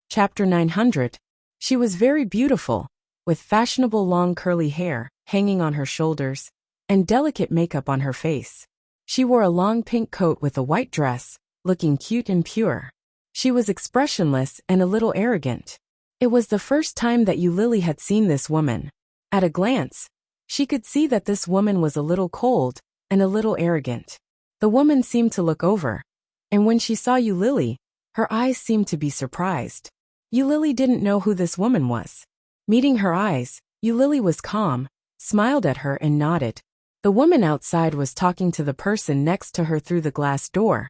Chapter 900. She was very beautiful, with fashionable long curly hair hanging on her shoulders, and delicate makeup on her face. She wore a long pink coat with a white dress, looking cute and pure. She was expressionless and a little arrogant. It was the first time that Lily had seen this woman. At a glance, she could see that this woman was a little cold and a little arrogant. The woman seemed to look over, and when she saw Lily, her eyes seemed to be surprised. Lily didn't know who this woman was. Meeting her eyes, Lily was calm, smiled at her and nodded. The woman outside was talking to the person next to her through the glass door,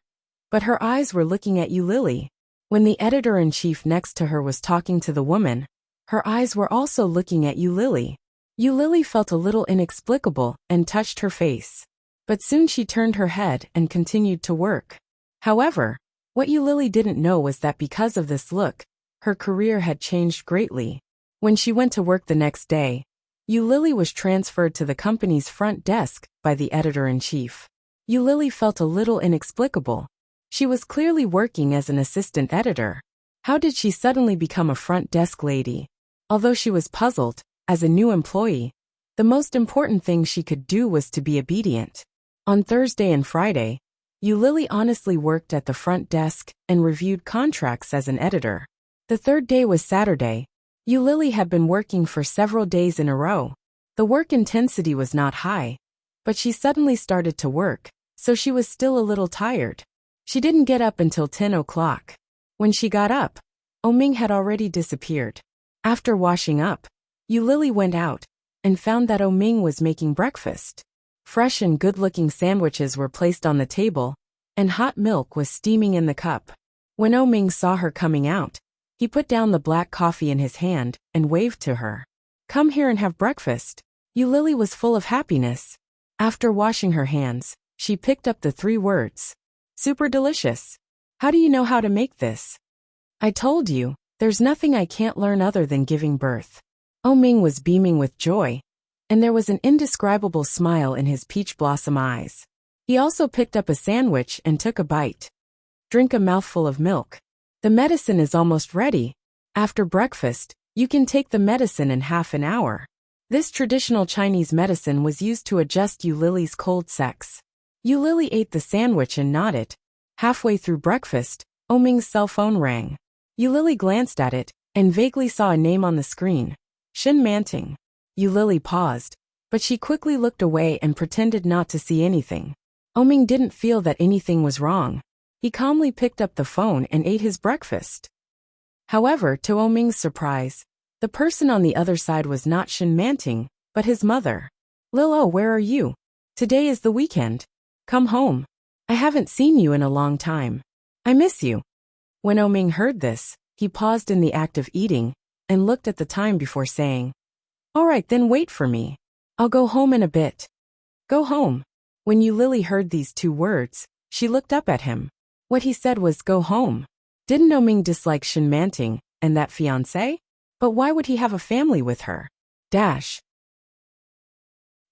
but her eyes were looking at Lily. When the editor-in-chief next to her was talking to the woman, her eyes were also looking at Lily. Lily felt a little inexplicable and touched her face. But soon she turned her head and continued to work. However, what Lily didn't know was that because of this look, her career had changed greatly. When she went to work the next day, Lily was transferred to the company's front desk by the editor-in-chief. Lily felt a little inexplicable. She was clearly working as an assistant editor. How did she suddenly become a front desk lady? Although she was puzzled, as a new employee, the most important thing she could do was to be obedient. On Thursday and Friday, Lily honestly worked at the front desk and reviewed contracts as an editor. The third day was Saturday. Lily had been working for several days in a row. The work intensity was not high, but she suddenly started to work, so she was still a little tired. She didn't get up until 10 o'clock. When she got up, Oming had already disappeared. After washing up, Lily went out and found that Oming was making breakfast. Fresh and good-looking sandwiches were placed on the table, and hot milk was steaming in the cup. When Oming saw her coming out, he put down the black coffee in his hand and waved to her. "Come here and have breakfast." Lily was full of happiness. After washing her hands, she picked up the 3 words. "Super delicious. How do you know how to make this?" "I told you, there's nothing I can't learn other than giving birth." Oming was beaming with joy, and there was an indescribable smile in his peach blossom eyes. He also picked up a sandwich and took a bite. "Drink a mouthful of milk. The medicine is almost ready. After breakfast, you can take the medicine in half an hour." This traditional Chinese medicine was used to adjust Lily's cold sex. Lily ate the sandwich and nodded. Halfway through breakfast, Oming's cell phone rang. Lily glanced at it and vaguely saw a name on the screen. Shin Manting. Lily paused, but she quickly looked away and pretended not to see anything. Oming didn't feel that anything was wrong. He calmly picked up the phone and ate his breakfast. However, to Oming's surprise, the person on the other side was not Shin Manting, but his mother. "Lilo, where are you? Today is the weekend. Come home. I haven't seen you in a long time. I miss you." When Oming heard this, he paused in the act of eating and looked at the time before saying, "All right, then wait for me. I'll go home in a bit." "Go home." When Lily heard these 2 words, she looked up at him. What he said was "go home." Didn't Oming dislike Shin Manting and that fiancé? But why would he have a family with her?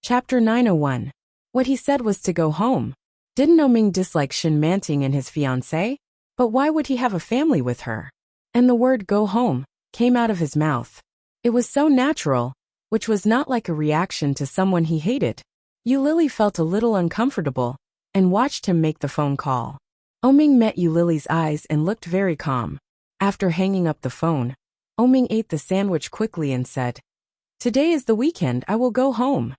Chapter 901. What he said was to go home. Didn't Oming dislike Shin Manting and his fiancé? But why would he have a family with her? And the word "go home" came out of his mouth. It was so natural, which was not like a reaction to someone he hated. Lily felt a little uncomfortable and watched him make the phone call. Oming met Lily's eyes and looked very calm. After hanging up the phone, Oming ate the sandwich quickly and said, "Today is the weekend, I will go home."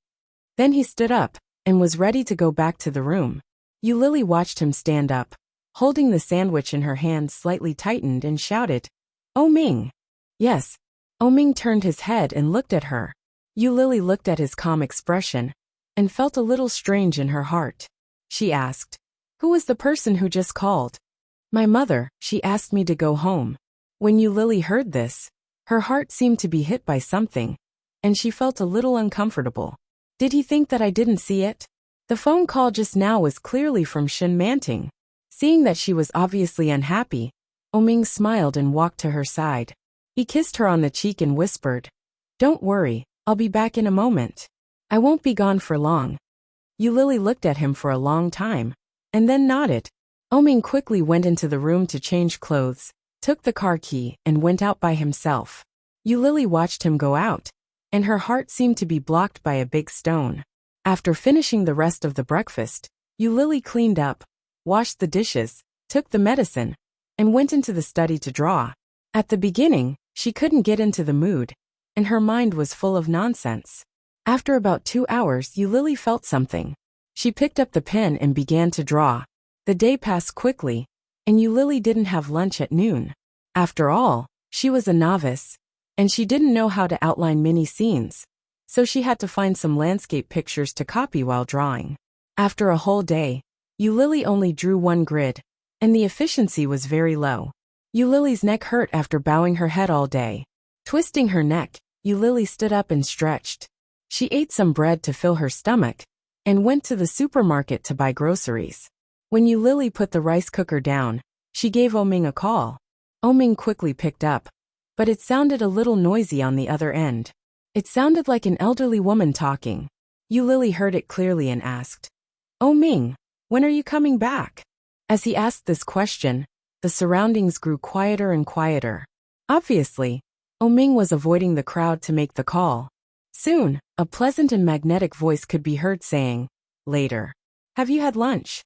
Then he stood up and was ready to go back to the room. Lily watched him stand up, holding the sandwich in her hand slightly tightened, and shouted, "Oming!" "Yes." Oming turned his head and looked at her. Lily looked at his calm expression and felt a little strange in her heart. She asked, "Who was the person who just called?" "My mother. She asked me to go home." When Lily heard this, her heart seemed to be hit by something, and she felt a little uncomfortable. Did he think that I didn't see it? The phone call just now was clearly from Shin Manting. Seeing that she was obviously unhappy, Oming smiled and walked to her side. He kissed her on the cheek and whispered, "Don't worry, I'll be back in a moment. I won't be gone for long." Lily looked at him for a long time, and then nodded. Oming quickly went into the room to change clothes, took the car key, and went out by himself. Eulili watched him go out, and her heart seemed to be blocked by a big stone. After finishing the rest of the breakfast, Eulili cleaned up, washed the dishes, took the medicine, and went into the study to draw. At the beginning, she couldn't get into the mood, and her mind was full of nonsense. After about 2 hours, Eulili felt something. She picked up the pen and began to draw. The day passed quickly, and Eulili didn't have lunch at noon. After all, she was a novice, and she didn't know how to outline mini scenes, so she had to find some landscape pictures to copy while drawing. After a whole day, Eulili only drew one grid, and the efficiency was very low. Eulili's neck hurt after bowing her head all day. Twisting her neck, Eulili stood up and stretched. She ate some bread to fill her stomach, and went to the supermarket to buy groceries. When Eulili put the rice cooker down, she gave Oming a call. Oming quickly picked up, but it sounded a little noisy on the other end. It sounded like an elderly woman talking. Eulili heard it clearly and asked, "Oming, when are you coming back?" As he asked this question, the surroundings grew quieter and quieter. Obviously, Oming was avoiding the crowd to make the call. Soon, a pleasant and magnetic voice could be heard saying, "Later. Have you had lunch?"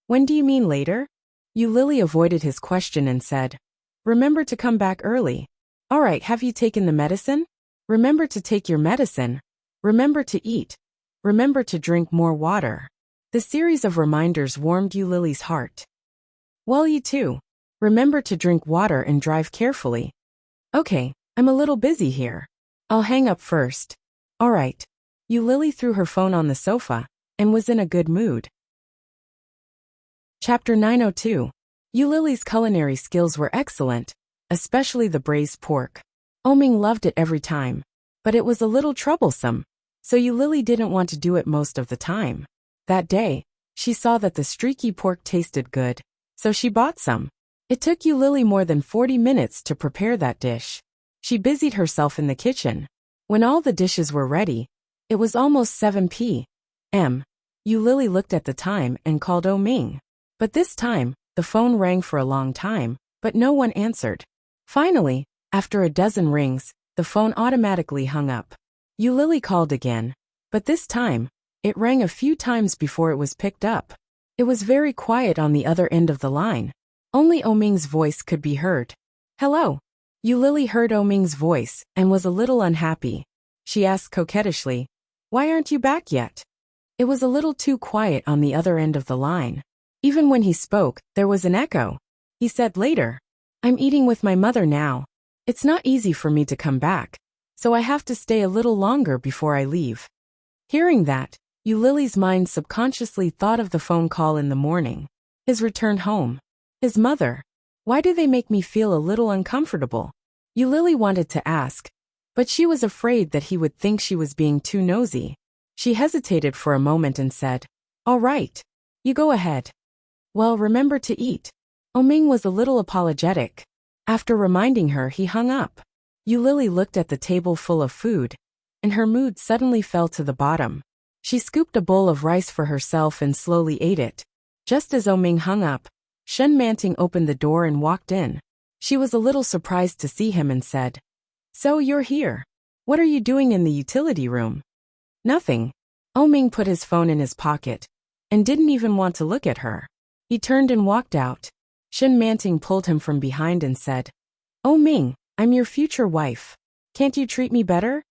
"When do you mean later?" Eulili avoided his question and said, "Remember to come back early." "All right, have you taken the medicine?" "Remember to take your medicine." "Remember to eat." "Remember to drink more water." The series of reminders warmed Eulili's heart. "Well, you too. Remember to drink water and drive carefully." "Okay, I'm a little busy here. I'll hang up first." "All right." Eulili threw her phone on the sofa and was in a good mood. Chapter 902. Eulili's culinary skills were excellent, especially the braised pork. Oming loved it every time, but it was a little troublesome, so Eulili didn't want to do it most of the time. That day, she saw that the streaky pork tasted good, so she bought some. It took Eulili more than 40 minutes to prepare that dish. She busied herself in the kitchen. When all the dishes were ready, it was almost 7 p.m. Eulili looked at the time and called Oming. But this time, the phone rang for a long time, but no one answered. Finally, after a dozen rings, the phone automatically hung up. Eulili called again, but this time, it rang a few times before it was picked up. It was very quiet on the other end of the line. Only Oming's voice could be heard. "Hello." Eulili heard Oming's voice and was a little unhappy. She asked coquettishly, "Why aren't you back yet?" It was a little too quiet on the other end of the line. Even when he spoke, there was an echo. He said later, "I'm eating with my mother now. It's not easy for me to come back, so I have to stay a little longer before I leave." Hearing that, Eulili's mind subconsciously thought of the phone call in the morning. His return home. His mother. Why do they make me feel a little uncomfortable? Eulili wanted to ask, but she was afraid that he would think she was being too nosy. She hesitated for a moment and said, "All right. You go ahead." "Well, remember to eat." Oming was a little apologetic. After reminding her, he hung up. Eulili looked at the table full of food, and her mood suddenly fell to the bottom. She scooped a bowl of rice for herself and slowly ate it. Just as Oming hung up, Shen Manting opened the door and walked in. She was a little surprised to see him and said, "So you're here. What are you doing in the utility room?" "Nothing." Oming put his phone in his pocket and didn't even want to look at her. He turned and walked out. Shen Manting pulled him from behind and said, "Oming, I'm your future wife. Can't you treat me better?"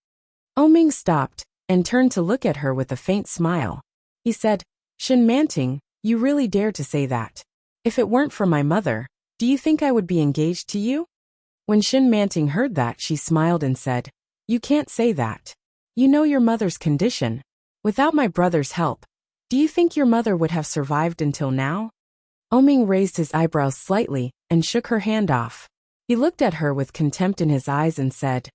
Oming stopped and turned to look at her with a faint smile. He said, "Shen Manting, you really dare to say that. If it weren't for my mother, do you think I would be engaged to you?" When Shen Manting heard that, she smiled and said, "You can't say that. You know your mother's condition. Without my brother's help, do you think your mother would have survived until now?" Oming raised his eyebrows slightly and shook her hand off. He looked at her with contempt in his eyes and said,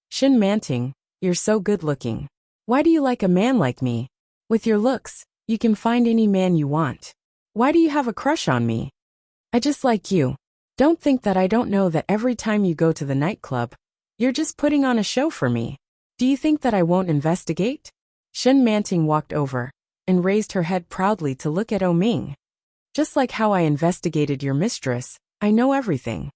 "Shen Manting, you're so good-looking. Why do you like a man like me? With your looks, you can find any man you want. Why do you have a crush on me? I just like you. Don't think that I don't know that every time you go to the nightclub, you're just putting on a show for me. Do you think that I won't investigate?" Shen Manting walked over and raised her head proudly to look at Oming. "Just like how I investigated your mistress, I know everything."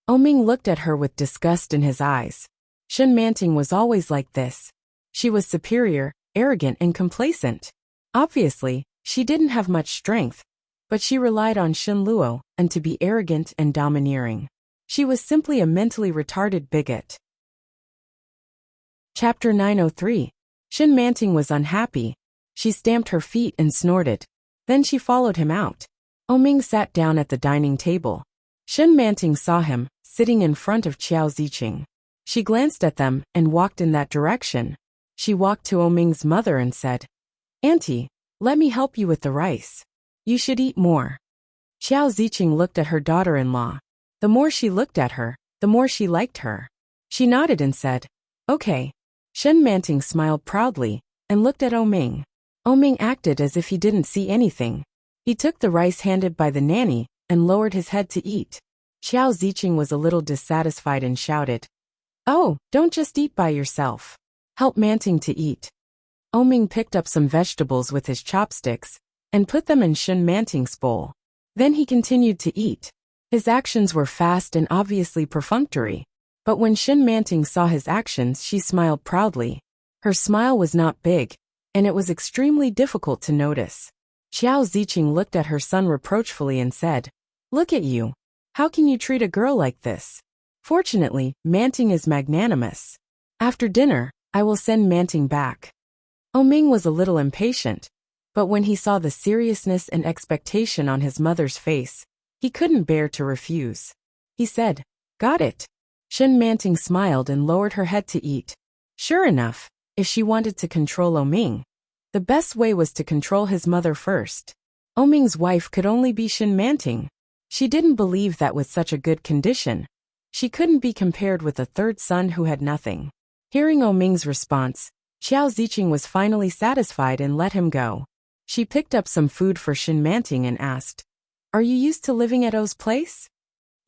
Oming looked at her with disgust in his eyes. Shen Manting was always like this. She was superior, arrogant and complacent. Obviously, she didn't have much strength, but she relied on Shen Luo and to be arrogant and domineering. She was simply a mentally retarded bigot. Chapter 903. Shen Manting was unhappy. She stamped her feet and snorted. Then she followed him out. Oming sat down at the dining table. Shen Manting saw him, sitting in front of Qiao Ziqing. She glanced at them and walked in that direction. She walked to Oming's mother and said, "Auntie, let me help you with the rice. You should eat more." Qiao Ziqing looked at her daughter-in-law. The more she looked at her, the more she liked her. She nodded and said, "Okay." Shen Manting smiled proudly and looked at Oming. Oming acted as if he didn't see anything. He took the rice handed by the nanny and lowered his head to eat. Qiao Ziqing was a little dissatisfied and shouted, "Oh, don't just eat by yourself. Help Manting to eat." Oming picked up some vegetables with his chopsticks and put them in Shen Manting's bowl. Then he continued to eat. His actions were fast and obviously perfunctory. But when Shen Manting saw his actions, she smiled proudly. Her smile was not big, and it was extremely difficult to notice. Qiao Ziqing looked at her son reproachfully and said, "Look at you. How can you treat a girl like this? Fortunately, Manting is magnanimous. After dinner, I will send Manting back." Oming was a little impatient, but when he saw the seriousness and expectation on his mother's face, he couldn't bear to refuse. He said, "Got it." Shen Manting smiled and lowered her head to eat. Sure enough, if she wanted to control Oming, the best way was to control his mother first. Oming's wife could only be Shen Manting. She didn't believe that with such a good condition, she couldn't be compared with a third son who had nothing. Hearing Oming's response, Qiao Ziqing was finally satisfied and let him go. She picked up some food for Shen Manting and asked, "Are you used to living at O's place?"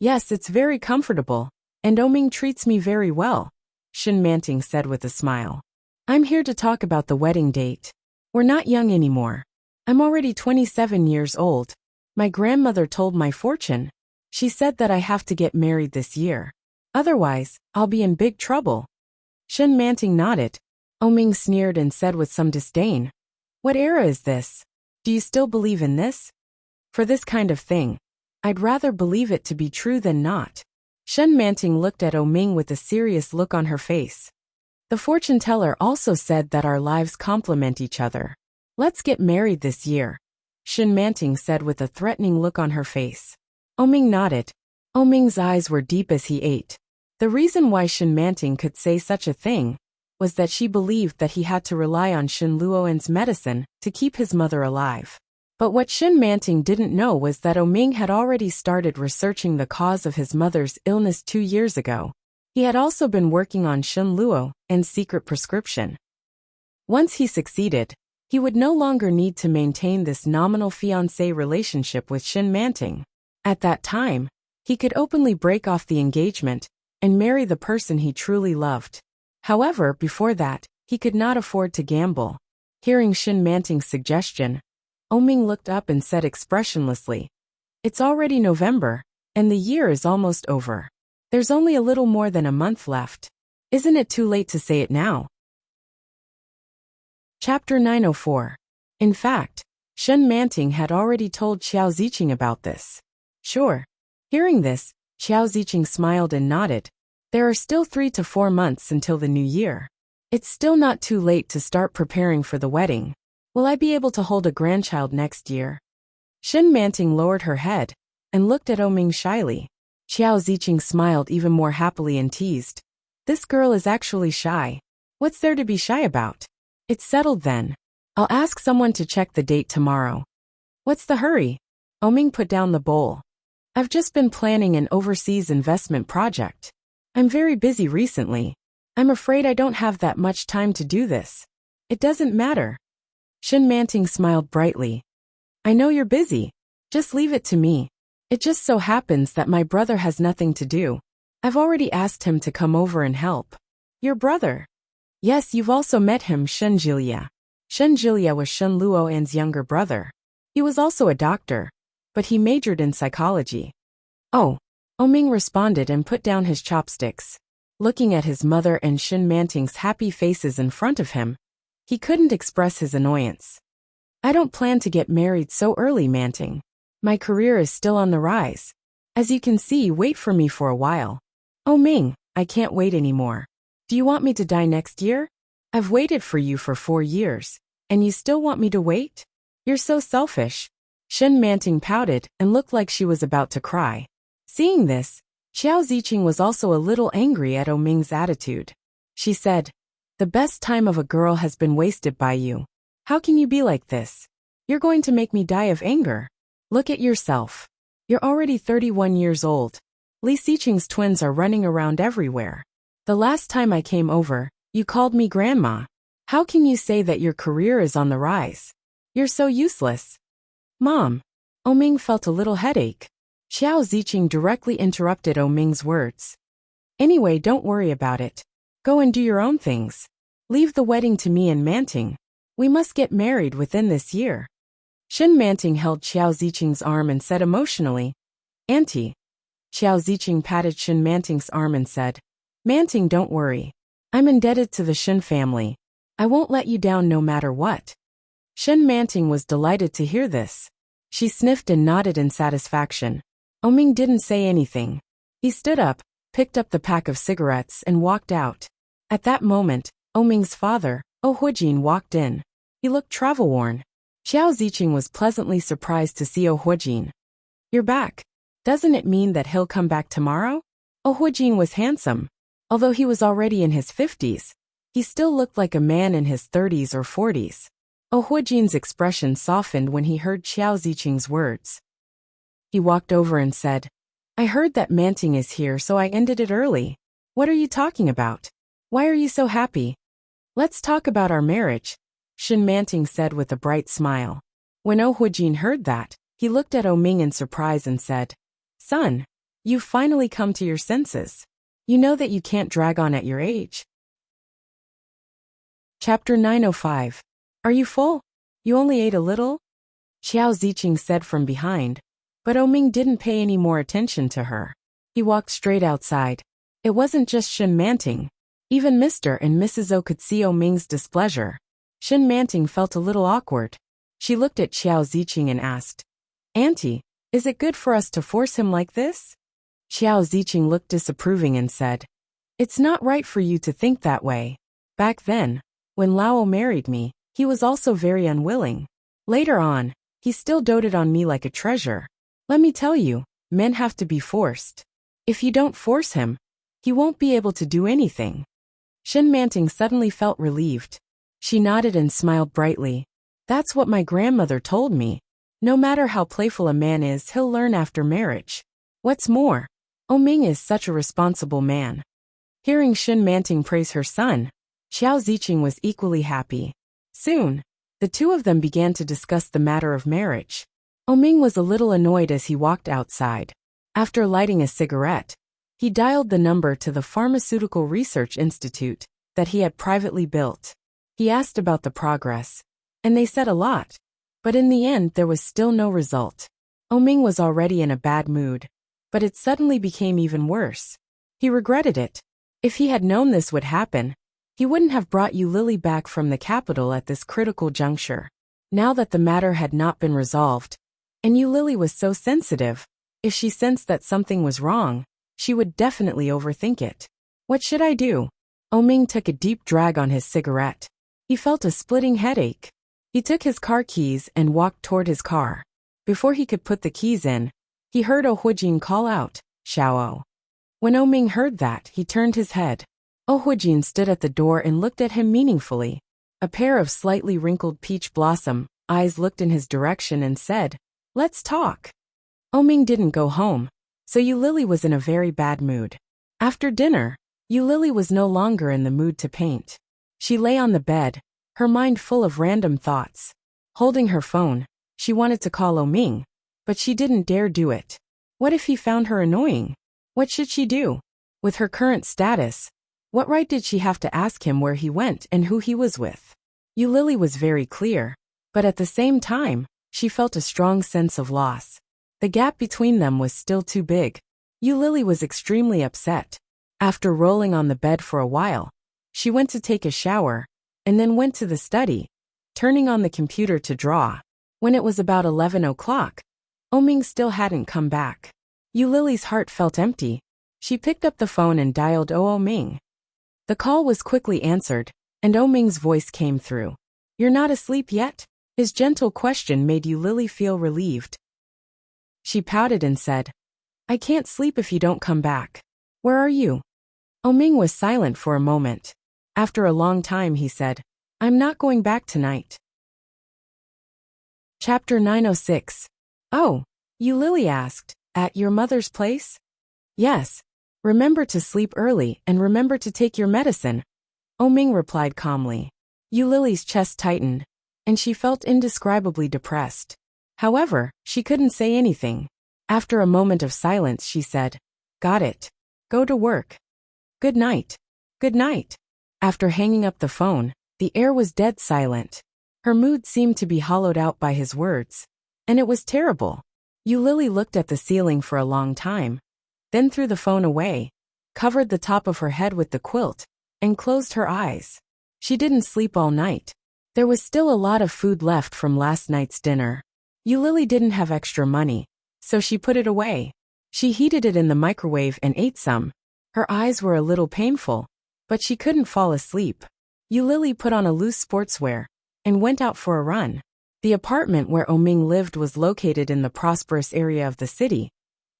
"Yes, it's very comfortable, and Oming treats me very well," Shen Manting said with a smile. "I'm here to talk about the wedding date. We're not young anymore. I'm already 27 years old. My grandmother told my fortune. She said that I have to get married this year. Otherwise, I'll be in big trouble." Shen Manting nodded. Oming sneered and said with some disdain, "What era is this? Do you still believe in this? For this kind of thing, I'd rather believe it to be true than not." Shen Manting looked at Oming with a serious look on her face. "The fortune teller also said that our lives complement each other. Let's get married this year," Shen Manting said with a threatening look on her face. Oming nodded. Oming's eyes were deep as he ate. The reason why Shen Manting could say such a thing was that she believed that he had to rely on Shen Luoen's medicine to keep his mother alive. But what Shen Manting didn't know was that Oming had already started researching the cause of his mother's illness 2 years ago. He had also been working on Shen Luoen's secret prescription. Once he succeeded, he would no longer need to maintain this nominal fiancé relationship with Shen Manting. At that time, he could openly break off the engagement and marry the person he truly loved. However, before that, he could not afford to gamble. Hearing Shen Manting's suggestion, Oming looked up and said expressionlessly, "It's already November, and the year is almost over. There's only a little more than a month left. Isn't it too late to say it now?" Chapter 904. In fact, Shen Manting had already told Qiao Ziqing about this. Sure. Hearing this, Qiao Ziqing smiled and nodded. There are still 3 to 4 months until the new year. It's still not too late to start preparing for the wedding. Will I be able to hold a grandchild next year? Shen Manting lowered her head and looked at Oming shyly. Qiao Ziqing smiled even more happily and teased, "This girl is actually shy. What's there to be shy about? It's settled then. I'll ask someone to check the date tomorrow." "What's the hurry?" Oming put down the bowl. "I've just been planning an overseas investment project. I'm very busy recently. I'm afraid I don't have that much time to do this." "It doesn't matter." Shen Manting smiled brightly. "I know you're busy. Just leave it to me. It just so happens that my brother has nothing to do. I've already asked him to come over and help." "Your brother?" "Yes, you've also met him, Shen Jilia." Shen Jilia was Shen Luoen's younger brother. He was also a doctor, but he majored in psychology. "Oh, Ming responded and put down his chopsticks. Looking at his mother and Shin Manting's happy faces in front of him, he couldn't express his annoyance. I don't plan to get married so early, Manting. My career is still on the rise. As you can see, wait for me for a while. Ming, I can't wait anymore. Do you want me to die next year? I've waited for you for 4 years, and you still want me to wait? You're so selfish. Shin Manting pouted and looked like she was about to cry. Seeing this, Xiao Ziqing was also a little angry at Ming's attitude. She said, the best time of a girl has been wasted by you. How can you be like this? You're going to make me die of anger. Look at yourself. You're already 31 years old. Li Xiqing's twins are running around everywhere. The last time I came over, you called me grandma. How can you say that your career is on the rise? You're so useless. Mom. Ming felt a little headache. Xiao Ziqing directly interrupted Ming's words. Anyway, don't worry about it. Go and do your own things. Leave the wedding to me and Manting. We must get married within this year. Shin Manting held Xiao Ziqing's arm and said emotionally, Auntie. Xiao Ziqing patted Shin Manting's arm and said, Manting, don't worry. I'm indebted to the Shin family. I won't let you down no matter what. Shin Manting was delighted to hear this. She sniffed and nodded in satisfaction. Ming didn't say anything. He stood up, picked up the pack of cigarettes and walked out. At that moment, Ming's father, Huijin, walked in. He looked travel-worn. Xiao Ziqing was pleasantly surprised to see Huijin. You're back. Doesn't it mean that he'll come back tomorrow? Huijin was handsome. Although he was already in his 50s, he still looked like a man in his 30s or 40s. Huijin's expression softened when he heard Xiao Ziqing's words. He walked over and said, I heard that Manting is here, so I ended it early. What are you talking about? Why are you so happy? Let's talk about our marriage, Shin Manting said with a bright smile. When Huijin heard that, he looked at Ming in surprise and said, Son, you've finally come to your senses. You know that you can't drag on at your age. Chapter 905. Are you full? You only ate a little? Xiao Ziqing said from behind, but Ming didn't pay any more attention to her. He walked straight outside. It wasn't just Shin Manting. Even Mr. and Mrs. O could see Ming's displeasure. Shin Manting felt a little awkward. She looked at Xiao Ziqing and asked, Auntie, is it good for us to force him like this? Xiao Ziqing looked disapproving and said, It's not right for you to think that way. Back then, when Lao married me, he was also very unwilling. Later on, he still doted on me like a treasure. Let me tell you, men have to be forced. If you don't force him, he won't be able to do anything. Shin Manting suddenly felt relieved. She nodded and smiled brightly. That's what my grandmother told me. No matter how playful a man is, he'll learn after marriage. What's more, Ming is such a responsible man. Hearing Shin Manting praise her son, Xiao Ziqing was equally happy. Soon, the two of them began to discuss the matter of marriage. Ming was a little annoyed as he walked outside. After lighting a cigarette, he dialed the number to the Pharmaceutical Research Institute that he had privately built. He asked about the progress, and they said a lot. But in the end there was still no result. Ming was already in a bad mood, but it suddenly became even worse. He regretted it. If he had known this would happen, he wouldn't have brought Yu Lily back from the capital at this critical juncture. Now that the matter had not been resolved, and Yu Lily was so sensitive, if she sensed that something was wrong, she would definitely overthink it. What should I do? Ming took a deep drag on his cigarette. He felt a splitting headache. He took his car keys and walked toward his car. Before he could put the keys in, he heard Huijin call out, Xiao. When Ming heard that, he turned his head. Huijin stood at the door and looked at him meaningfully. A pair of slightly wrinkled peach blossom eyes looked in his direction and said, Let's talk. Ming didn't go home, so Yu Lily was in a very bad mood. After dinner, Yu Lily was no longer in the mood to paint. She lay on the bed, her mind full of random thoughts. Holding her phone, she wanted to call Ming, but she didn't dare do it. What if he found her annoying? What should she do? With her current status, what right did she have to ask him where he went and who he was with? Yu Lily was very clear, but at the same time, she felt a strong sense of loss. The gap between them was still too big. Lily was extremely upset. After rolling on the bed for a while, she went to take a shower, and then went to the study, turning on the computer to draw. When it was about 11 o'clock, Ming still hadn't come back. Lily's heart felt empty. She picked up the phone and dialed Ming. The call was quickly answered, and Ming's voice came through. "You're not asleep yet?" His gentle question made Lily feel relieved. She pouted and said, "I can't sleep if you don't come back. Where are you?" Ming was silent for a moment. After a long time he said, "I'm not going back tonight." Chapter 906. "Oh," Lily asked, "at your mother's place?" "Yes. Remember to sleep early and remember to take your medicine," Ming replied calmly. Lily's chest tightened, and she felt indescribably depressed. However, she couldn't say anything. After a moment of silence she said, "Got it. Go to work. Good night." "Good night." After hanging up the phone, the air was dead silent. Her mood seemed to be hollowed out by his words, and it was terrible. Lily looked at the ceiling for a long time, then threw the phone away, covered the top of her head with the quilt, and closed her eyes. She didn't sleep all night. There was still a lot of food left from last night's dinner. Lily didn't have extra money, so she put it away. She heated it in the microwave and ate some. Her eyes were a little painful, but she couldn't fall asleep. Lily put on a loose sportswear and went out for a run. The apartment where Ming lived was located in the prosperous area of the city,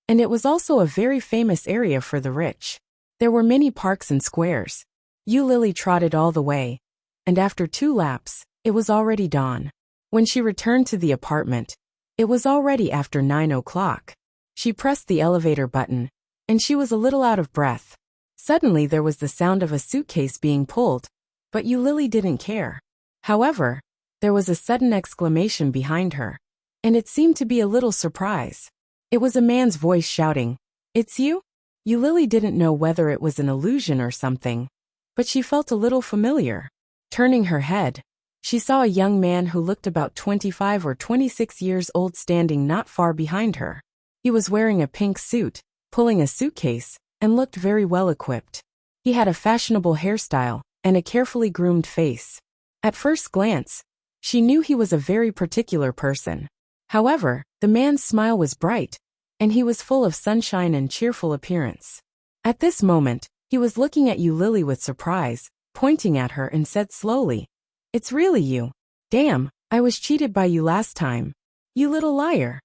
and it was also a very famous area for the rich. There were many parks and squares. Lily trotted all the way, and after 2 laps, it was already dawn. When she returned to the apartment, it was already after 9 o'clock. She pressed the elevator button, and she was a little out of breath. Suddenly there was the sound of a suitcase being pulled, but Lily didn't care. However, there was a sudden exclamation behind her, and it seemed to be a little surprise. It was a man's voice shouting, "It's you?" Lily didn't know whether it was an illusion or something, but she felt a little familiar. Turning her head, she saw a young man who looked about 25 or 26 years old standing not far behind her. He was wearing a pink suit, pulling a suitcase, and looked very well equipped. He had a fashionable hairstyle and a carefully groomed face. At first glance, she knew he was a very particular person. However, the man's smile was bright, and he was full of sunshine and cheerful appearance. At this moment, he was looking at Lily with surprise, pointing at her and said slowly, "It's really you. Damn, I was cheated by you last time. You little liar."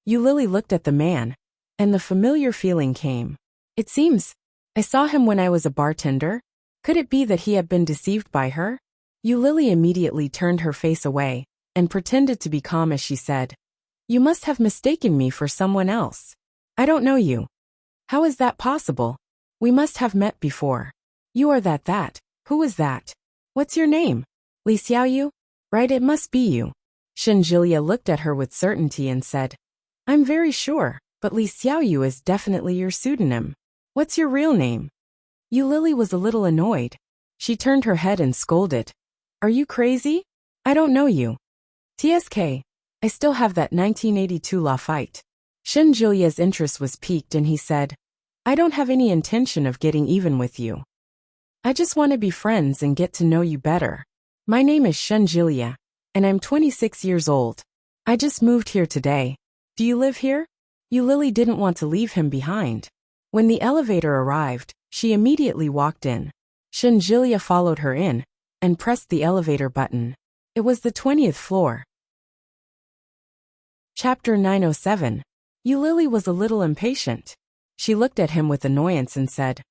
Lily looked at the man, and the familiar feeling came. "It seems I saw him when I was a bartender." Could it be that he had been deceived by her? Lily immediately turned her face away, and pretended to be calm as she said, "You must have mistaken me for someone else. I don't know you. How is that possible? We must have met before. You are that. Who is that? What's your name? Li Xiaoyu? Right, it must be you." Shenjilia looked at her with certainty and said, "I'm very sure, but Li Xiaoyu is definitely your pseudonym. What's your real name?" Lily was a little annoyed. She turned her head and scolded, "Are you crazy? I don't know you. TSK, I still have that 1982 Lafite." Shenjilia's interest was piqued and he said, "I don't have any intention of getting even with you. I just want to be friends and get to know you better. My name is Shenjilia, and I'm 26 years old. I just moved here today. Do you live here?" Lily didn't want to leave him behind. When the elevator arrived, she immediately walked in. Shenjilia followed her in, and pressed the elevator button. It was the 20th floor. Chapter 907. Lily was a little impatient. She looked at him with annoyance and said,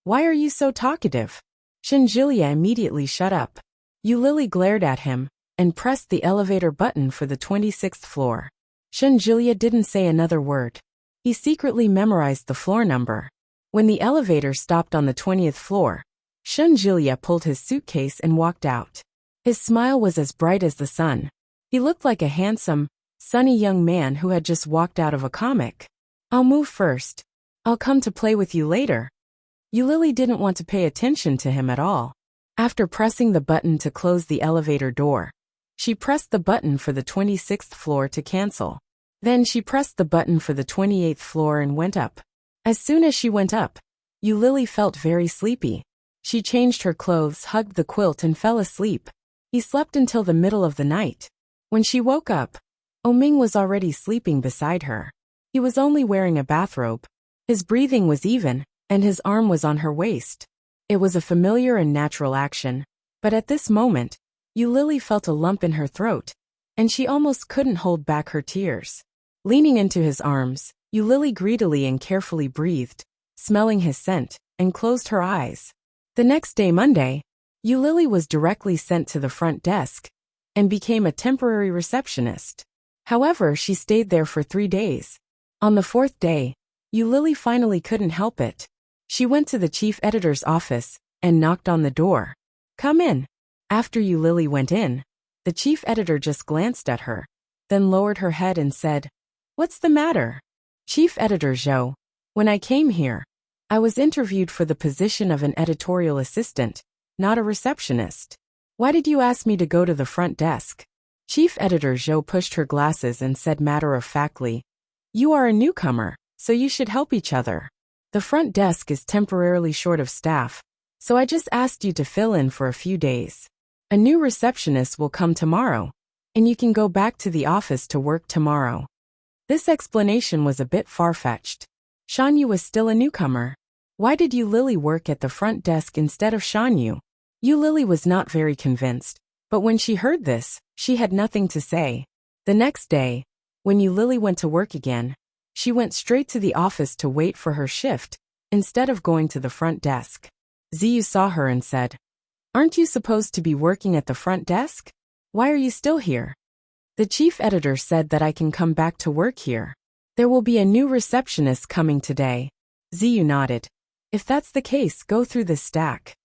"Why are you so talkative?" Shenjilia immediately shut up. Lily glared at him, and pressed the elevator button for the 26th floor. Shenjilia didn't say another word. He secretly memorized the floor number. When the elevator stopped on the 20th floor, Shenjilia pulled his suitcase and walked out. His smile was as bright as the sun. He looked like a handsome, sunny young man who had just walked out of a comic. "I'll move first. I'll come to play with you later." Lily didn't want to pay attention to him at all. After pressing the button to close the elevator door, she pressed the button for the 26th floor to cancel. Then she pressed the button for the 28th floor and went up. As soon as she went up, Yu Lily felt very sleepy. She changed her clothes, hugged the quilt and fell asleep. He slept until the middle of the night. When she woke up, Oming was already sleeping beside her. He was only wearing a bathrobe. His breathing was even, and his arm was on her waist. It was a familiar and natural action. But at this moment, Yu Lily felt a lump in her throat, and she almost couldn't hold back her tears. Leaning into his arms, Yu Lily greedily and carefully breathed, smelling his scent, and closed her eyes. The next day, Monday, Yu Lily was directly sent to the front desk and became a temporary receptionist. However, she stayed there for 3 days. On the 4th day, Yu Lily finally couldn't help it. She went to the chief editor's office and knocked on the door. "Come in." After Yu Lily went in, the chief editor just glanced at her, then lowered her head and said, "What's the matter?" "Chief Editor Zhou, when I came here, I was interviewed for the position of an editorial assistant, not a receptionist. Why did you ask me to go to the front desk?" Chief Editor Zhou pushed her glasses and said matter-of-factly, "You are a newcomer, so you should help each other. The front desk is temporarily short of staff, so I just asked you to fill in for a few days. A new receptionist will come tomorrow, and you can go back to the office to work tomorrow." This explanation was a bit far-fetched. Shan Yu was still a newcomer. Why did Yu Lily work at the front desk instead of Shan Yu? Yu Lily was not very convinced, but when she heard this, she had nothing to say. The next day, when Yu Lily went to work again, she went straight to the office to wait for her shift, instead of going to the front desk. Ziyu saw her and said, "Aren't you supposed to be working at the front desk? Why are you still here?" "The chief editor said that I can come back to work here. There will be a new receptionist coming today." Ziyu nodded. "If that's the case, go through this stack."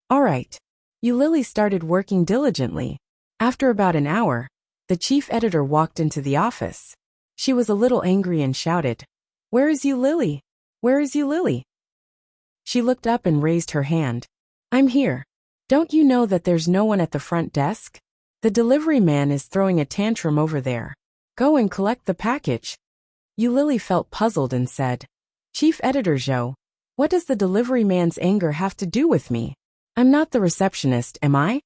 All right. Yu Lily started working diligently. After about an hour, the chief editor walked into the office. She was a little angry and shouted, "Where is Yu Lily? Where is Yu Lily?" She looked up and raised her hand. "I'm here. Don't you know that there's no one at the front desk? The delivery man is throwing a tantrum over there. Go and collect the package." Yu Lily felt puzzled and said, "Chief Editor Zhou, what does the delivery man's anger have to do with me? I'm not the receptionist, am I?"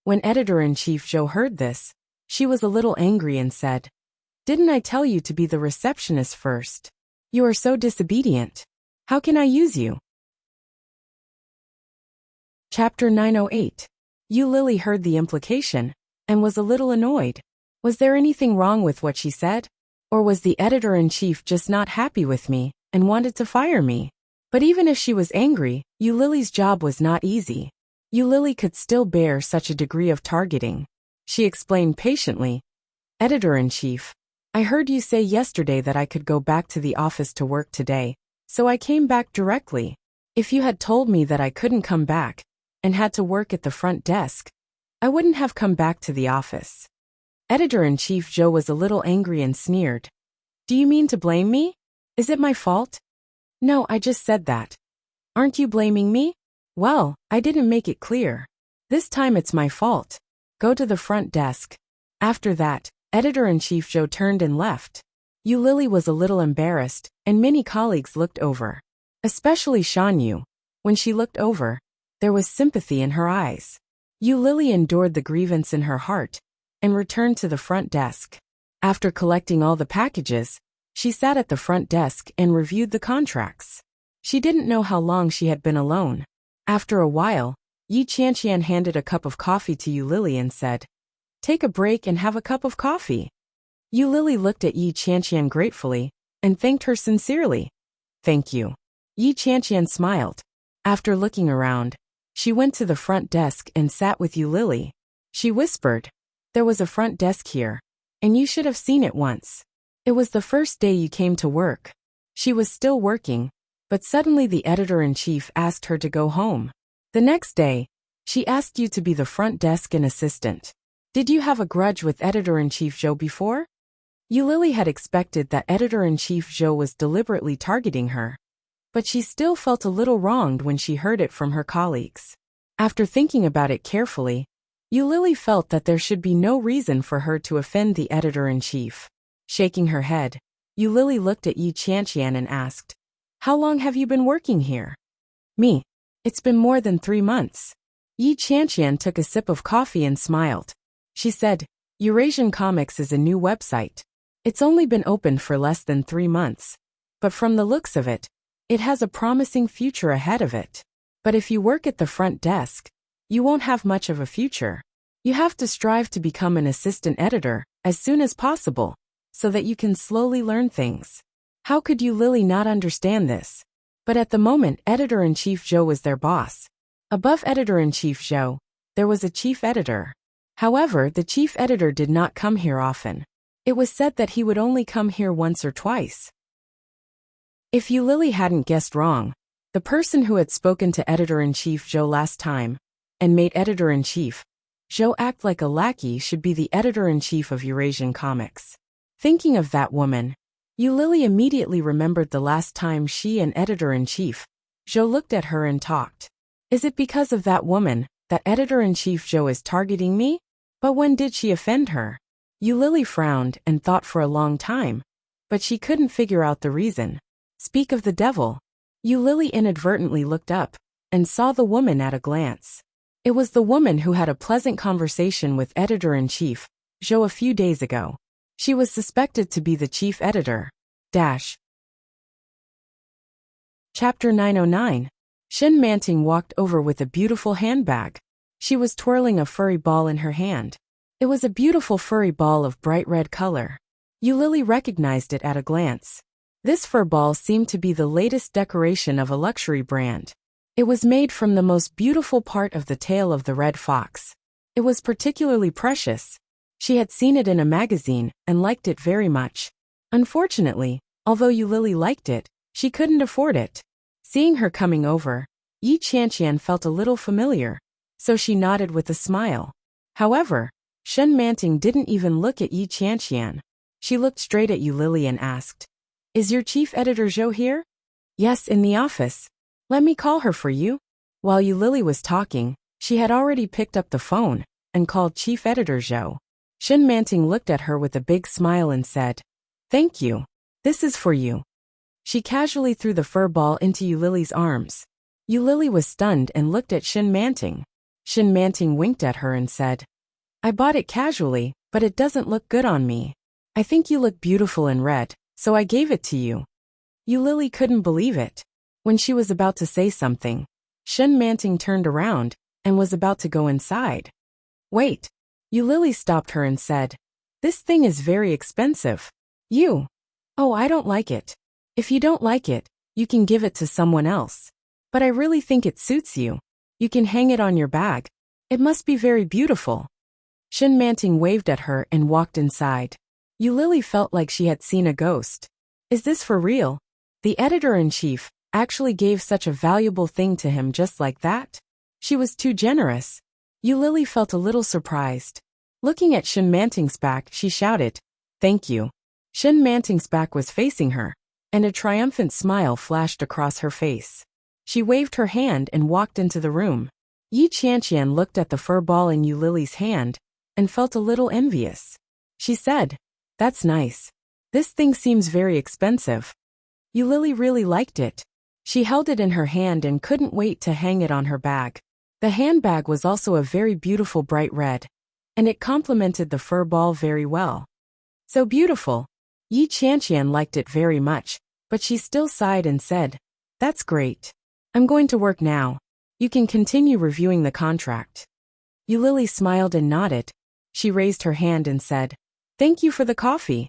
When Editor-in-Chief Zhou heard this, she was a little angry and said, "Didn't I tell you to be the receptionist first? You are so disobedient. How can I use you?" Chapter 908. Yu Lily heard the implication and was a little annoyed. Was there anything wrong with what she said? Or was the editor-in-chief just not happy with me and wanted to fire me? But even if she was angry, Yu Lily's job was not easy. Yu Lily could still bear such a degree of targeting. She explained patiently, "Editor-in-chief, I heard you say yesterday that I could go back to the office to work today, so I came back directly. If you had told me that I couldn't come back and had to work at the front desk, I wouldn't have come back to the office." Editor-in-Chief Zhou was a little angry and sneered. "Do you mean to blame me? Is it my fault?" "No, I just said that." "Aren't you blaming me?" "Well, I didn't make it clear. This time it's my fault. Go to the front desk." After that, Editor-in-Chief Zhou turned and left. Yu Lily was a little embarrassed, and many colleagues looked over. Especially Shan Yu. When she looked over, there was sympathy in her eyes. Yu Lily endured the grievance in her heart and returned to the front desk. After collecting all the packages, she sat at the front desk and reviewed the contracts. She didn't know how long she had been alone. After a while, Yi Qianqian handed a cup of coffee to Yu Lily and said, "Take a break and have a cup of coffee." Yu Lily looked at Yi Qianqian gratefully and thanked her sincerely. "Thank you." Yi Qianqian smiled. After looking around, she went to the front desk and sat with Yu Lily. She whispered, "There was a front desk here, and you should have seen it once. It was the first day you came to work." She was still working, but suddenly the editor-in-chief asked her to go home. The next day, she asked you to be the front desk and assistant. Did you have a grudge with editor-in-chief Zhou before? Yu Lily had expected that editor-in-chief Zhou was deliberately targeting her, but she still felt a little wronged when she heard it from her colleagues. After thinking about it carefully, Yu Lily felt that there should be no reason for her to offend the editor-in-chief. Shaking her head, Yu Lily looked at Yi Qianqian and asked, How long have you been working here? Me. It's been more than 3 months. Yi Qianqian took a sip of coffee and smiled. She said, Eurasian Comics is a new website. It's only been open for less than 3 months. But from the looks of it, it has a promising future ahead of it. But if you work at the front desk, you won't have much of a future. You have to strive to become an assistant editor as soon as possible, so that you can slowly learn things. How could you Lily not understand this? But at the moment, Editor-in-Chief Zhou was their boss. Above Editor-in-Chief Zhou, there was a chief editor. However, the chief editor did not come here often. It was said that he would only come here once or twice. If you Lily hadn't guessed wrong, the person who had spoken to Editor-in-Chief Zhou last time and made Editor-in-Chief Zhou act like a lackey should be the Editor-in-Chief of Eurasian Comics. Thinking of that woman, you Lily immediately remembered the last time she and Editor-in-Chief Zhou looked at her and talked. Is it because of that woman that Editor-in-Chief Zhou is targeting me? But when did she offend her? You Lily frowned and thought for a long time, but she couldn't figure out the reason. Speak of the devil. You Lily inadvertently looked up and saw the woman at a glance. It was the woman who had a pleasant conversation with Editor-in-Chief Zhou a few days ago. She was suspected to be the chief editor. Chapter 909. Shin Manting walked over with a beautiful handbag. She was twirling a furry ball in her hand. It was a beautiful furry ball of bright red color. You Lily recognized it at a glance. This fur ball seemed to be the latest decoration of a luxury brand. It was made from the most beautiful part of the tail of the red fox. It was particularly precious. She had seen it in a magazine and liked it very much. Unfortunately, although you Lily liked it, she couldn't afford it. Seeing her coming over, Yi Qianqian felt a little familiar, so she nodded with a smile. However, Shen Manting didn't even look at Yi Qianqian. She looked straight at you Lily and asked, Is your chief editor Zhou here? Yes, in the office. Let me call her for you. While you Lily was talking, she had already picked up the phone and called Chief Editor Zhou. Shen Manting looked at her with a big smile and said, Thank you. This is for you. She casually threw the fur ball into you Lily's arms. You Lily was stunned and looked at Shin Manting. Shin Manting winked at her and said, I bought it casually, but it doesn't look good on me. I think you look beautiful in red, so I gave it to you. You Lily couldn't believe it. When she was about to say something, Shin Manting turned around and was about to go inside. Wait. You Lily stopped her and said, This thing is very expensive. You. Oh, I don't like it. If you don't like it, you can give it to someone else. But I really think it suits you. You can hang it on your bag. It must be very beautiful. Shin Manting waved at her and walked inside. You Lily felt like she had seen a ghost. Is this for real? The editor-in-chief actually gave such a valuable thing to him just like that? She was too generous. You Lily felt a little surprised. Looking at Shin Manting's back, she shouted, Thank you. Shin Manting's back was facing her, and a triumphant smile flashed across her face. She waved her hand and walked into the room. Yi Qianqian looked at the fur ball in you Lily's hand and felt a little envious. She said, That's nice. This thing seems very expensive. You Lily really liked it. She held it in her hand and couldn't wait to hang it on her bag. The handbag was also a very beautiful bright red, and it complemented the fur ball very well. So beautiful. Yi Qianqian liked it very much, but she still sighed and said, That's great. I'm going to work now. You can continue reviewing the contract. You Lily smiled and nodded. She raised her hand and said, Thank you for the coffee.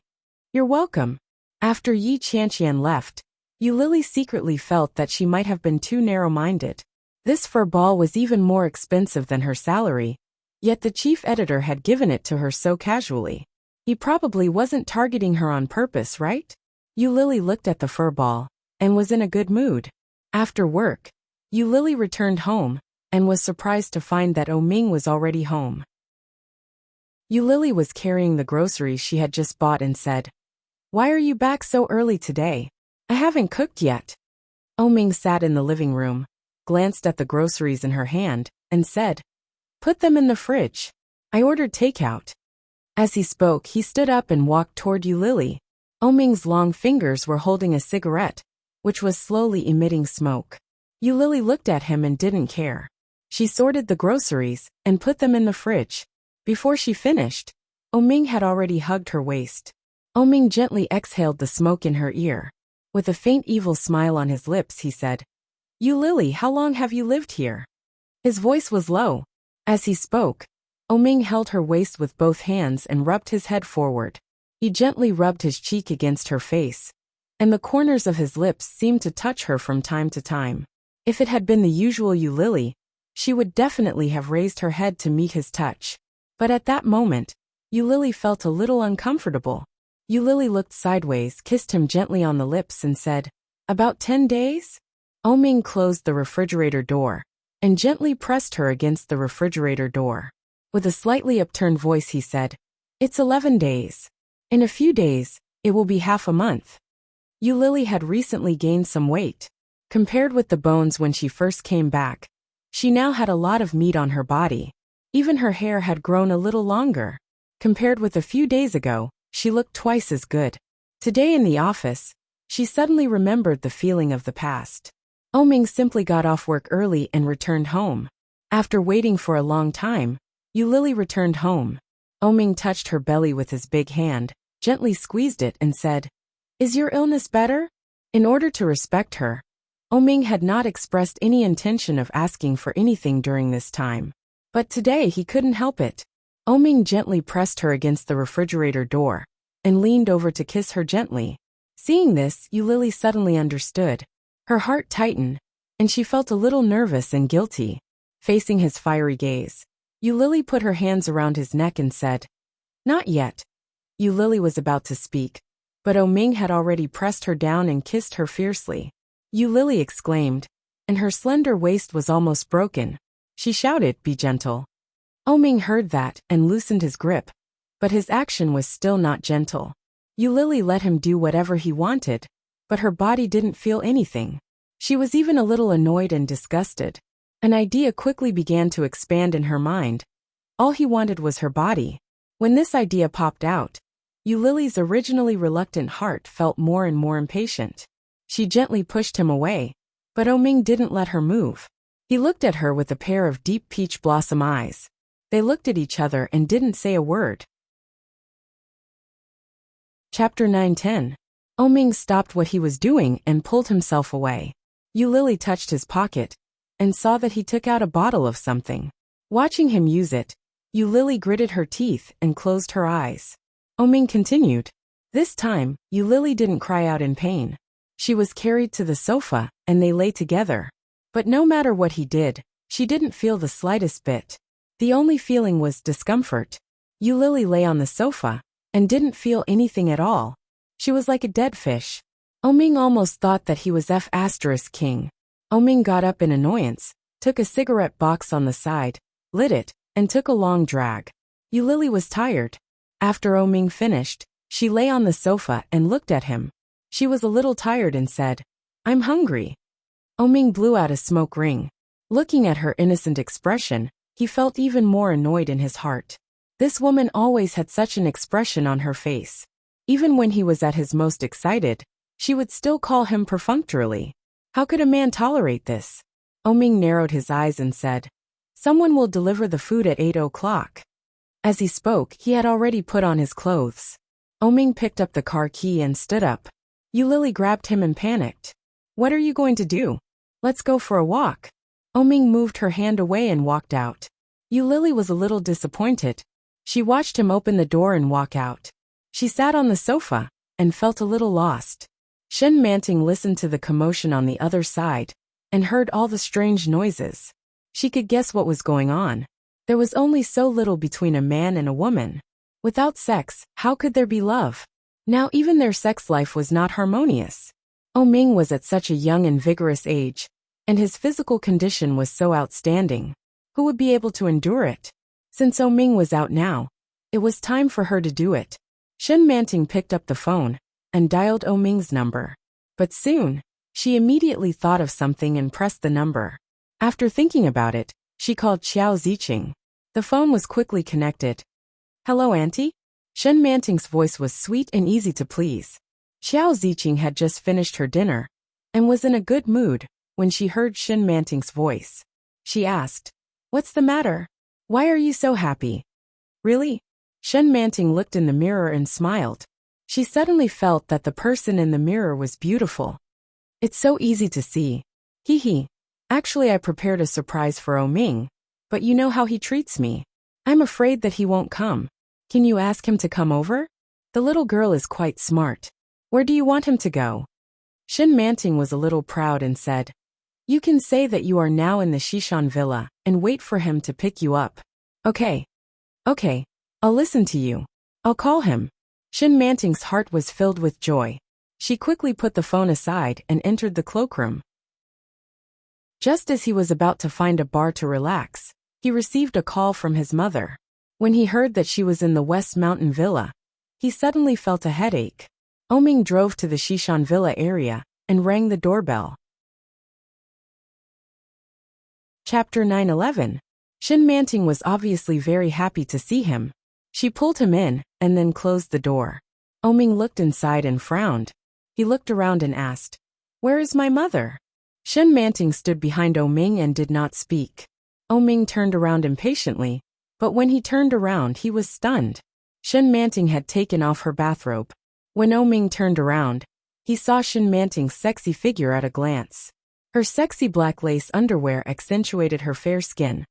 You're welcome. After Yi Qianqian left, you Lily secretly felt that she might have been too narrow-minded. This fur ball was even more expensive than her salary, yet the chief editor had given it to her so casually. He probably wasn't targeting her on purpose, right? You Lily looked at the fur ball and was in a good mood. After work, you Lily returned home and was surprised to find that Ming was already home. You Lily was carrying the groceries she had just bought and said, Why are you back so early today? I haven't cooked yet. Ming sat in the living room, glanced at the groceries in her hand, and said, Put them in the fridge. I ordered takeout. As he spoke, he stood up and walked toward you Lily. Ming's long fingers were holding a cigarette, which was slowly emitting smoke. Yulili looked at him and didn't care. She sorted the groceries and put them in the fridge. Before she finished, Oming had already hugged her waist. Oming gently exhaled the smoke in her ear. With a faint evil smile on his lips, he said, "Yulili, how long have you lived here?" His voice was low. As he spoke, Oming held her waist with both hands and rubbed his head forward. He gently rubbed his cheek against her face, and the corners of his lips seemed to touch her from time to time. If it had been the usual Yulili, she would definitely have raised her head to meet his touch. But at that moment, Yulili felt a little uncomfortable. Yulili looked sideways, kissed him gently on the lips and said, "About 10 days?" Oming closed the refrigerator door and gently pressed her against the refrigerator door. With a slightly upturned voice he said, "It's 11 days. In a few days, it will be half a month." Yulili had recently gained some weight. Compared with the bones when she first came back, she now had a lot of meat on her body. Even her hair had grown a little longer. Compared with a few days ago, she looked twice as good. Today in the office, she suddenly remembered the feeling of the past. Oming simply got off work early and returned home. After waiting for a long time, Yulili returned home. Oming touched her belly with his big hand, gently squeezed it and said, "Is your illness better?" In order to respect her, Oming had not expressed any intention of asking for anything during this time. But today he couldn't help it. Oming gently pressed her against the refrigerator door and leaned over to kiss her gently. Seeing this, Yulili suddenly understood. Her heart tightened, and she felt a little nervous and guilty. Facing his fiery gaze, Yulili put her hands around his neck and said, "Not yet." Yulili was about to speak, but Oming had already pressed her down and kissed her fiercely. Yulili exclaimed, and her slender waist was almost broken. She shouted, "Be gentle." Oming heard that and loosened his grip, but his action was still not gentle. Yulili let him do whatever he wanted, but her body didn't feel anything. She was even a little annoyed and disgusted. An idea quickly began to expand in her mind. All he wanted was her body. When this idea popped out, Yulili's originally reluctant heart felt more and more impatient. She gently pushed him away, but Oming didn't let her move. He looked at her with a pair of deep peach blossom eyes. They looked at each other and didn't say a word. Chapter 9-10. Oming stopped what he was doing and pulled himself away. Yulili touched his pocket and saw that he took out a bottle of something. Watching him use it, Yulili gritted her teeth and closed her eyes. Oming continued. This time, Yulili didn't cry out in pain. She was carried to the sofa, and they lay together. But no matter what he did, she didn't feel the slightest bit. The only feeling was discomfort. Yulili lay on the sofa and didn't feel anything at all. She was like a dead fish. Oming almost thought that he was F***king. Oming got up in annoyance, took a cigarette box on the side, lit it, and took a long drag. Yulili was tired. After Oming finished, she lay on the sofa and looked at him. She was a little tired and said, "I'm hungry." Oming blew out a smoke ring. Looking at her innocent expression, he felt even more annoyed in his heart. This woman always had such an expression on her face. Even when he was at his most excited, she would still call him perfunctorily. How could a man tolerate this? Oming narrowed his eyes and said, "Someone will deliver the food at 8 o'clock." As he spoke, he had already put on his clothes. Oming picked up the car key and stood up. Yulili grabbed him and panicked. "What are you going to do?" "Let's go for a walk." Oming moved her hand away and walked out. Yulili was a little disappointed. She watched him open the door and walk out. She sat on the sofa and felt a little lost. Shen Manting listened to the commotion on the other side and heard all the strange noises. She could guess what was going on. There was only so little between a man and a woman. Without sex, how could there be love? Now even their sex life was not harmonious. Oming was at such a young and vigorous age, and his physical condition was so outstanding. Who would be able to endure it? Since Oming was out now, it was time for her to do it. Shen Manting picked up the phone and dialed Oming's number. But soon, she immediately thought of something and pressed the number. After thinking about it, she called Xiao Ziqing. The phone was quickly connected. "Hello, Auntie?" Shen Manting's voice was sweet and easy to please. Xiao Ziqing had just finished her dinner and was in a good mood when she heard Shin Manting's voice. She asked, "What's the matter? Why are you so happy?" "Really?" Shin Manting looked in the mirror and smiled. She suddenly felt that the person in the mirror was beautiful. "It's so easy to see. Hee hee. Actually, I prepared a surprise for Oming, but you know how he treats me. I'm afraid that he won't come. Can you ask him to come over? The little girl is quite smart. Where do you want him to go?" Shin Manting was a little proud and said, "You can say that you are now in the Shishan villa and wait for him to pick you up." "Okay. Okay. I'll listen to you. I'll call him." Shin Manting's heart was filled with joy. She quickly put the phone aside and entered the cloakroom. Just as he was about to find a bar to relax, he received a call from his mother. When he heard that she was in the West Mountain Villa, he suddenly felt a headache. Oming drove to the Shishan Villa area and rang the doorbell. Chapter 9:11. Shin Manting was obviously very happy to see him. She pulled him in and then closed the door. Oming looked inside and frowned. He looked around and asked, "Where is my mother?" Shin Manting stood behind Oming and did not speak. Oming turned around impatiently, but when he turned around he was stunned. Shin Manting had taken off her bathrobe. When Oming turned around, he saw Shin Manting's sexy figure at a glance. Her sexy black lace underwear accentuated her fair skin,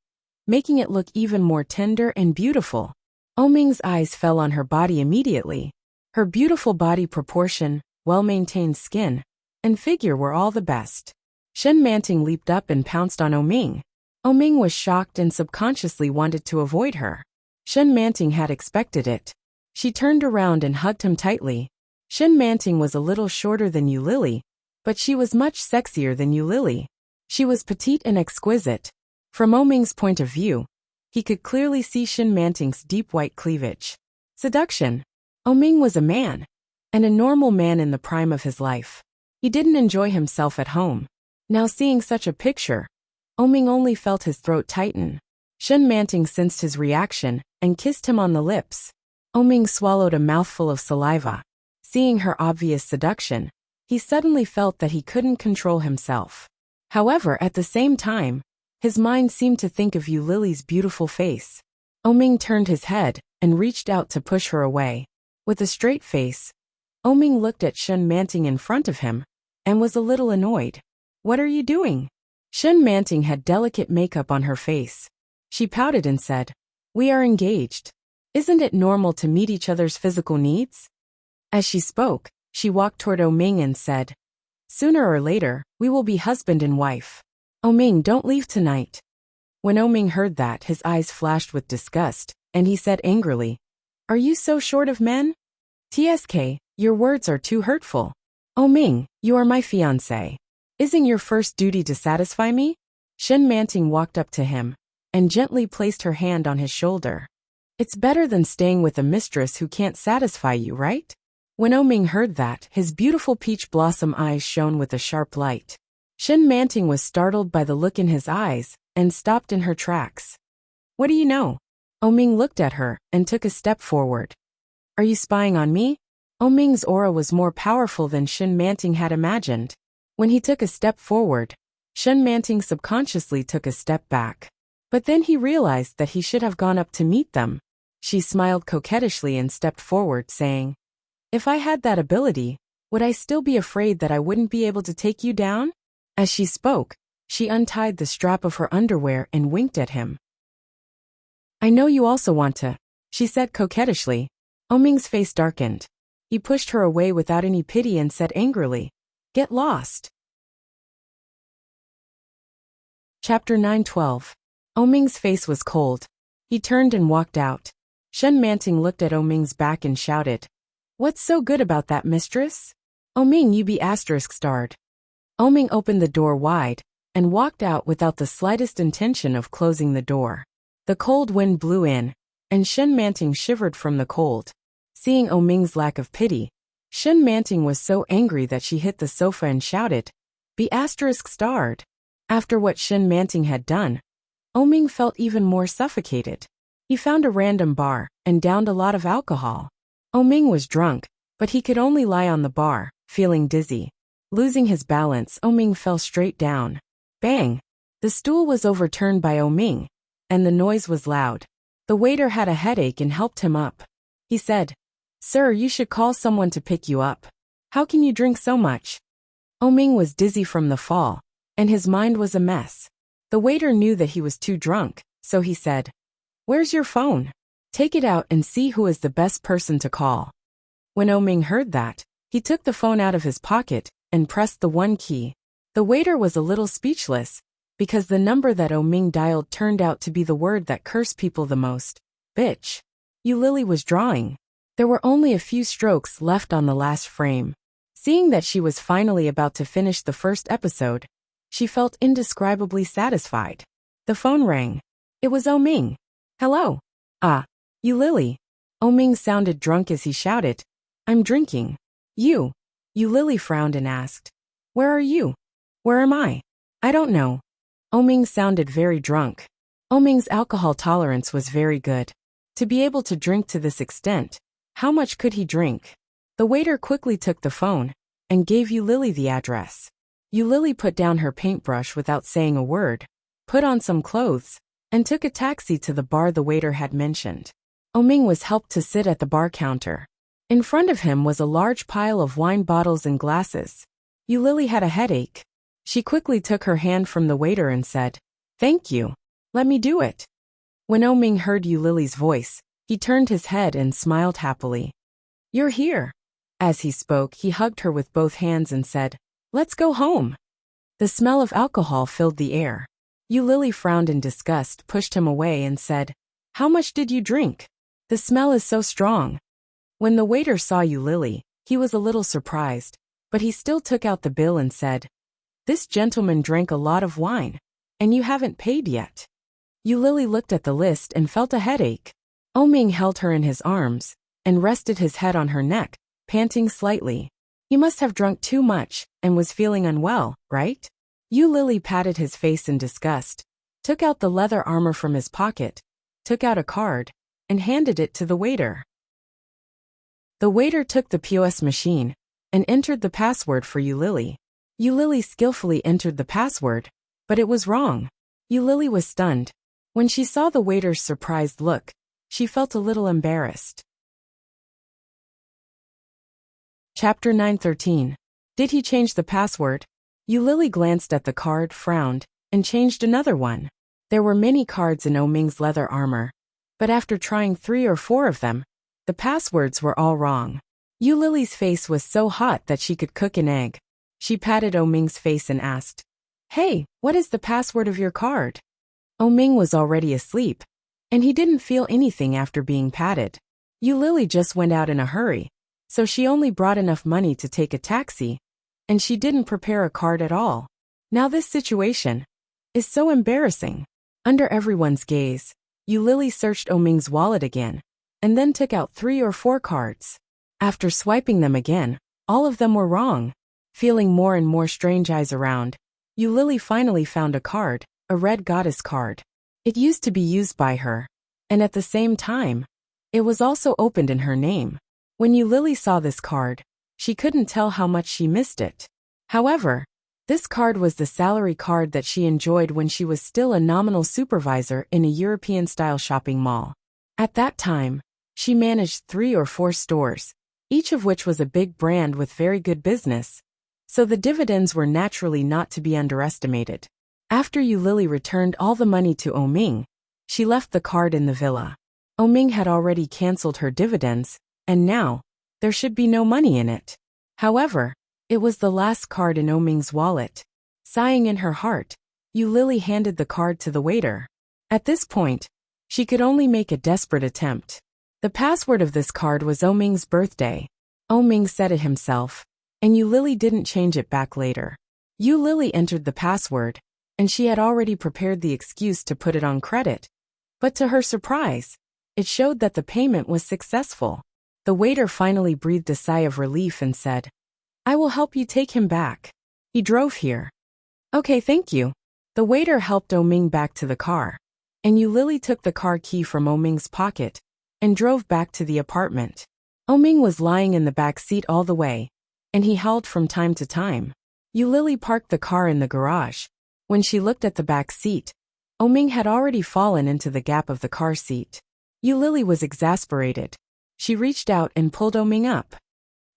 making it look even more tender and beautiful. Oming's eyes fell on her body immediately. Her beautiful body proportion, well-maintained skin, and figure were all the best. Shin Manting leaped up and pounced on Oming. Oming was shocked and subconsciously wanted to avoid her. Shin Manting had expected it. She turned around and hugged him tightly. Shin Manting was a little shorter than Yu Lily, but she was much sexier than Yu Lily. She was petite and exquisite. From Oming's point of view, he could clearly see Shin Manting's deep white cleavage. Seduction. Oming was a man, and a normal man in the prime of his life. He didn't enjoy himself at home. Now seeing such a picture, Oming only felt his throat tighten. Shin Manting sensed his reaction and kissed him on the lips. Oming swallowed a mouthful of saliva. Seeing her obvious seduction, he suddenly felt that he couldn't control himself. However, at the same time, his mind seemed to think of Yu Lily's beautiful face. Oming turned his head and reached out to push her away. With a straight face, Oming looked at Shin Manting in front of him and was a little annoyed. "What are you doing?" Shin Manting had delicate makeup on her face. She pouted and said, "We are engaged. Isn't it normal to meet each other's physical needs?" As she spoke, she walked toward Oming and said, "Sooner or later, we will be husband and wife. Oming, don't leave tonight." When Oming heard that, his eyes flashed with disgust, and he said angrily, "Are you so short of men? TSK, your words are too hurtful. Oming, you are my fiancé. Isn't your first duty to satisfy me?" Shin Manting walked up to him and gently placed her hand on his shoulder. "It's better than staying with a mistress who can't satisfy you, right?" When Oming heard that, his beautiful peach blossom eyes shone with a sharp light. Shin Manting was startled by the look in his eyes and stopped in her tracks. "What do you know?" Oming looked at her and took a step forward. "Are you spying on me?" Oming's aura was more powerful than Shin Manting had imagined. When he took a step forward, Shin Manting subconsciously took a step back. But then he realized that he should have gone up to meet them. She smiled coquettishly and stepped forward, saying, "If I had that ability, would I still be afraid that I wouldn't be able to take you down?" As she spoke, she untied the strap of her underwear and winked at him. "I know you also want to," she said coquettishly. Oming's face darkened. He pushed her away without any pity and said angrily, "Get lost." Chapter 9:12. Oming's face was cold. He turned and walked out. Shin Manting looked at Oming's back and shouted, "What's so good about that, mistress? Oming, you be ****starred." Oming opened the door wide and walked out without the slightest intention of closing the door. The cold wind blew in, and Shin Manting shivered from the cold. Seeing Oming's lack of pity, Shin Manting was so angry that she hit the sofa and shouted, "Be ****starred." After what Shin Manting had done, Oming felt even more suffocated. He found a random bar and downed a lot of alcohol. Oming was drunk, but he could only lie on the bar, feeling dizzy. Losing his balance, Oming fell straight down. Bang! The stool was overturned by Oming, and the noise was loud. The waiter had a headache and helped him up. He said, "Sir, you should call someone to pick you up. How can you drink so much?" Oming was dizzy from the fall, and his mind was a mess. The waiter knew that he was too drunk, so he said, "Where's your phone? Take it out and see who is the best person to call." When Oming heard that, he took the phone out of his pocket and pressed the one key. The waiter was a little speechless, because the number that Oming dialed turned out to be the word that cursed people the most: bitch. Eulili was drawing. There were only a few strokes left on the last frame. Seeing that she was finally about to finish the first episode, she felt indescribably satisfied. The phone rang. It was Oming. "Hello. Ah, Eulili." Oming sounded drunk as he shouted, "I'm drinking." "You?" Eulili frowned and asked, "Where are you?" "Where am I?" "I don't know." Oming sounded very drunk. Oming's alcohol tolerance was very good. To be able to drink to this extent, how much could he drink? The waiter quickly took the phone and gave Eulili the address. Eulili put down her paintbrush without saying a word, put on some clothes, and took a taxi to the bar the waiter had mentioned. Oming was helped to sit at the bar counter. In front of him was a large pile of wine bottles and glasses. Eulili had a headache. She quickly took her hand from the waiter and said, "Thank you. Let me do it." When Oming heard Eulili's voice, he turned his head and smiled happily. "You're here." As he spoke, he hugged her with both hands and said, "Let's go home." The smell of alcohol filled the air. Eulili frowned in disgust, pushed him away and said, "How much did you drink? The smell is so strong." When the waiter saw Eulili, he was a little surprised, but he still took out the bill and said, "This gentleman drank a lot of wine, and you haven't paid yet." Eulili looked at the list and felt a headache. Oming held her in his arms and rested his head on her neck, panting slightly. "You must have drunk too much and was feeling unwell, right?" Eulili patted his face in disgust, took out the leather armor from his pocket, took out a card, and handed it to the waiter. The waiter took the POS machine and entered the password for Eulili. Eulili skillfully entered the password, but it was wrong. Eulili was stunned. When she saw the waiter's surprised look, she felt a little embarrassed. Chapter 9:13. Did he change the password? Eulili glanced at the card, frowned, and changed another one. There were many cards in Oming's leather armor, but after trying 3 or 4 of them, the passwords were all wrong. Eulili's face was so hot that she could cook an egg. She patted Oming's face and asked, "Hey, what is the password of your card?" Oming was already asleep, and he didn't feel anything after being patted. Eulili just went out in a hurry, so she only brought enough money to take a taxi, and she didn't prepare a card at all. Now this situation is so embarrassing. Under everyone's gaze, Eulili searched Oming's wallet again, and then took out 3 or 4 cards. After swiping them again, all of them were wrong. Feeling more and more strange eyes around, Eulili finally found a card, a red goddess card. It used to be used by her, and at the same time, it was also opened in her name. When Eulili saw this card, she couldn't tell how much she missed it. However, this card was the salary card that she enjoyed when she was still a nominal supervisor in a European-style shopping mall. At that time, she managed 3 or 4 stores, each of which was a big brand with very good business, so the dividends were naturally not to be underestimated. After Eulili returned all the money to Oming, she left the card in the villa. Oming had already cancelled her dividends, and now, there should be no money in it. However, it was the last card in Oming's wallet. Sighing in her heart, Eulili handed the card to the waiter. At this point, she could only make a desperate attempt. The password of this card was Oming's birthday. Oming said it himself, and Eulili didn't change it back later. Eulili entered the password, and she had already prepared the excuse to put it on credit. But to her surprise, it showed that the payment was successful. The waiter finally breathed a sigh of relief and said, "I will help you take him back. He drove here." "Okay, thank you." The waiter helped Oming back to the car, and Eulili took the car key from Oming's pocket and drove back to the apartment. Oming was lying in the back seat all the way, and he howled from time to time. Lily parked the car in the garage. When she looked at the back seat, Ming had already fallen into the gap of the car seat. Lily was exasperated. She reached out and pulled Ming up.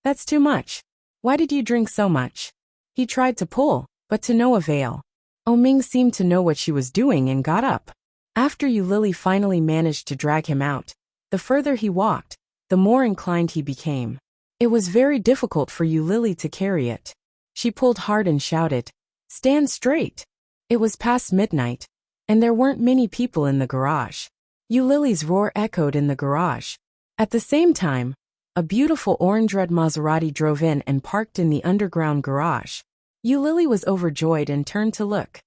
That's too much. Why did you drink so much? He tried to pull, but to no avail. Ming seemed to know what she was doing and got up. After Lily finally managed to drag him out, the further he walked, the more inclined he became. It was very difficult for Lily to carry it. She pulled hard and shouted, "Stand straight!" It was past midnight, and there weren't many people in the garage. Lily's roar echoed in the garage. At the same time, a beautiful orange-red Maserati drove in and parked in the underground garage. Lily was overjoyed and turned to look.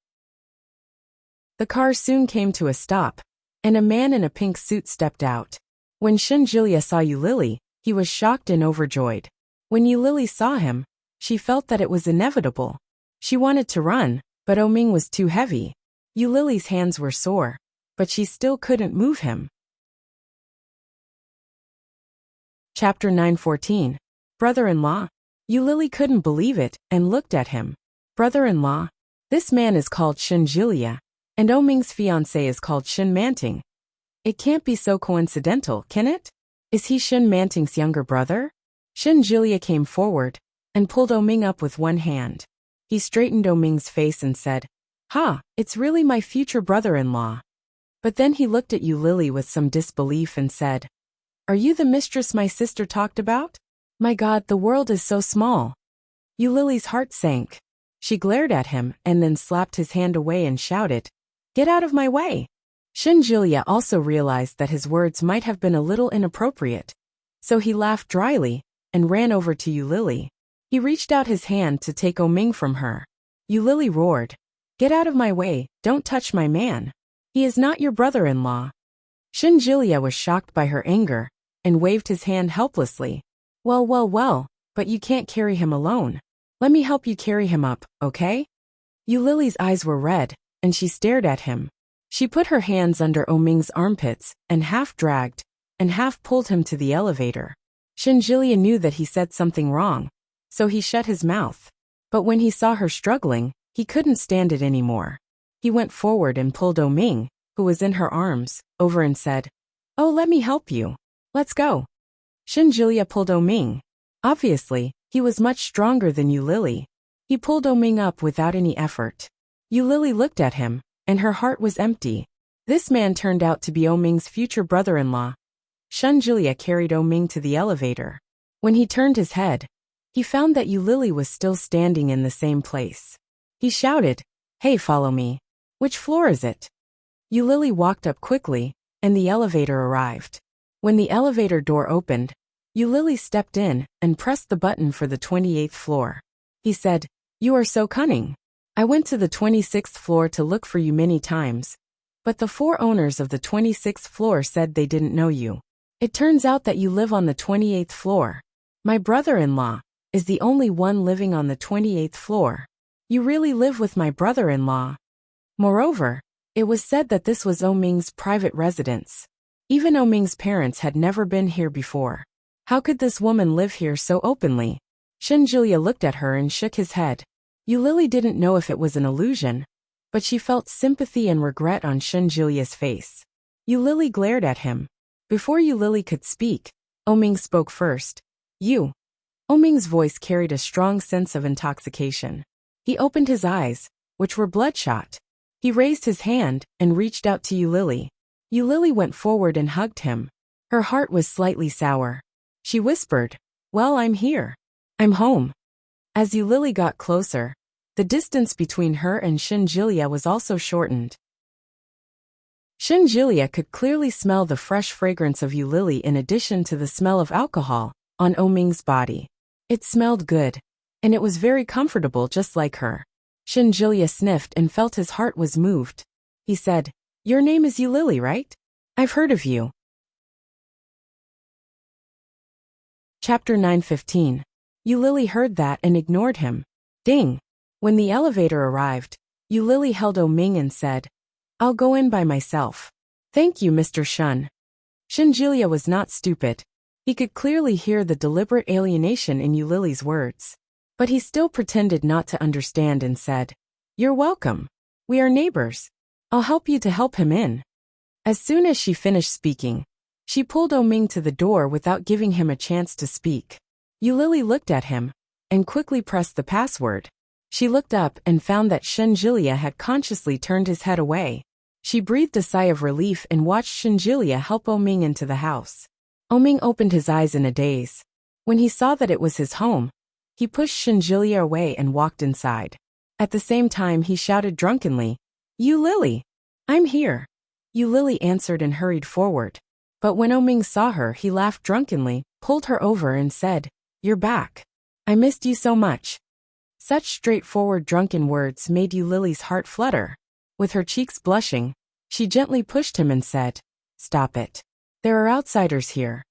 The car soon came to a stop, and a man in a pink suit stepped out. When Shinjilia saw Lily, he was shocked and overjoyed. When Lily saw him, she felt that it was inevitable. She wanted to run, but Ming was too heavy. Lily's hands were sore, but she still couldn't move him. Chapter 9:14. Brother-in-law. Lily couldn't believe it and looked at him. Brother-in-law? This man is called Shinjilia, and Ming's fiancé is called Shin Manting. It can't be so coincidental, can it? Is he Shin Manting's younger brother? Shinjilia came forward and pulled Ming up with one hand. He straightened Ming's face and said, "Ha, it's really my future brother-in-law." But then he looked at Lily with some disbelief and said, "Are you the mistress my sister talked about? My God, the world is so small." Lily's heart sank. She glared at him and then slapped his hand away and shouted, "Get out of my way!" Shinjilia also realized that his words might have been a little inappropriate, so he laughed dryly and ran over to Lily. He reached out his hand to take Ming from her. Lily roared, "Get out of my way, don't touch my man. He is not your brother-in-law." Shinjilia was shocked by her anger and waved his hand helplessly. Well, but you can't carry him alone. Let me help you carry him up, okay?" Lily's eyes were red, and she stared at him. She put her hands under Ming's armpits and half dragged and half pulled him to the elevator. Shinjilia knew that he said something wrong, so he shut his mouth. But when he saw her struggling, he couldn't stand it anymore. He went forward and pulled Ming, who was in her arms, over and said, "Oh, let me help you. Let's go." Shinjilia pulled Ming. Obviously, he was much stronger than Lily. He pulled Ming up without any effort. Lily looked at him, and her heart was empty. This man turned out to be Ming's future brother-in-law. Shinjilia carried Ming to the elevator. When he turned his head, he found that Lily was still standing in the same place. He shouted, "Hey, follow me. Which floor is it?" Lily walked up quickly, and the elevator arrived. When the elevator door opened, Lily stepped in and pressed the button for the 28th floor. He said, "You are so cunning. I went to the 26th floor to look for you many times, but the 4 owners of the 26th floor said they didn't know you. It turns out that you live on the 28th floor. My brother-in-law is the only one living on the 28th floor. You really live with my brother-in-law." Moreover, it was said that this was Ming's private residence. Even Ming's parents had never been here before. How could this woman live here so openly? Shinjilia looked at her and shook his head. Lily didn't know if it was an illusion, but she felt sympathy and regret on Shinjilia's face. Lily glared at him. Before Lily could speak, Ming spoke first. "You." Ming's voice carried a strong sense of intoxication. He opened his eyes, which were bloodshot. He raised his hand and reached out to Lily. Lily went forward and hugged him. Her heart was slightly sour. She whispered, "Well, I'm here. I'm home." As Lily got closer, the distance between her and Shinjilia was also shortened. Shinjilia could clearly smell the fresh fragrance of Lily in addition to the smell of alcohol on Ming's body. It smelled good, and it was very comfortable just like her. Shinjilia sniffed and felt his heart was moved. He said, "Your name is Lily, right? I've heard of you." Chapter 9:15. Lily heard that and ignored him. Ding! When the elevator arrived, Lily held Ming and said, "I'll go in by myself." "Thank you, Mr. Shun." Shinjilia was not stupid. He could clearly hear the deliberate alienation in Lily's words. But he still pretended not to understand and said, "You're welcome. We are neighbors. I'll help you to help him in." As soon as she finished speaking, she pulled Oming to the door without giving him a chance to speak. Yulili looked at him and quickly pressed the password. She looked up and found that Shenjilia had consciously turned his head away. She breathed a sigh of relief and watched Shenjilia help Oming into the house. Oming opened his eyes in a daze. When he saw that it was his home, he pushed Shenjilia away and walked inside. At the same time he shouted drunkenly, "Yulili! I'm here!" Yulili answered and hurried forward. But when Oming saw her, he laughed drunkenly, pulled her over and said, "You're back. I missed you so much." Such straightforward drunken words made Yulili's heart flutter. With her cheeks blushing, she gently pushed him and said, "Stop it. There are outsiders here."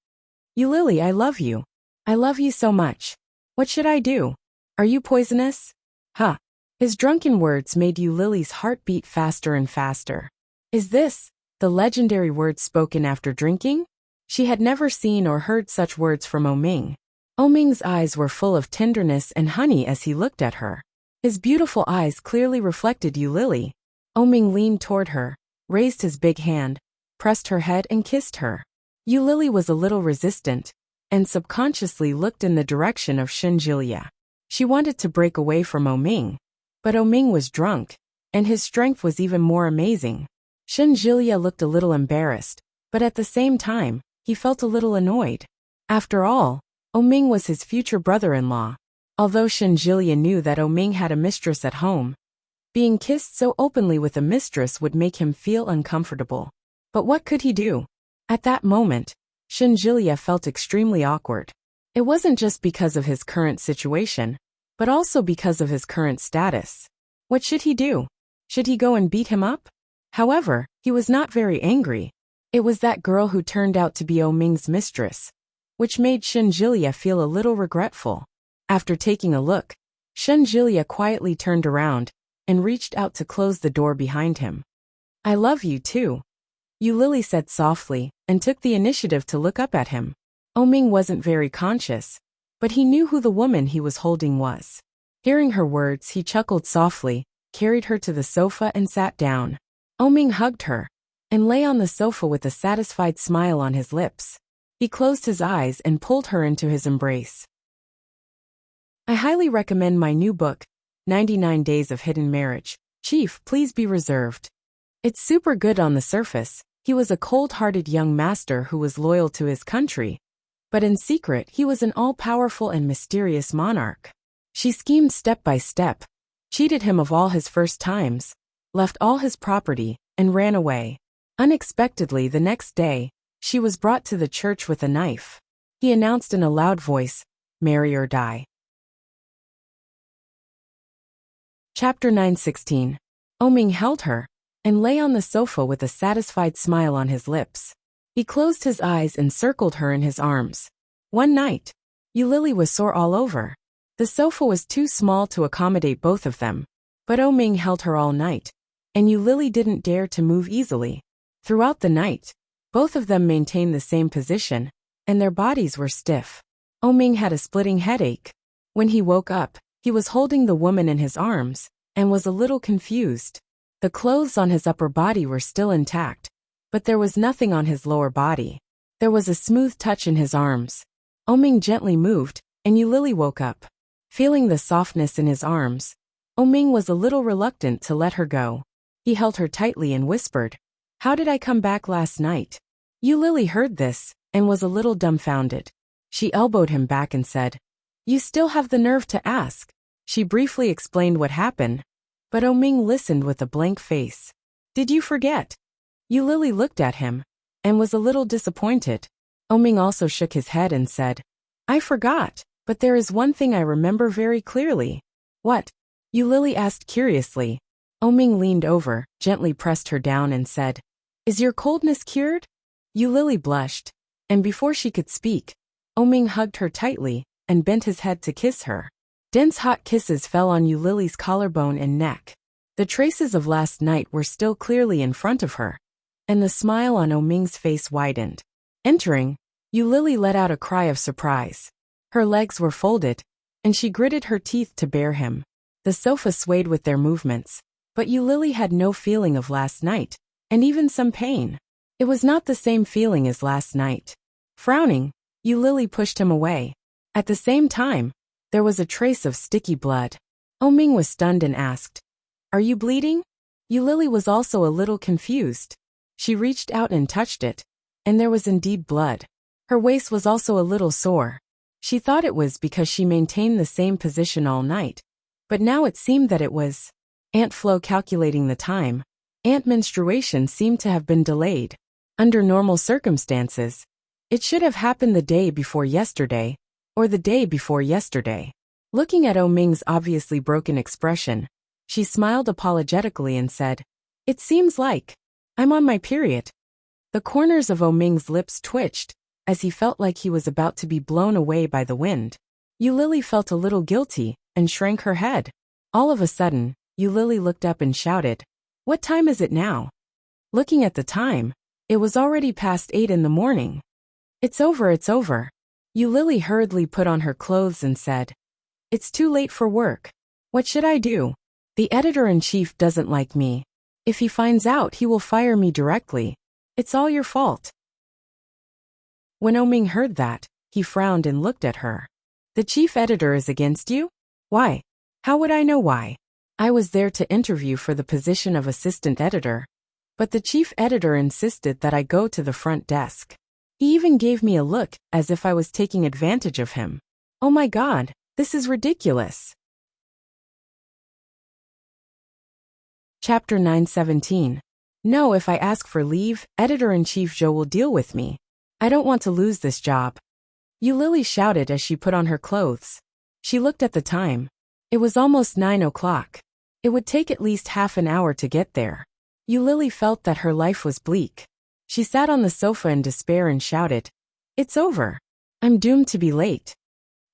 "Yulili, I love you. I love you so much. What should I do? Are you poisonous?" Huh. His drunken words made Yulili's heart beat faster and faster. Is this the legendary words spoken after drinking? She had never seen or heard such words from Oming. Oming's eyes were full of tenderness and honey as he looked at her. His beautiful eyes clearly reflected Yulili. Oming leaned toward her, raised his big hand, pressed her head and kissed her. Yulili was a little resistant, and subconsciously looked in the direction of Shenjilia. She wanted to break away from Oming, but Oming was drunk, and his strength was even more amazing. Shenjilia looked a little embarrassed, but at the same time, he felt a little annoyed. After all, Oming was his future brother-in-law. Although Shenjilia knew that Oming had a mistress at home, being kissed so openly with a mistress would make him feel uncomfortable. But what could he do? At that moment, Shenjilia felt extremely awkward. It wasn't just because of his current situation, but also because of his current status. What should he do? Should he go and beat him up? However, he was not very angry. It was that girl who turned out to be Oming's mistress, which made Shenjilia feel a little regretful. After taking a look, Shenjilia quietly turned around and reached out to close the door behind him. "I love you too," Yulili said softly, and took the initiative to look up at him. Oming wasn't very conscious, but he knew who the woman he was holding was. Hearing her words, he chuckled softly, carried her to the sofa and sat down. Oming hugged her and lay on the sofa with a satisfied smile on his lips. He closed his eyes and pulled her into his embrace. I highly recommend my new book, 99 Days of Hidden Marriage. Chief, please be reserved. It's super good on the surface. He was a cold-hearted young master who was loyal to his country, but in secret he was an all-powerful and mysterious monarch. She schemed step by step, cheated him of all his first times, left all his property, and ran away. Unexpectedly the next day, she was brought to the church with a knife. He announced in a loud voice, "Marry or die." Chapter 9:16. Oming held her and lay on the sofa with a satisfied smile on his lips. He closed his eyes and circled her in his arms. One night, Yulili was sore all over. The sofa was too small to accommodate both of them, but Oming held her all night, and Yulili didn't dare to move easily. Throughout the night, both of them maintained the same position, and their bodies were stiff. Oming had a splitting headache. When he woke up, he was holding the woman in his arms, and was a little confused. The clothes on his upper body were still intact, but there was nothing on his lower body. There was a smooth touch in his arms. Oming gently moved, and Yulili woke up. Feeling the softness in his arms, Oming was a little reluctant to let her go. He held her tightly and whispered, "How did I come back last night?" Yulili heard this, and was a little dumbfounded. She elbowed him back and said, "You still have the nerve to ask." She briefly explained what happened, but Oming listened with a blank face. "Did you forget?" Yulili looked at him, and was a little disappointed. Oming also shook his head and said, "I forgot, but there is one thing I remember very clearly." "What?" Yulili asked curiously. Oming leaned over, gently pressed her down and said, "Is your coldness cured?" Yulili blushed, and before she could speak, Oming hugged her tightly and bent his head to kiss her. Dense hot kisses fell on Yulili's collarbone and neck. The traces of last night were still clearly in front of her, and the smile on Oming's face widened. Entering, Yulili let out a cry of surprise. Her legs were folded, and she gritted her teeth to bear him. The sofa swayed with their movements, but Lily had no feeling of last night, and even some pain. It was not the same feeling as last night. Frowning, Lily pushed him away. At the same time, there was a trace of sticky blood. Ming was stunned and asked, "Are you bleeding?" Lily was also a little confused. She reached out and touched it, and there was indeed blood. Her waist was also a little sore. She thought it was because she maintained the same position all night, but now it seemed that it was. Aunt Flo calculating the time. Aunt menstruation seemed to have been delayed. Under normal circumstances, it should have happened the day before yesterday, or the day before yesterday. Looking at Ming's obviously broken expression, she smiled apologetically and said, "It seems like I'm on my period." The corners of Ming's lips twitched, as he felt like he was about to be blown away by the wind. Lily felt a little guilty, and shrank her head. All of a sudden, Lily looked up and shouted, "What time is it now?" Looking at the time, it was already past 8 in the morning. It's over, it's over." Lily hurriedly put on her clothes and said, "It's too late for work. What should I do? The editor-in-chief doesn't like me. If he finds out, he will fire me directly. It's all your fault." When Ming heard that, he frowned and looked at her. "The chief editor is against you? Why? How would I know why? I was there to interview for the position of assistant editor, but the chief editor insisted that I go to the front desk. He even gave me a look as if I was taking advantage of him. Oh my God, this is ridiculous." Chapter 9:17. "No, if I ask for leave, editor-in-chief Joe will deal with me. I don't want to lose this job." Lily shouted as she put on her clothes. She looked at the time. It was almost 9 o'clock. It would take at least half an hour to get there. Lily felt that her life was bleak. She sat on the sofa in despair and shouted, "It's over. I'm doomed to be late."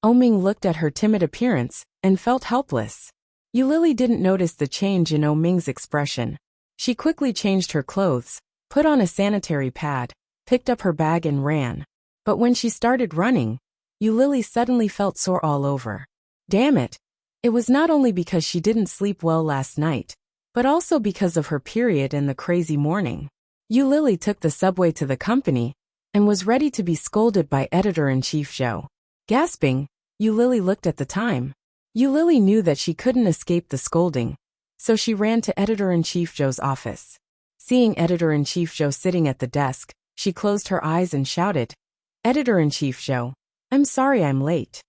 Ming looked at her timid appearance and felt helpless. Lily didn't notice the change in Ming's expression. She quickly changed her clothes, put on a sanitary pad, picked up her bag and ran. But when she started running, Lily suddenly felt sore all over. Damn it! It was not only because she didn't sleep well last night, but also because of her period and the crazy morning. Lily took the subway to the company and was ready to be scolded by editor-in-chief Joe. Gasping, Lily looked at the time. Lily knew that she couldn't escape the scolding, so she ran to editor-in-chief Joe's office. Seeing editor-in-chief Joe sitting at the desk, she closed her eyes and shouted, "Editor-in-chief Joe, I'm sorry I'm late."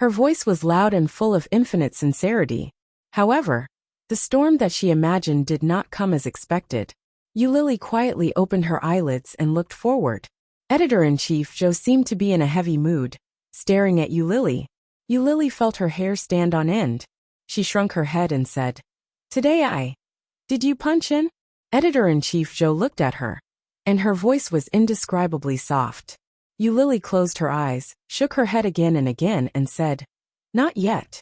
Her voice was loud and full of infinite sincerity. However, the storm that she imagined did not come as expected. Lily quietly opened her eyelids and looked forward. Editor-in-chief Joe seemed to be in a heavy mood, staring at Lily. Lily felt her hair stand on end. She shrunk her head and said, "Today Did you punch in?" Editor-in-chief Joe looked at her, and her voice was indescribably soft. Lily closed her eyes, shook her head again and said, "Not yet.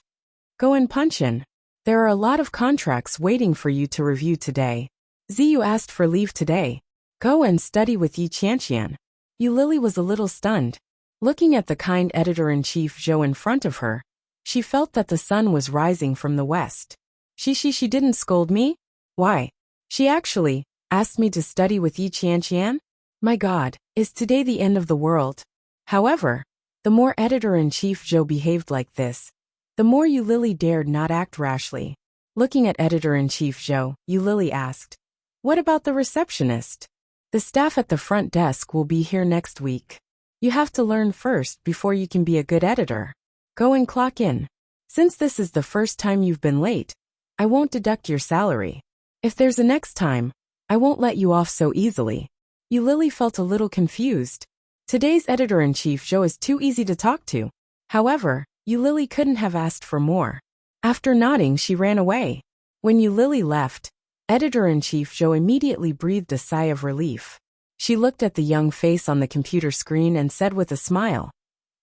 Go and punch in. There are a lot of contracts waiting for you to review today. You asked for leave today. Go and study with Yi Qianqian." Lily was a little stunned. Looking at the kind editor-in-chief Joe in front of her, she felt that the sun was rising from the west. She didn't scold me? Why? She actually asked me to study with Yi Qianqian? My God, is today the end of the world? However, the more editor-in-chief Joe behaved like this, the more Lily dared not act rashly. Looking at editor-in-chief Joe, Lily asked, "What about the receptionist?" "The staff at the front desk will be here next week. You have to learn first before you can be a good editor. Go and clock in. Since this is the first time you've been late, I won't deduct your salary. If there's a next time, I won't let you off so easily." Lily felt a little confused. Today's editor-in-chief Joe is too easy to talk to. However, Lily couldn't have asked for more. After nodding, she ran away. When Lily left, editor-in-chief Joe immediately breathed a sigh of relief. She looked at the young face on the computer screen and said with a smile,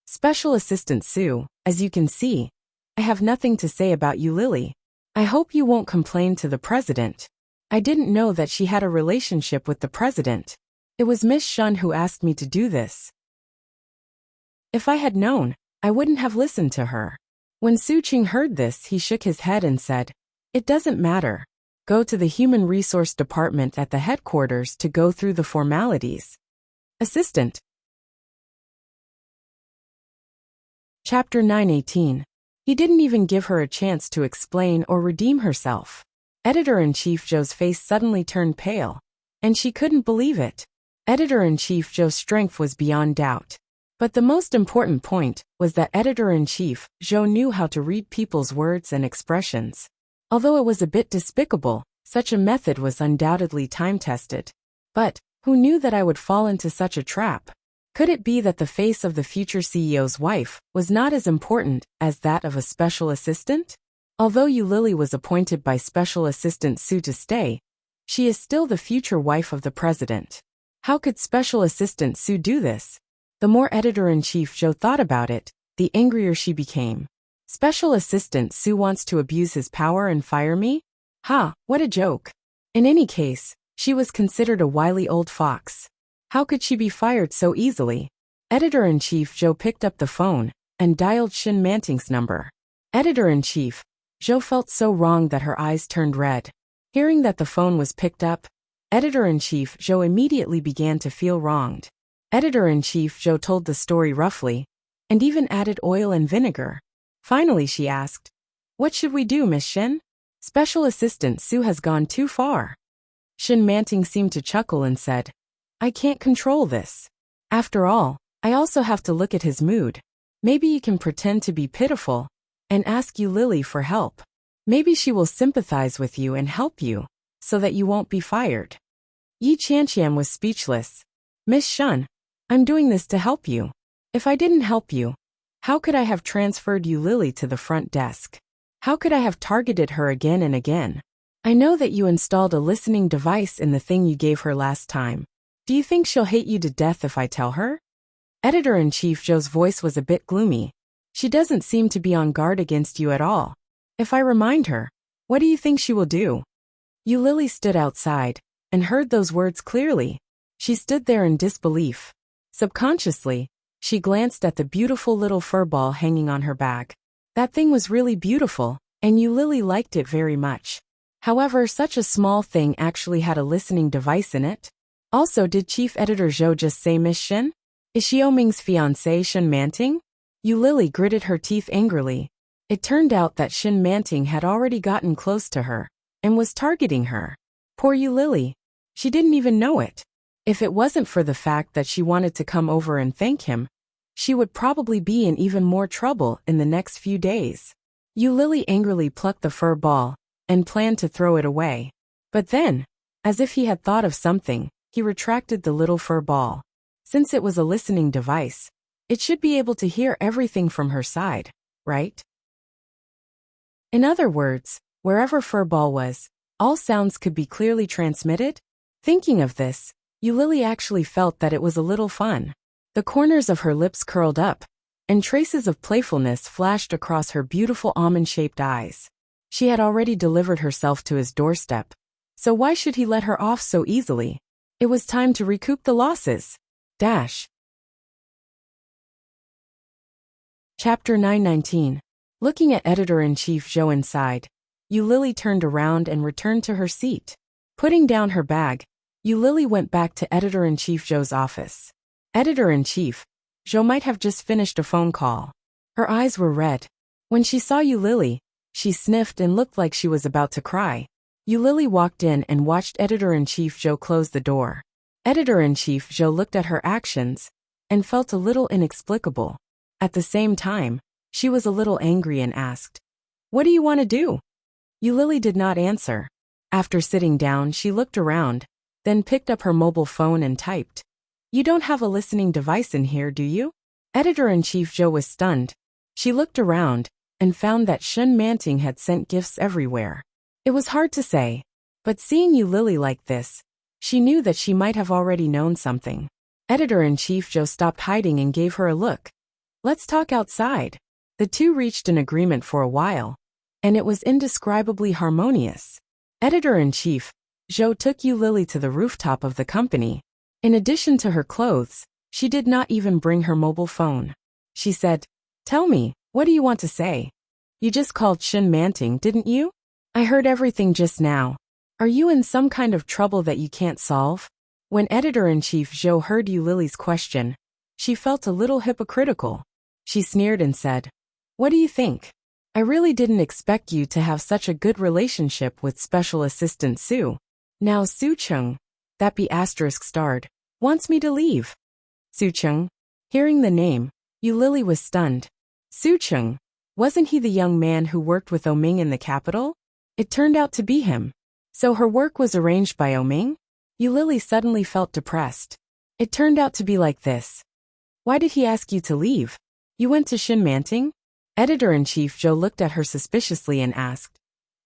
"Special Assistant Sue, as you can see, I have nothing to say about you, Lily. I hope you won't complain to the president. I didn't know that she had a relationship with the president. It was Miss Shun who asked me to do this. If I had known, I wouldn't have listened to her." When Su Qing heard this, he shook his head and said, "It doesn't matter. Go to the Human Resource Department at the headquarters to go through the formalities." Assistant. Chapter 9:18. He didn't even give her a chance to explain or redeem herself. Editor-in-Chief Zhou's face suddenly turned pale, and she couldn't believe it. Editor-in-Chief Zhou's strength was beyond doubt. But the most important point was that Editor-in-Chief Zhou knew how to read people's words and expressions. Although it was a bit despicable, such a method was undoubtedly time-tested. But who knew that I would fall into such a trap? Could it be that the face of the future CEO's wife was not as important as that of a special assistant? Although Yu Lily was appointed by Special Assistant Su to stay, she is still the future wife of the president. How could Special Assistant Su do this? The more Editor-in-Chief Zhou thought about it, the angrier she became. Special Assistant Su wants to abuse his power and fire me? Ha, what a joke. In any case, she was considered a wily old fox. How could she be fired so easily? Editor-in-Chief Zhou picked up the phone and dialed Shin Manting's number. Editor-in-Chief Zhou felt so wrong that her eyes turned red. Hearing that the phone was picked up, Editor-in-Chief Zhou immediately began to feel wronged. Editor-in-Chief Zhou told the story roughly, and even added oil and vinegar. Finally she asked, "What should we do, Miss Shin? Special Assistant Su has gone too far." Shin Manting seemed to chuckle and said, "I can't control this. After all, I also have to look at his mood. Maybe you can pretend to be pitiful and ask Yu Lily for help. Maybe she will sympathize with you and help you, so that you won't be fired." Yi Qianqian was speechless. "Miss Shun, I'm doing this to help you. If I didn't help you, how could I have transferred Yu Lily to the front desk? How could I have targeted her again and again? I know that you installed a listening device in the thing you gave her last time. Do you think she'll hate you to death if I tell her?" Editor-in-Chief Zhou's voice was a bit gloomy. "She doesn't seem to be on guard against you at all. If I remind her, what do you think she will do?" Yu Lily stood outside and heard those words clearly. She stood there in disbelief. Subconsciously, she glanced at the beautiful little fur ball hanging on her bag. That thing was really beautiful, and Yu Lily liked it very much. However, such a small thing actually had a listening device in it. Also, did Chief Editor Zhou just say Miss Shin? Is she Ming's fiancé Shin Manting? Yu Lily gritted her teeth angrily. It turned out that Shin Manting had already gotten close to her and was targeting her. Poor Yu Lily. She didn't even know it. If it wasn't for the fact that she wanted to come over and thank him, she would probably be in even more trouble in the next few days. Yu Lily angrily plucked the fur ball and planned to throw it away. But then, as if he had thought of something, he retracted the little fur ball. Since it was a listening device, it should be able to hear everything from her side, right? In other words, wherever fur ball was, all sounds could be clearly transmitted. Thinking of this, Yu Lily actually felt that it was a little fun. The corners of her lips curled up, and traces of playfulness flashed across her beautiful almond-shaped eyes. She had already delivered herself to his doorstep, so why should he let her off so easily? It was time to recoup the losses. Chapter 9:19. Looking at Editor-in-Chief Zhou inside, Yu Lily turned around and returned to her seat. Putting down her bag, Yu Lily went back to Editor-in-Chief Zhou's office. Editor-in-Chief Zhou might have just finished a phone call. Her eyes were red. When she saw Yu Lily, she sniffed and looked like she was about to cry. Yu Lily walked in and watched Editor-in-Chief Zhou close the door. Editor-in-Chief Zhou looked at her actions and felt a little inexplicable. At the same time, she was a little angry and asked, "What do you want to do?" Yu Lily did not answer. After sitting down, she looked around, then picked up her mobile phone and typed, "You don't have a listening device in here, do you?" Editor-in-Chief Zhou was stunned. She looked around and found that Shin Manting had sent gifts everywhere. It was hard to say, but seeing Yu Lily like this, she knew that she might have already known something. Editor-in-Chief Zhou stopped hiding and gave her a look. "Let's talk outside." The two reached an agreement for a while, and it was indescribably harmonious. Editor-in-Chief Zhou took Yu Lily to the rooftop of the company. In addition to her clothes, she did not even bring her mobile phone. She said, "Tell me, what do you want to say?" You just called Shin Manting, didn't you? I heard everything just now. Are you in some kind of trouble that you can't solve? When Editor-in-Chief Zhou heard Yu Lily's question, she felt a little hypocritical. She sneered and said, "What do you think? I really didn't expect you to have such a good relationship with Special Assistant Su. Now Su Chung, that be asterisk starred, wants me to leave." Su Chung. Hearing the name, Yu Lily was stunned. Su Chung, wasn't he the young man who worked with Oming in the capital? It turned out to be him. So her work was arranged by Oming? Yu Lily suddenly felt depressed. It turned out to be like this. Why did he ask you to leave? You went to Shin Manting? Editor-in-Chief Zhou looked at her suspiciously and asked,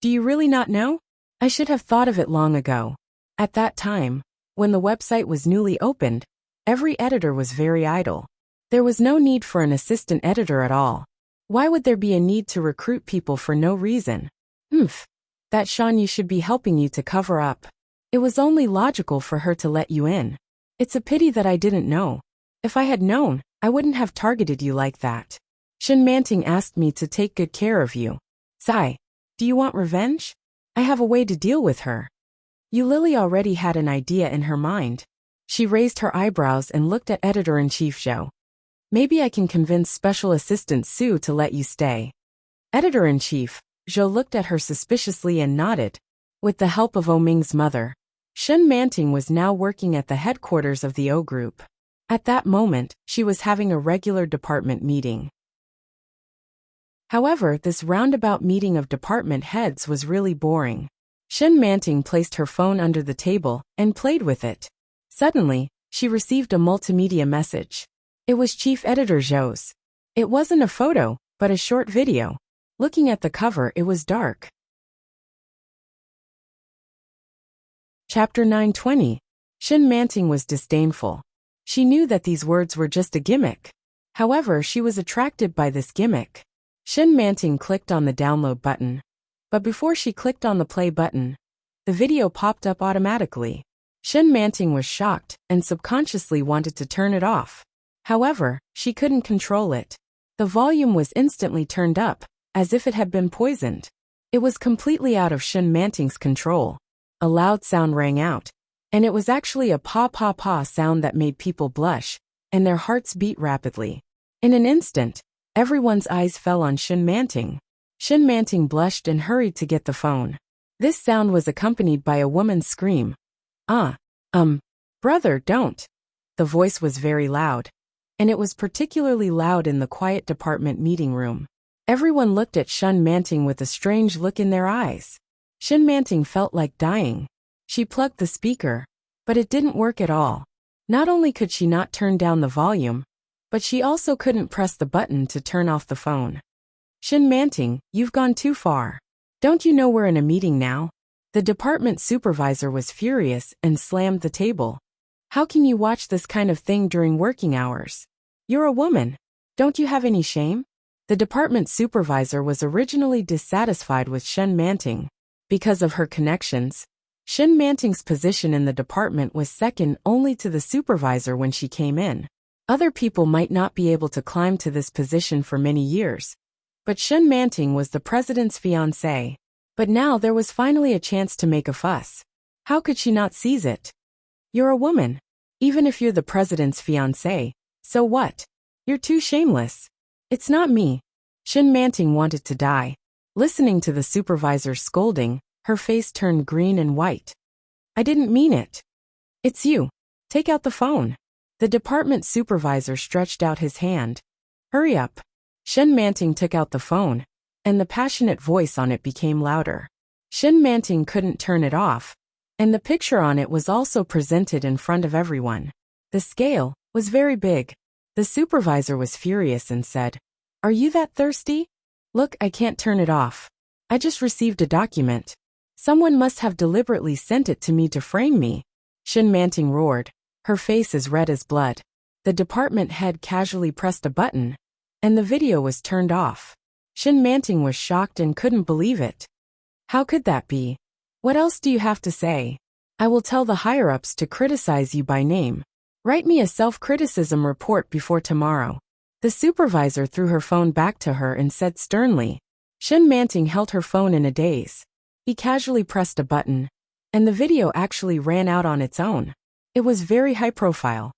"Do you really not know? I should have thought of it long ago." At that time, when the website was newly opened, every editor was very idle. There was no need for an assistant editor at all. Why would there be a need to recruit people for no reason? That Shan Yu should be helping you to cover up. It was only logical for her to let you in. It's a pity that I didn't know. If I had known, I wouldn't have targeted you like that. Shin Manting asked me to take good care of you. Sigh. Do you want revenge? I have a way to deal with her. Yu Lily already had an idea in her mind. She raised her eyebrows and looked at Editor-in-Chief Zhou. Maybe I can convince Special Assistant Su to let you stay. Editor-in-Chief Zhou looked at her suspiciously and nodded. With the help of Oming's mother, Shin Manting was now working at the headquarters of the O Group. At that moment, she was having a regular department meeting. However, this roundabout meeting of department heads was really boring. Shin Manting placed her phone under the table and played with it. Suddenly, she received a multimedia message. It was Chief Editor Zhou's. It wasn't a photo, but a short video. Looking at the cover, it was dark. Chapter 920. Shin Manting was disdainful. She knew that these words were just a gimmick. However, she was attracted by this gimmick. Shin Manting clicked on the download button. But before she clicked on the play button, the video popped up automatically. Shin Manting was shocked and subconsciously wanted to turn it off. However, she couldn't control it. The volume was instantly turned up, as if it had been poisoned. It was completely out of Shin Manting's control. A loud sound rang out, and it was actually a pa-pa-pa sound that made people blush, and their hearts beat rapidly. In an instant, everyone's eyes fell on Shin Manting. Shin Manting blushed and hurried to get the phone. This sound was accompanied by a woman's scream. Brother, don't. The voice was very loud, and it was particularly loud in the quiet department meeting room. Everyone looked at Shin Manting with a strange look in their eyes. Shin Manting felt like dying. She plugged the speaker, but it didn't work at all. Not only could she not turn down the volume, but she also couldn't press the button to turn off the phone. Shin Manting, you've gone too far. Don't you know we're in a meeting now? The department supervisor was furious and slammed the table. How can you watch this kind of thing during working hours? You're a woman. Don't you have any shame? The department supervisor was originally dissatisfied with Shin Manting. Because of her connections, Shin Manting's position in the department was second only to the supervisor when she came in. Other people might not be able to climb to this position for many years, but Shin Manting was the president's fiancée. But now there was finally a chance to make a fuss. How could she not seize it? You're a woman. Even if you're the president's fiancée, so what? You're too shameless. It's not me. Shin Manting wanted to die. Listening to the supervisor's scolding, her face turned green and white. I didn't mean it. It's you. Take out the phone. The department supervisor stretched out his hand. Hurry up. Shin Manting took out the phone, and the passionate voice on it became louder. Shin Manting couldn't turn it off, and the picture on it was also presented in front of everyone. The scale was very big. The supervisor was furious and said, "Are you that thirsty? Look, I can't turn it off. I just received a document. Someone must have deliberately sent it to me to frame me." Shin Manting roared, her face as red as blood. The department head casually pressed a button, and the video was turned off. Shin Manting was shocked and couldn't believe it. How could that be? What else do you have to say? I will tell the higher-ups to criticize you by name. Write me a self-criticism report before tomorrow. The supervisor threw her phone back to her and said sternly. Shin Manting held her phone in a daze. He casually pressed a button, and the video actually ran out on its own. It was very high profile.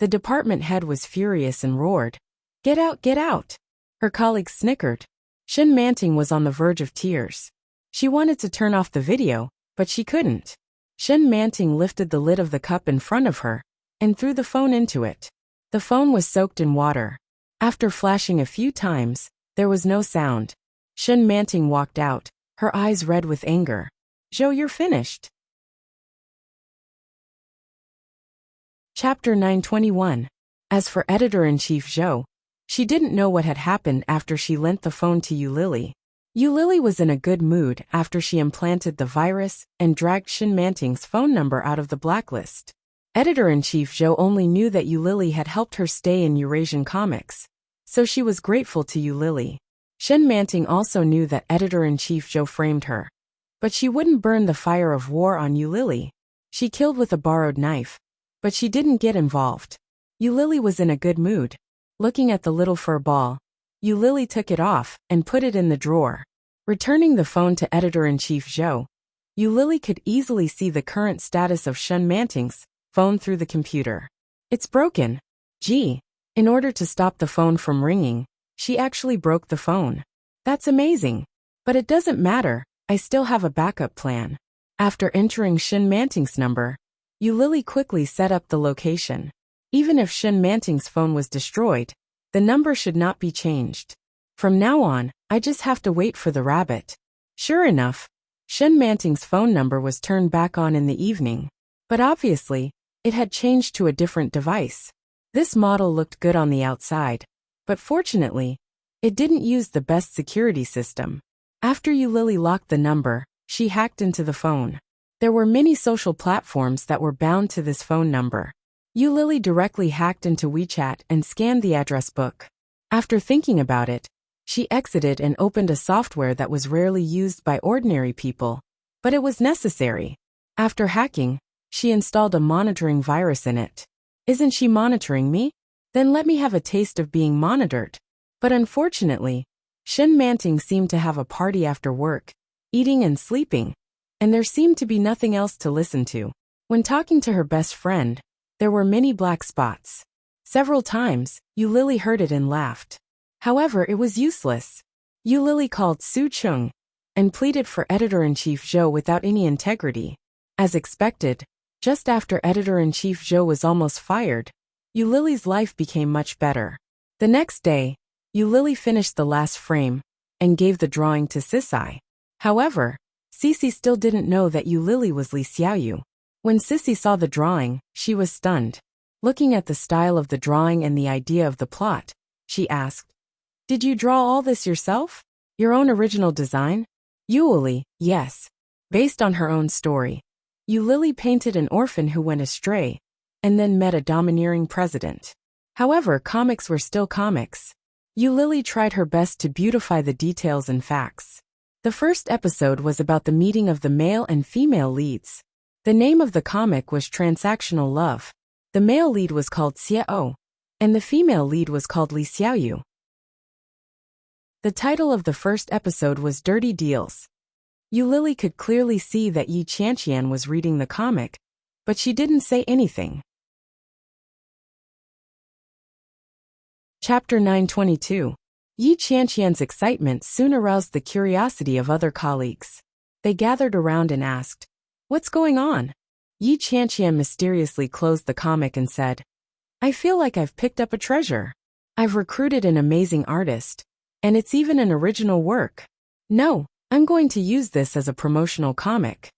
The department head was furious and roared, "Get out, get out!" Her colleagues snickered. Shin Manting was on the verge of tears. She wanted to turn off the video, but she couldn't. Shin Manting lifted the lid of the cup in front of her and threw the phone into it. The phone was soaked in water. After flashing a few times, there was no sound. Shin Manting walked out, her eyes red with anger. "Joe, you're finished." Chapter 921. As for Editor-in-Chief Joe, she didn't know what had happened after she lent the phone to Eulili. Eulili was in a good mood after she implanted the virus and dragged Shin Manting's phone number out of the blacklist. Editor-in-Chief Joe only knew that Eulili had helped her stay in Eurasian Comics, so she was grateful to Eulili. Shin Manting also knew that Editor-in-Chief Joe framed her. But she wouldn't burn the fire of war on Eulili. She killed with a borrowed knife, but she didn't get involved. Eulili was in a good mood. Looking at the little fur ball, Eulili took it off and put it in the drawer. Returning the phone to Editor-in-Chief Joe, Eulili could easily see the current status of Shin Manting's phone through the computer. "It's broken." Gee. In order to stop the phone from ringing, she actually broke the phone. "That's amazing. But it doesn't matter, I still have a backup plan." After entering Shin Manting's number, Eulili quickly set up the location. Even if Shin Manting's phone was destroyed, the number should not be changed. "From now on, I just have to wait for the rabbit." Sure enough, Shin Manting's phone number was turned back on in the evening. But obviously, it had changed to a different device. This model looked good on the outside, but fortunately, it didn't use the best security system. After Eulili locked the number, she hacked into the phone. There were many social platforms that were bound to this phone number. Eulili directly hacked into WeChat and scanned the address book. After thinking about it, she exited and opened a software that was rarely used by ordinary people, but it was necessary. After hacking, she installed a monitoring virus in it. "Isn't she monitoring me? Then let me have a taste of being monitored." But unfortunately, Shin Manting seemed to have a party after work, eating and sleeping, and there seemed to be nothing else to listen to. When talking to her best friend, there were many black spots. Several times, Eulili heard it and laughed. However, it was useless. Eulili called Su Chung and pleaded for Editor-in-Chief Joe without any integrity. As expected, just after Editor-in-Chief Joe was almost fired, Eulili's life became much better. The next day, Eulili finished the last frame and gave the drawing to Sissai. However, Sisi still didn't know that Eulili was Li Xiaoyu. When Sissy saw the drawing, she was stunned. Looking at the style of the drawing and the idea of the plot, she asked, "Did you draw all this yourself? Your own original design?" Eulili, yes. Based on her own story, Eulili painted an orphan who went astray and then met a domineering president. However, comics were still comics. Eulili tried her best to beautify the details and facts. The first episode was about the meeting of the male and female leads. The name of the comic was Transactional Love. The male lead was called Xiao, and the female lead was called Li Xiaoyu. The title of the first episode was Dirty Deals. Eulili could clearly see that Yi Qianqian was reading the comic, but she didn't say anything. Chapter 922. Yi Qianqian's excitement soon aroused the curiosity of other colleagues. They gathered around and asked, "What's going on?" Yi Qianqian mysteriously closed the comic and said, "I feel like I've picked up a treasure. I've recruited an amazing artist, and it's even an original work. No, I'm going to use this as a promotional comic."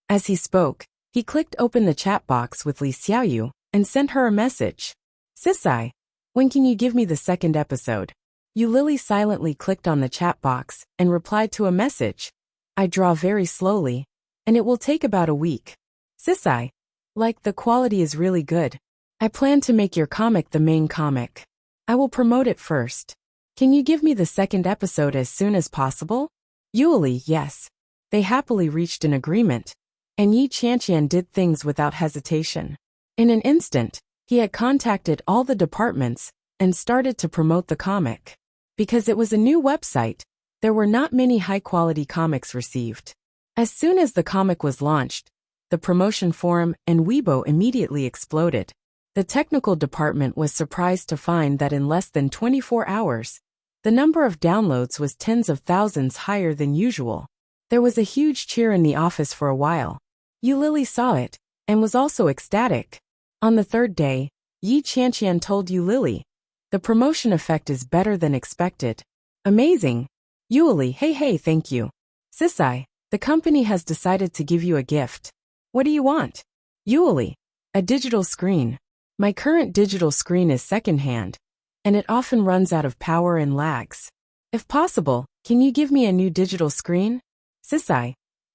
As he spoke, he clicked open the chat box with Li Xiaoyu and sent her a message. "Sissai, when can you give me the second episode?" Eulili silently clicked on the chat box and replied to a message. "I draw very slowly, and it will take about a week. Sissai, like, the quality is really good. I plan to make your comic the main comic. I will promote it first. Can you give me the second episode as soon as possible?" Eulili, yes. They happily reached an agreement, and Yi Qianqian did things without hesitation. In an instant, he had contacted all the departments and started to promote the comic. Because it was a new website, there were not many high-quality comics received. As soon as the comic was launched, the promotion forum and Weibo immediately exploded. The technical department was surprised to find that in less than 24 hours, the number of downloads was tens of thousands higher than usual. There was a huge cheer in the office for a while. Yu Lily saw it, and was also ecstatic. On the third day, Yi Qianqian told Yu Lily, "The promotion effect is better than expected." "Amazing." Yu Lily, hey, thank you. "Sisai, the company has decided to give you a gift." "What do you want?" "Yu Lily, a digital screen. My current digital screen is secondhand, and it often runs out of power and lags. If possible, can you give me a new digital screen?" "Sisai,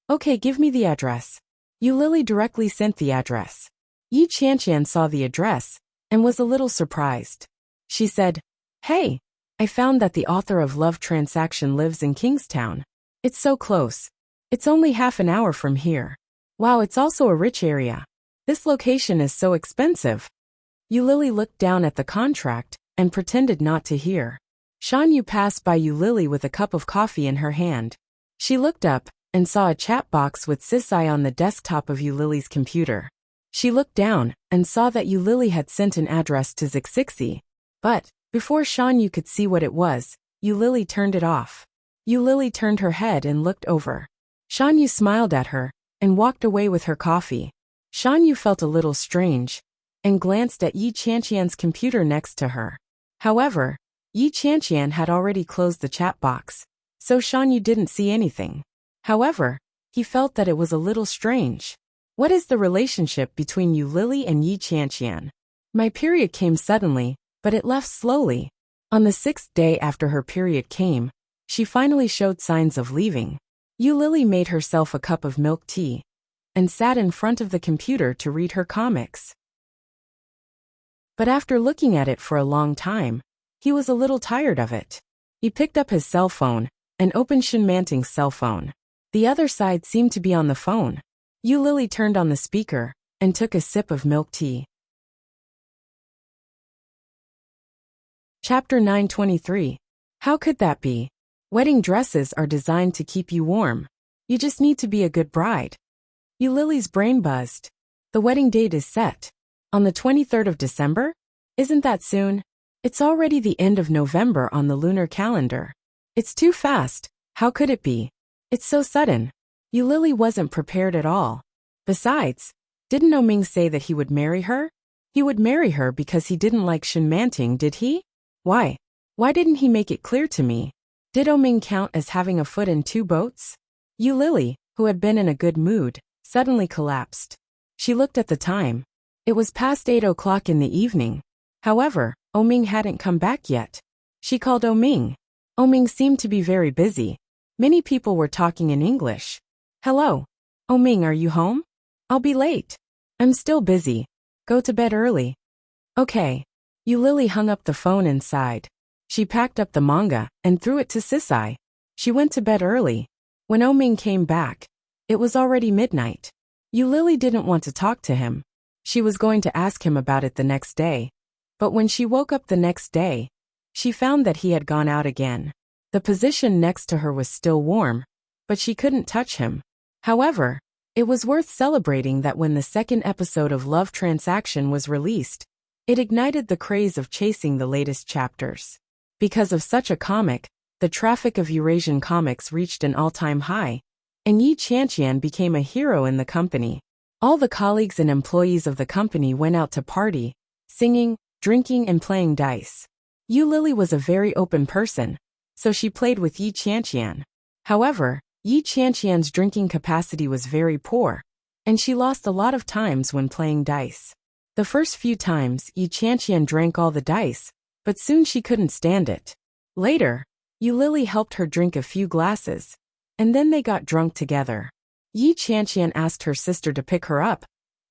okay, give me the address." Yu Lily directly sent the address. Yi Qianqian saw the address and was a little surprised. She said, "Hey, I found that the author of Love Transaction lives in Kingstown. It's so close. It's only half an hour from here. Wow, it's also a rich area. This location is so expensive." Yu Lily looked down at the contract and pretended not to hear. Shan Yu passed by Yu Lily with a cup of coffee in her hand. She looked up and saw a chat box with Sisai on the desktop of Yu Lily's computer. She looked down and saw that Yu Lily had sent an address to Zixixi. But, before Shan Yu could see what it was, Yu Lily turned it off. Yu Lily turned her head and looked over. Shan Yu smiled at her and walked away with her coffee. Shan Yu felt a little strange and glanced at Yi Qianqian's computer next to her. However, Yi Qianqian had already closed the chat box, so Shan Yu didn't see anything. However, he felt that it was a little strange. What is the relationship between Yu Lily and Yi Qianqian? My period came suddenly, but it left slowly. On the 6th day after her period came, she finally showed signs of leaving. Yu Lily made herself a cup of milk tea and sat in front of the computer to read her comics. But after looking at it for a long time, he was a little tired of it. He picked up his cell phone and opened Shin Manting's cell phone. The other side seemed to be on the phone. Yu Lily turned on the speaker and took a sip of milk tea. Chapter 923. How could that be? Wedding dresses are designed to keep you warm. You just need to be a good bride. Yu Lily's brain buzzed. The wedding date is set. On the 23rd of December? Isn't that soon? It's already the end of November on the lunar calendar. It's too fast. How could it be? It's so sudden. Yu Lily wasn't prepared at all. Besides, didn't Oming say that he would marry her? He would marry her because he didn't like Shin Manting, did he? Why? Why didn't he make it clear to me? Did Oming count as having a foot in two boats? Yu Lily, who had been in a good mood, suddenly collapsed. She looked at the time. It was past 8 o'clock in the evening. However, Oming hadn't come back yet. She called Oming. Oming seemed to be very busy. Many people were talking in English. "Hello. Oming, are you home? I'll be late. I'm still busy. Go to bed early." "Okay." Yu Lily hung up the phone and sighed. She packed up the manga and threw it to Sisai. She went to bed early. When Oming came back, it was already midnight. Yu Lily didn't want to talk to him. She was going to ask him about it the next day. But when she woke up the next day, she found that he had gone out again. The position next to her was still warm, but she couldn't touch him. However, it was worth celebrating that when the second episode of Love Transaction was released, it ignited the craze of chasing the latest chapters. Because of such a comic, the traffic of Eurasian comics reached an all-time high, and Yi Qianqian became a hero in the company. All the colleagues and employees of the company went out to party, singing, drinking and playing dice. Yu Lily was a very open person, so she played with Yi Qianqian. However, Yi Qianqian's drinking capacity was very poor, and she lost a lot of times when playing dice. The first few times, Yi Qianqian drank all the dice, but soon she couldn't stand it. Later, Yu Lily helped her drink a few glasses, and then they got drunk together. Yi Qianqian asked her sister to pick her up,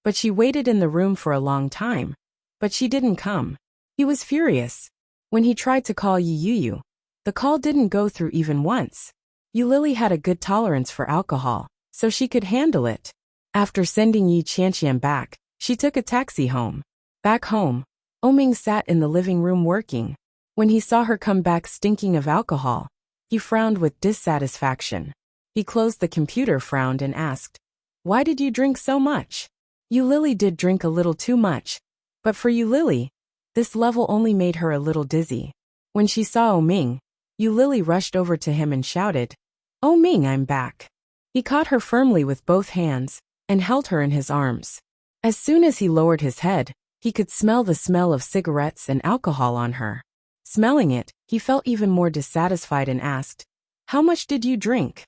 but she waited in the room for a long time. But she didn't come. He was furious. When he tried to call Yi Yu, the call didn't go through even once. Yu Lily had a good tolerance for alcohol, so she could handle it. After sending Yi Qianqian back, she took a taxi home. Back home, Oming sat in the living room working. When he saw her come back stinking of alcohol, he frowned with dissatisfaction. He closed the computer, frowned, and asked, "Why did you drink so much?" Lily did drink a little too much, but for Lily, this level only made her a little dizzy. When she saw Ming, Lily rushed over to him and shouted, "Ming, I'm back." He caught her firmly with both hands and held her in his arms. As soon as he lowered his head, he could smell the smell of cigarettes and alcohol on her. Smelling it, he felt even more dissatisfied and asked, "How much did you drink?"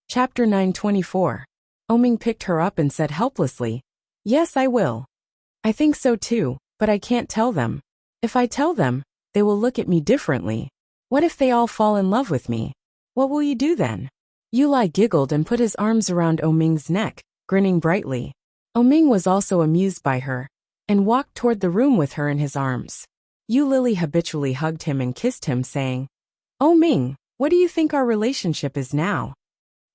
Chapter 924. Ming picked her up and said helplessly, "Yes, I will. I think so too, but I can't tell them. If I tell them, they will look at me differently. What if they all fall in love with me? What will you do then?" Yulai giggled and put his arms around Ming's neck, grinning brightly. Ming was also amused by her, and walked toward the room with her in his arms. Lily habitually hugged him and kissed him, saying, "Ming, what do you think our relationship is now?"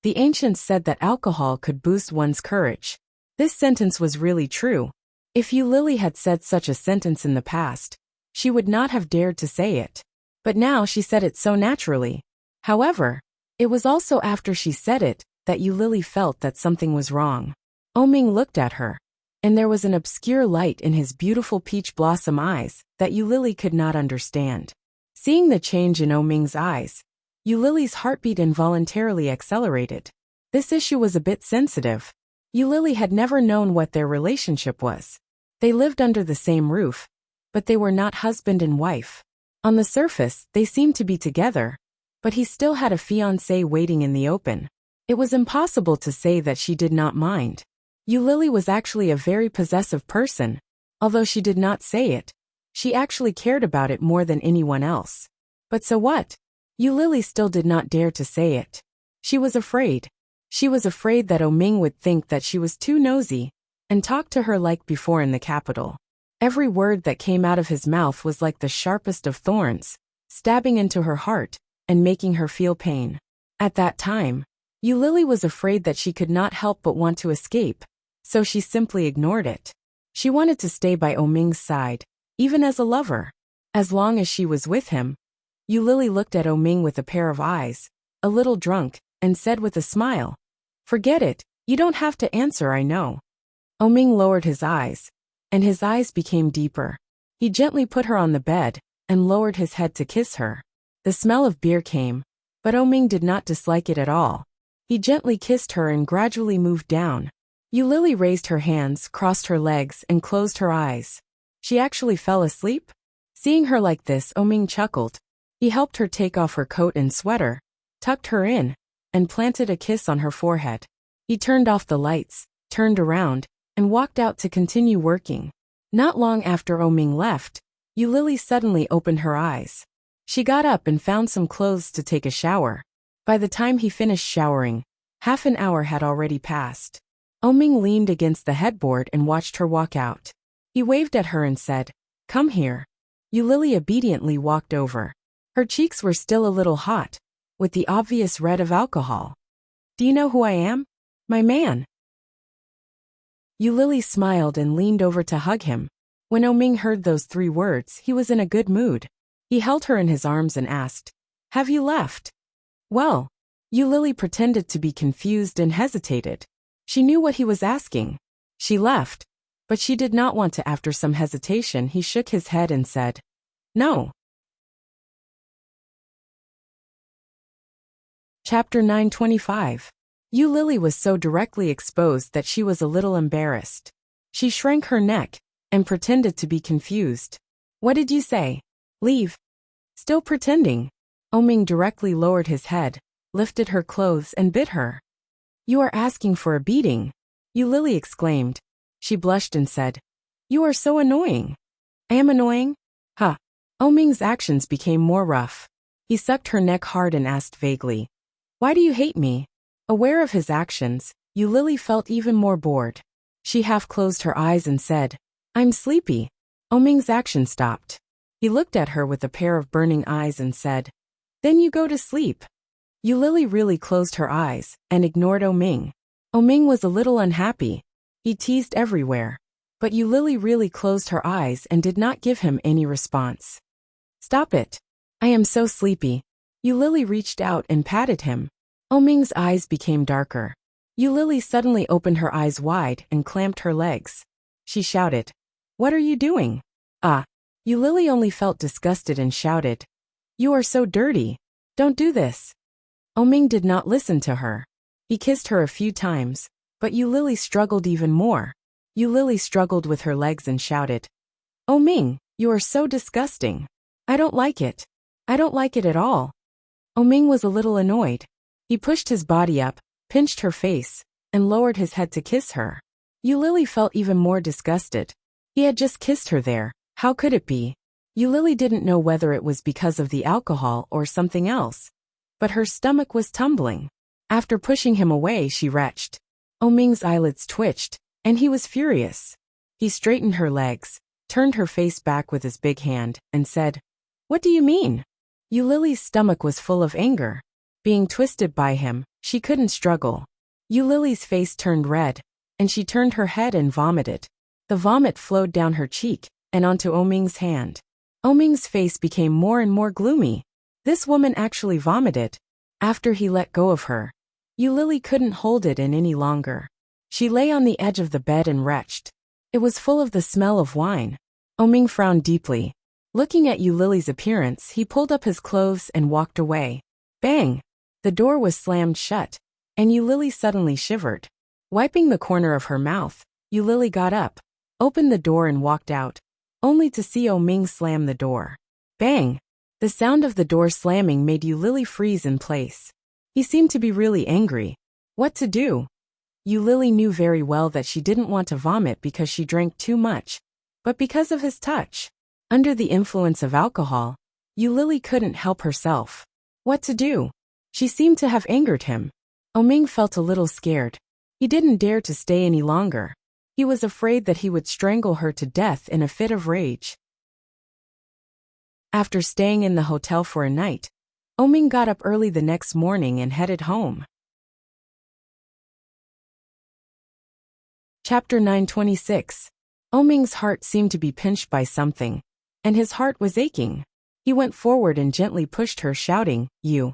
The ancients said that alcohol could boost one's courage. This sentence was really true. If Lily had said such a sentence in the past, she would not have dared to say it. But now she said it so naturally. However, it was also after she said it that Lily felt that something was wrong. Ming looked at her, and there was an obscure light in his beautiful peach blossom eyes that Lily could not understand. Seeing the change in Ming's eyes, Lily's heartbeat involuntarily accelerated. This issue was a bit sensitive. Lily had never known what their relationship was. They lived under the same roof, but they were not husband and wife. On the surface, they seemed to be together, but he still had a fiancé waiting in the open. It was impossible to say that she did not mind. Lily was actually a very possessive person. Although she did not say it, she actually cared about it more than anyone else. But so what? Lily still did not dare to say it. She was afraid. She was afraid that Ming would think that she was too nosy and talk to her like before in the capital. Every word that came out of his mouth was like the sharpest of thorns, stabbing into her heart and making her feel pain. At that time, Lily was afraid that she could not help but want to escape, so she simply ignored it. She wanted to stay by Ming's side, even as a lover. As long as she was with him, Lily looked at Ming with a pair of eyes, a little drunk, and said with a smile, "Forget it, you don't have to answer, I know." Ming lowered his eyes, and his eyes became deeper. He gently put her on the bed and lowered his head to kiss her. The smell of beer came, but Ming did not dislike it at all. He gently kissed her and gradually moved down. Lily raised her hands, crossed her legs, and closed her eyes. She actually fell asleep? Seeing her like this, Ming chuckled. He helped her take off her coat and sweater, tucked her in, and planted a kiss on her forehead. He turned off the lights, turned around, and walked out to continue working. Not long after Ming left, Lily suddenly opened her eyes. She got up and found some clothes to take a shower. By the time he finished showering, half an hour had already passed. Ming leaned against the headboard and watched her walk out. He waved at her and said, "Come here." Lily obediently walked over. Her cheeks were still a little hot, with the obvious red of alcohol. "Do you know who I am? My man." Lily smiled and leaned over to hug him. When Ming heard those 3 words, he was in a good mood. He held her in his arms and asked, "Have you left?" "Well." Lily pretended to be confused and hesitated. She knew what he was asking. She left, but she did not want to. After some hesitation, he shook his head and said, "No." Chapter 925. Lily was so directly exposed that she was a little embarrassed. She shrank her neck and pretended to be confused. "What did you say? Leave?" Still pretending, Ming directly lowered his head, lifted her clothes and bit her. "You are asking for a beating," Lily exclaimed. She blushed and said, "You are so annoying." "I am annoying? Huh." Ming's actions became more rough. He sucked her neck hard and asked vaguely, "Why do you hate me?" Aware of his actions, Lily felt even more bored. She half closed her eyes and said, "I'm sleepy." Ming's action stopped. He looked at her with a pair of burning eyes and said, "Then you go to sleep." Lily really closed her eyes and ignored Ming. Ming was a little unhappy. He teased everywhere. But Lily really closed her eyes and did not give him any response. Stop it. I am so sleepy. Lily reached out and patted him. Ming's eyes became darker. Lily suddenly opened her eyes wide and clamped her legs. She shouted, "What are you doing?" Ah. Lily only felt disgusted and shouted, "You are so dirty. Don't do this." Ming did not listen to her. He kissed her a few times, but Lily struggled even more. Lily struggled with her legs and shouted, "Ming, you are so disgusting. I don't like it. I don't like it at all." Ming was a little annoyed. He pushed his body up, pinched her face, and lowered his head to kiss her. Lily felt even more disgusted. He had just kissed her there. How could it be? Lily didn't know whether it was because of the alcohol or something else. But her stomach was tumbling. After pushing him away, she retched. Ming's eyelids twitched, and he was furious. He straightened her legs, turned her face back with his big hand, and said, "What do you mean?" Lily's stomach was full of anger. Being twisted by him, she couldn't struggle. Lily's face turned red, and she turned her head and vomited. The vomit flowed down her cheek and onto Ming's hand. Ming's face became more and more gloomy. This woman actually vomited. After he let go of her, Lily couldn't hold it in any longer. She lay on the edge of the bed and retched. It was full of the smell of wine. Ming frowned deeply. Looking at Lily's appearance, he pulled up his clothes and walked away. Bang! The door was slammed shut, and Lily suddenly shivered. Wiping the corner of her mouth, Lily got up, opened the door and walked out, only to see Ming slam the door. Bang! The sound of the door slamming made Lily freeze in place. He seemed to be really angry. What to do? Lily knew very well that she didn't want to vomit because she drank too much, but because of his touch. Under the influence of alcohol, Lily couldn't help herself. What to do? She seemed to have angered him. Ming felt a little scared. He didn't dare to stay any longer. He was afraid that he would strangle her to death in a fit of rage. After staying in the hotel for a night, Ming got up early the next morning and headed home. Chapter 926. Ming's heart seemed to be pinched by something, and his heart was aching. He went forward and gently pushed her, shouting, You.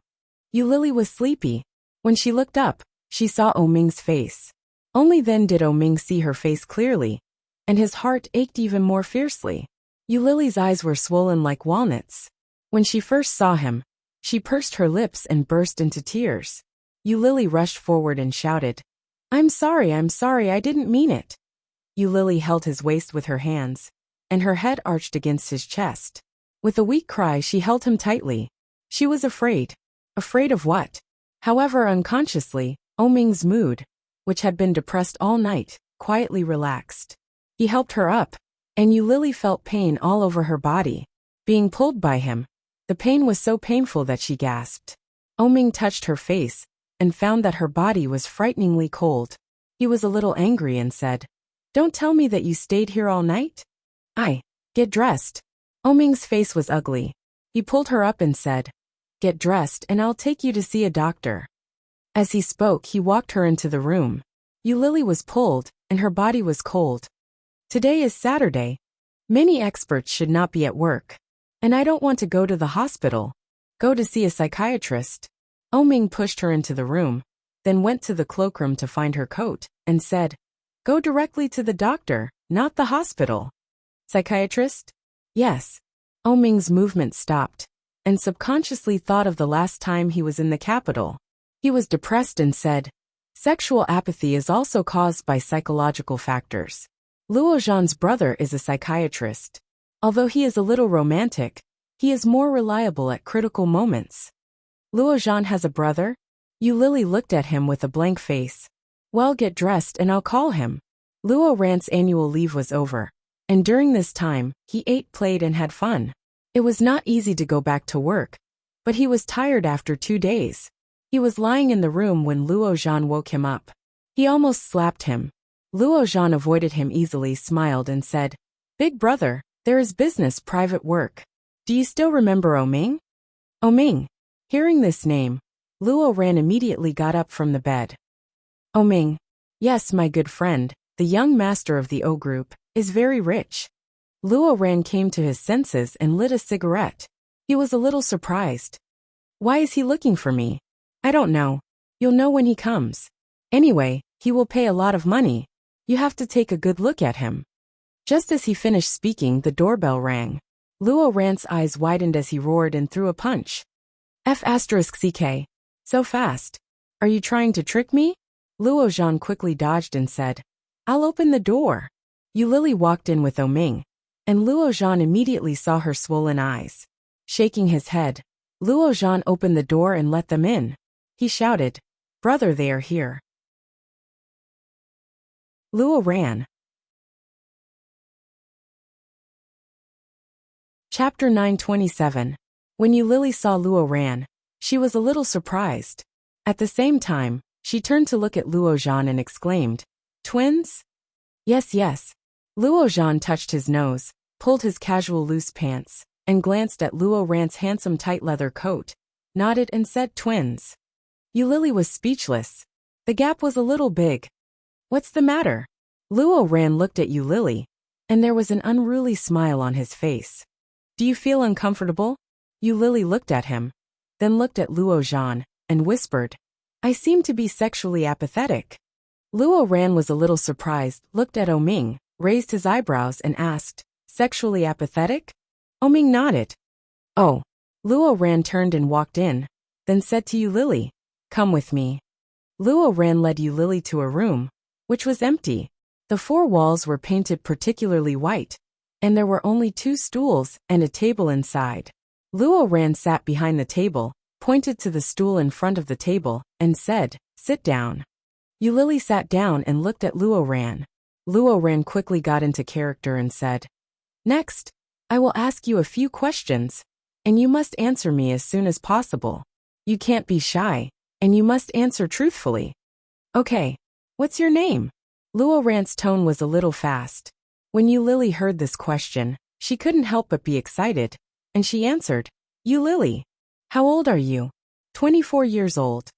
Lily was sleepy. When she looked up, she saw Ming's face. Only then did Ming see her face clearly, and his heart ached even more fiercely. Lily's eyes were swollen like walnuts. When she first saw him, she pursed her lips and burst into tears. Lily rushed forward and shouted, I'm sorry, I didn't mean it." Lily held his waist with her hands, and her head arched against his chest. With a weak cry, she held him tightly. She was afraid. Afraid of what? However, unconsciously, Ming's mood, which had been depressed all night, quietly relaxed. He helped her up, and Lily felt pain all over her body. Being pulled by him, the pain was so painful that she gasped. Ming touched her face, and found that her body was frighteningly cold. He was a little angry and said, Don't tell me that you stayed here all night? Get dressed. Ming's face was ugly. He pulled her up and said, Get dressed and I'll take you to see a doctor. As he spoke, he walked her into the room. Lily was pulled, and her body was cold. Today is Saturday. Many experts should not be at work. And I don't want to go to the hospital. Go to see a psychiatrist. Ming pushed her into the room, then went to the cloakroom to find her coat, and said, Go directly to the doctor, not the hospital. Psychiatrist? Yes. Ming's movement stopped, and subconsciously thought of the last time he was in the capital. He was depressed and said, Sexual apathy is also caused by psychological factors. Luo Zhan's brother is a psychiatrist. Although he is a little romantic, he is more reliable at critical moments. Luo Zhan has a brother? Lily looked at him with a blank face. Well, get dressed and I'll call him. Luo Rant's annual leave was over, and during this time, he ate, played, and had fun. It was not easy to go back to work, but he was tired after 2 days. He was lying in the room when Luo Zhan woke him up. He almost slapped him. Luo Zhan avoided him easily, smiled, and said, Big brother, there is business, private work. Do you still remember Ming? Ming. Hearing this name, Luo Ran immediately got up from the bed. Ming. Yes, my good friend, the young master of the O group, is very rich. Luo Ran came to his senses and lit a cigarette. He was a little surprised. Why is he looking for me? I don't know. You'll know when he comes. Anyway, he will pay a lot of money. You have to take a good look at him. Just as he finished speaking, the doorbell rang. Luo Ran's eyes widened as he roared and threw a punch. F***ck. So fast. Are you trying to trick me? Luo Zhan quickly dodged and said, I'll open the door. Yu Lily walked in with Oming, and Luo Zhan immediately saw her swollen eyes. Shaking his head, Luo Zhan opened the door and let them in. He shouted, Brother, they are here. Luo Ran. Chapter 927. When Yu Lily saw Luo Ran, she was a little surprised. At the same time, she turned to look at Luo Zhan and exclaimed, Twins? Yes, yes. Luo Zhan touched his nose, pulled his casual loose pants, and glanced at Luo Ran's handsome tight leather coat, nodded and said twins. Yu Lily was speechless. The gap was a little big. What's the matter? Luo Ran looked at Yu Lily, and there was an unruly smile on his face. Do you feel uncomfortable? Yu Lily looked at him, then looked at Luo Zhan, and whispered, I seem to be sexually apathetic. Luo Ran was a little surprised, looked at Oming, raised his eyebrows and asked, Sexually apathetic? Oming nodded. Oh. Luo Ran turned and walked in, then said to Yu Lily, Come with me. Luo Ran led Yu Lily to a room, which was empty. The four walls were painted particularly white, and there were only 2 stools and a table inside. Luo Ran sat behind the table, pointed to the stool in front of the table, and said, Sit down. Yu Lily sat down and looked at Luo Ran. Luo Ran quickly got into character and said, Next, I will ask you a few questions, and you must answer me as soon as possible. You can't be shy, and you must answer truthfully. Okay. What's your name? Luo Ran's tone was a little fast. When Yu Lily heard this question, she couldn't help but be excited, and she answered, Yu Lily. How old are you? 24 years old.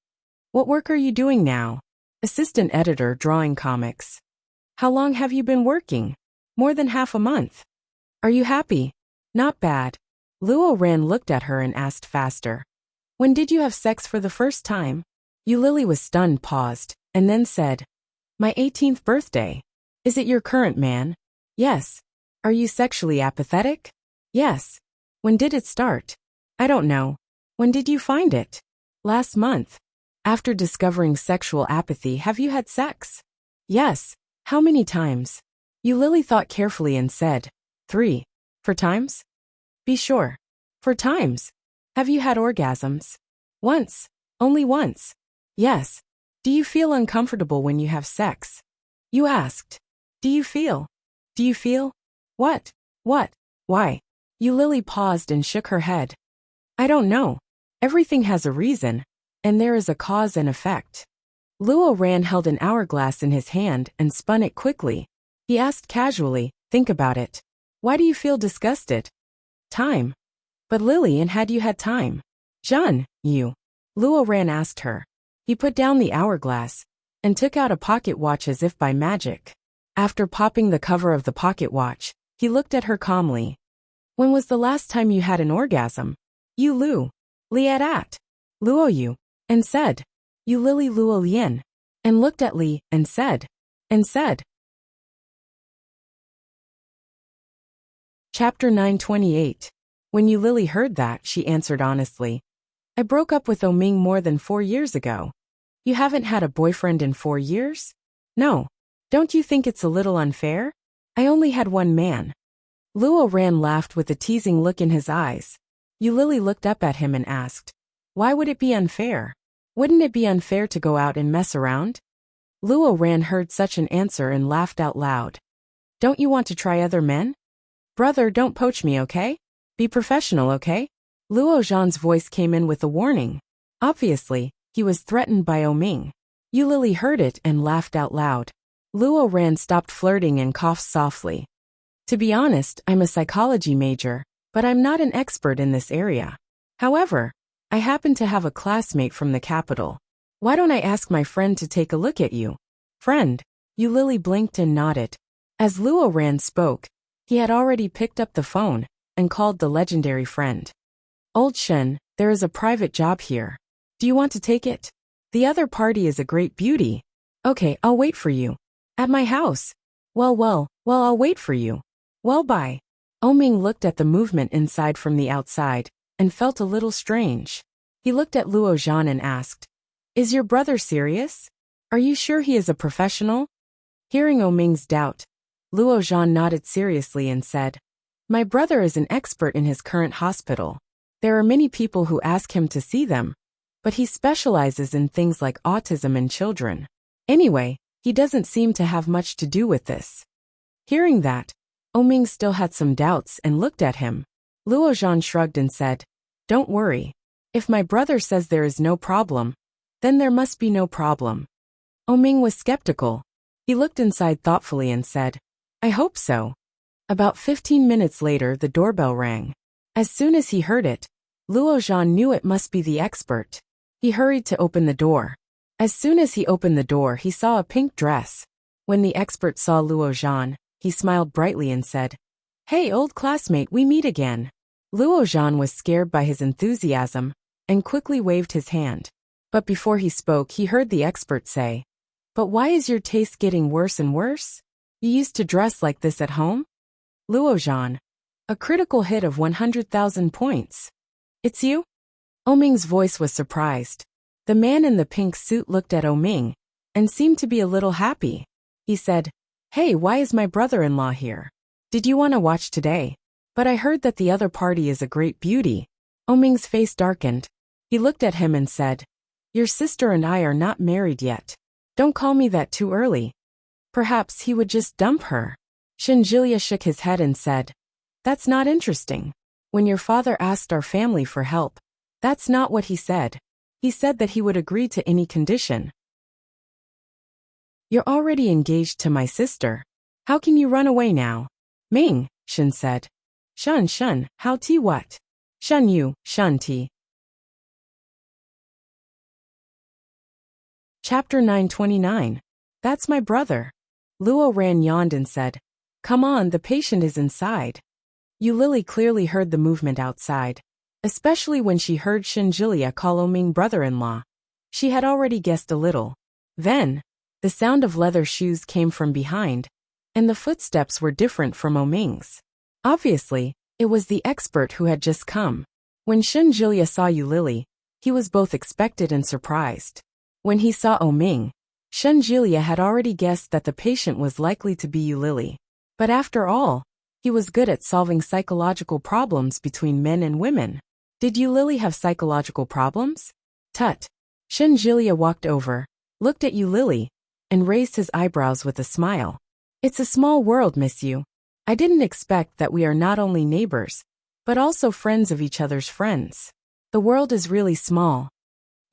What work are you doing now? Assistant editor, drawing comics. How long have you been working? More than half a month. Are you happy? Not bad. Luo Ran looked at her and asked faster. When did you have sex for the first time? Yu Lily was stunned, paused, and then said, My 18th birthday. Is it your current man? Yes. Are you sexually apathetic? Yes. When did it start? I don't know. When did you find it? Last month. After discovering sexual apathy, have you had sex? Yes. How many times? Yu Lily thought carefully and said, 3. For times? Be sure. For times. Have you had orgasms? Once. Only once. Yes. Do you feel uncomfortable when you have sex? You asked. Do you feel? Do you feel? What? What? Why? Yu Lily paused and shook her head. I don't know. Everything has a reason, and there is a cause and effect. Luo Ran held an hourglass in his hand and spun it quickly. He asked casually, Think about it. Why do you feel disgusted? Time. But Lily, and had you had time? Zhan, you. Luo Ran asked her. He put down the hourglass and took out a pocket watch as if by magic. After popping the cover of the pocket watch, he looked at her calmly. When was the last time you had an orgasm? Yu Lu. Li at. Luo Yu. And said. Yu Lily Luo Lian. And looked at Li, and said. Chapter 928. When Yu Lily heard that, she answered honestly. I broke up with Oming more than 4 years ago. You haven't had a boyfriend in 4 years? No. Don't you think it's a little unfair? I only had one man. Luo Ran laughed with a teasing look in his eyes. Yu Lily looked up at him and asked, Why would it be unfair? Wouldn't it be unfair to go out and mess around? Luo Ran heard such an answer and laughed out loud. Don't you want to try other men? Brother, don't poach me, okay? Be professional, okay? Luo Zhan's voice came in with a warning. Obviously, he was threatened by Oming. Yu Lily heard it and laughed out loud. Luo Ran stopped flirting and coughed softly. To be honest, I'm a psychology major, but I'm not an expert in this area. However, I happen to have a classmate from the capital. Why don't I ask my friend to take a look at you? Friend? Yu Lily blinked and nodded. As Luo Ran spoke, he had already picked up the phone and called the legendary friend. Old Shen, there is a private job here. Do you want to take it? The other party is a great beauty. Okay, I'll wait for you. At my house. Well, I'll wait for you. Well, bye. Oming looked at the movement inside from the outside and felt a little strange. He looked at Luo Zhan and asked, "Is your brother serious? Are you sure he is a professional?" Hearing Oming's doubt, Luo Zhan nodded seriously and said, "My brother is an expert in his current hospital. There are many people who ask him to see them, but he specializes in things like autism in children. Anyway, he doesn't seem to have much to do with this." Hearing that, Oming still had some doubts and looked at him. Luo Zhan shrugged and said, "Don't worry. If my brother says there is no problem, then there must be no problem." Oming was skeptical. He looked inside thoughtfully and said, "I hope so." About 15 minutes later, the doorbell rang. As soon as he heard it, Luo Zhan knew it must be the expert. He hurried to open the door. As soon as he opened the door, he saw a pink dress. When the expert saw Luo Zhan, he smiled brightly and said, "Hey, old classmate, we meet again." Luo Zhan was scared by his enthusiasm and quickly waved his hand. But before he spoke, he heard the expert say, "But why is your taste getting worse and worse? You used to dress like this at home?" Luo Zhan, a critical hit of 100,000 points. "It's you?" Oming's voice was surprised. The man in the pink suit looked at Oming and seemed to be a little happy. He said, "Hey, why is my brother-in-law here? Did you want to watch today? But I heard that the other party is a great beauty." Oming's face darkened. He looked at him and said, "Your sister and I are not married yet. Don't call me that too early." Perhaps he would just dump her. Shinjilia shook his head and said, "That's not interesting. When your father asked our family for help, that's not what he said. He said that he would agree to any condition." "You're already engaged to my sister. How can you run away now?" "Ming," Shin said. Shun, how ti what? Shun you, shun ti. Chapter 929. That's my brother. Luo Ran yawned and said, "Come on, the patient is inside." Yulili clearly heard the movement outside, especially when she heard Shinjilia call Oming brother-in-law. She had already guessed a little. Then, the sound of leather shoes came from behind, and the footsteps were different from Oming's. Obviously, it was the expert who had just come. When Shinjilia saw Yulili, he was both expected and surprised. When he saw Oming, Shinjilia had already guessed that the patient was likely to be Yulili. But after all, he was good at solving psychological problems between men and women. Did Yulili have psychological problems? Tut. Shinjilia walked over, looked at Yulili, and raised his eyebrows with a smile. "It's a small world, miss you. I didn't expect that we are not only neighbors, but also friends of each other's friends. The world is really small."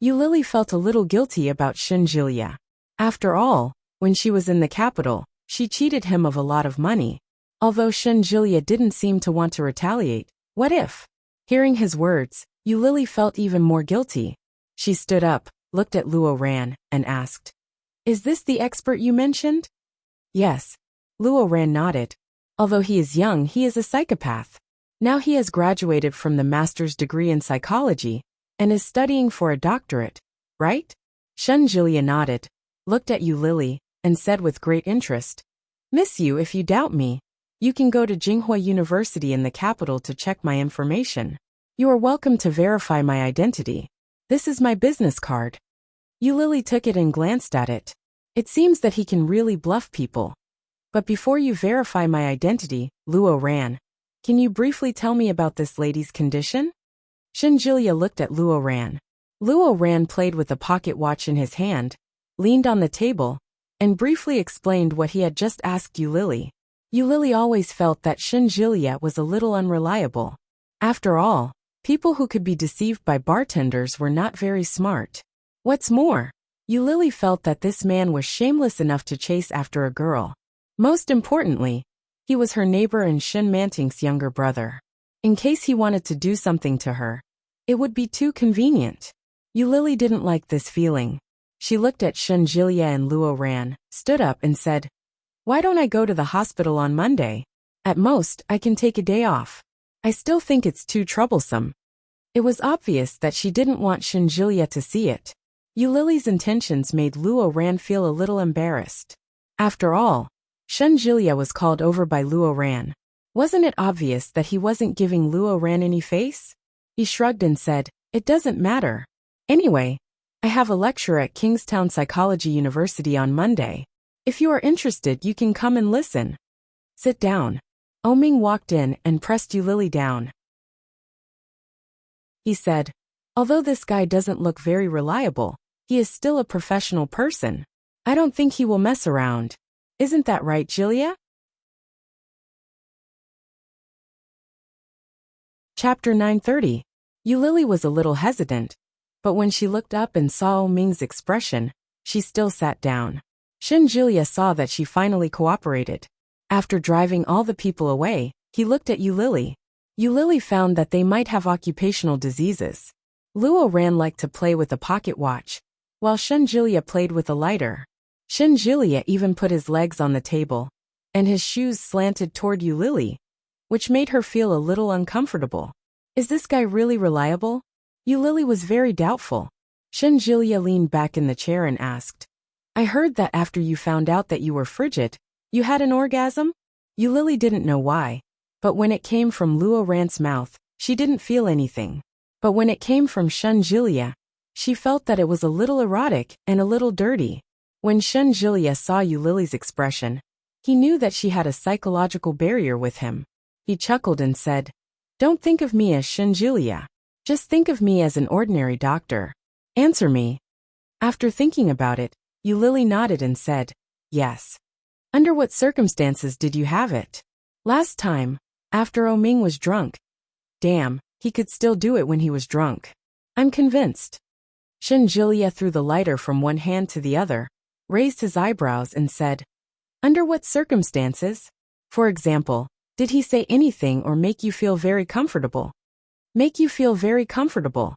Yulili felt a little guilty about Shinjilia. After all, when she was in the capital, she cheated him of a lot of money. Although Shinjilia didn't seem to want to retaliate, what if? Hearing his words, Yulili felt even more guilty. She stood up, looked at Luo Ran, and asked, "Is this the expert you mentioned?" "Yes." Luo Ran nodded. "Although he is young, he is a psychopath. Now he has graduated from the master's degree in psychology and is studying for a doctorate, right?" Shinjilia nodded, looked at Yulili, and said with great interest, "Miss you, if you doubt me, you can go to Jinghua University in the capital to check my information. You are welcome to verify my identity. This is my business card." Yulili took it and glanced at it. It seems that he can really bluff people. "But before you verify my identity, Luo Ran, can you briefly tell me about this lady's condition?" Shinjilia looked at Luo Ran. Luo Ran played with a pocket watch in his hand, leaned on the table, and briefly explained what he had just asked Yulili. Yulili always felt that Shinjilia was a little unreliable. After all, people who could be deceived by bartenders were not very smart. What's more, Yulili felt that this man was shameless enough to chase after a girl. Most importantly, he was her neighbor and Shin Manting's younger brother. In case he wanted to do something to her, it would be too convenient. Yulili didn't like this feeling. She looked at Shinjilia and Luo Ran, stood up and said, Why don't I go to the hospital on Monday? At most, I can take a day off. I still think it's too troublesome. It was obvious that she didn't want Shinjilia to see it. Yulily's intentions made Luo Ran feel a little embarrassed. After all, Shinjilia was called over by Luo Ran. Wasn't it obvious that he wasn't giving Luo Ran any face? He shrugged and said, "It doesn't matter. Anyway, I have a lecture at Kingstown Psychology University on Monday. If you are interested, you can come and listen." "Sit down." Oming walked in and pressed Yulily down. He said, "Although this guy doesn't look very reliable, he is still a professional person. I don't think he will mess around. Isn't that right, Jilia?" Chapter 930. Yulily was a little hesitant, but when she looked up and saw Oming's expression, she still sat down. Shinjilia saw that she finally cooperated. After driving all the people away, he looked at Yulily. Yulily found that they might have occupational diseases. Luo Ran liked to play with a pocket watch, while Shinjilia played with a lighter. Shinjilia even put his legs on the table, and his shoes slanted toward Yulily, which made her feel a little uncomfortable. Is this guy really reliable? Yulily was very doubtful. Shinjilia leaned back in the chair and asked, "I heard that after you found out that you were frigid, you had an orgasm?" Yulily didn't know why, but when it came from Luo Ran's mouth, she didn't feel anything. But when it came from Shinjilia, she felt that it was a little erotic and a little dirty. When Shinjilia saw Yulily's expression, he knew that she had a psychological barrier with him. He chuckled and said, "Don't think of me as Shinjilia. Just think of me as an ordinary doctor. Answer me." After thinking about it, Yulily nodded and said, "Yes." "Under what circumstances did you have it?" "Last time, after Oming was drunk." "Damn, he could still do it when he was drunk." "I'm convinced." Shinjilia threw the lighter from one hand to the other, raised his eyebrows and said, "Under what circumstances? For example, did he say anything or make you feel very comfortable?" "Make you feel very comfortable."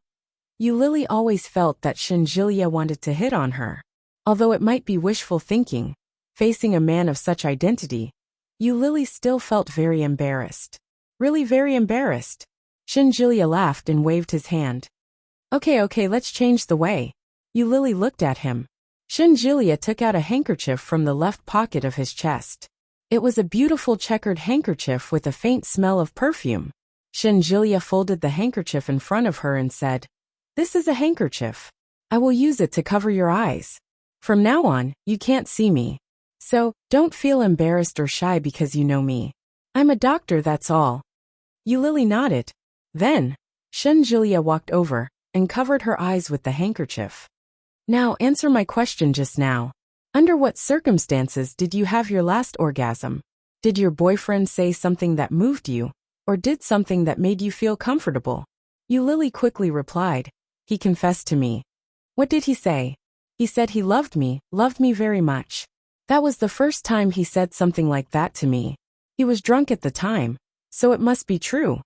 Yulily always felt that Shinjilia wanted to hit on her. Although it might be wishful thinking, facing a man of such identity, Yulily still felt very embarrassed. Really very embarrassed. Shinjilia laughed and waved his hand. Okay, let's change the way." Yulily looked at him. Shinjilia took out a handkerchief from the left pocket of his chest. It was a beautiful checkered handkerchief with a faint smell of perfume. Shinjilia folded the handkerchief in front of her and said, "This is a handkerchief. I will use it to cover your eyes. From now on, you can't see me. So, don't feel embarrassed or shy because you know me. I'm a doctor, that's all." Yulily nodded. Then, Shinjilia walked over and covered her eyes with the handkerchief. "Now answer my question just now. Under what circumstances did you have your last orgasm? Did your boyfriend say something that moved you, or did something that made you feel comfortable?" Yulily quickly replied, "He confessed to me." "What did he say?" "He said he loved me very much. That was the first time he said something like that to me. He was drunk at the time, so it must be true."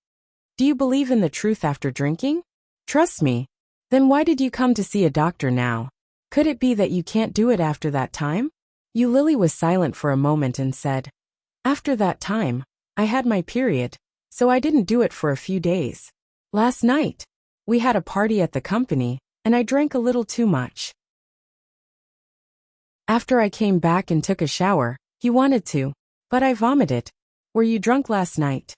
"Do you believe in the truth after drinking?" "Trust me." "Then why did you come to see a doctor now? Could it be that you can't do it after that time?" Yulily was silent for a moment and said, "After that time, I had my period, so I didn't do it for a few days. Last night, we had a party at the company, and I drank a little too much. After I came back and took a shower, he wanted to, but I vomited. Were you drunk last night?"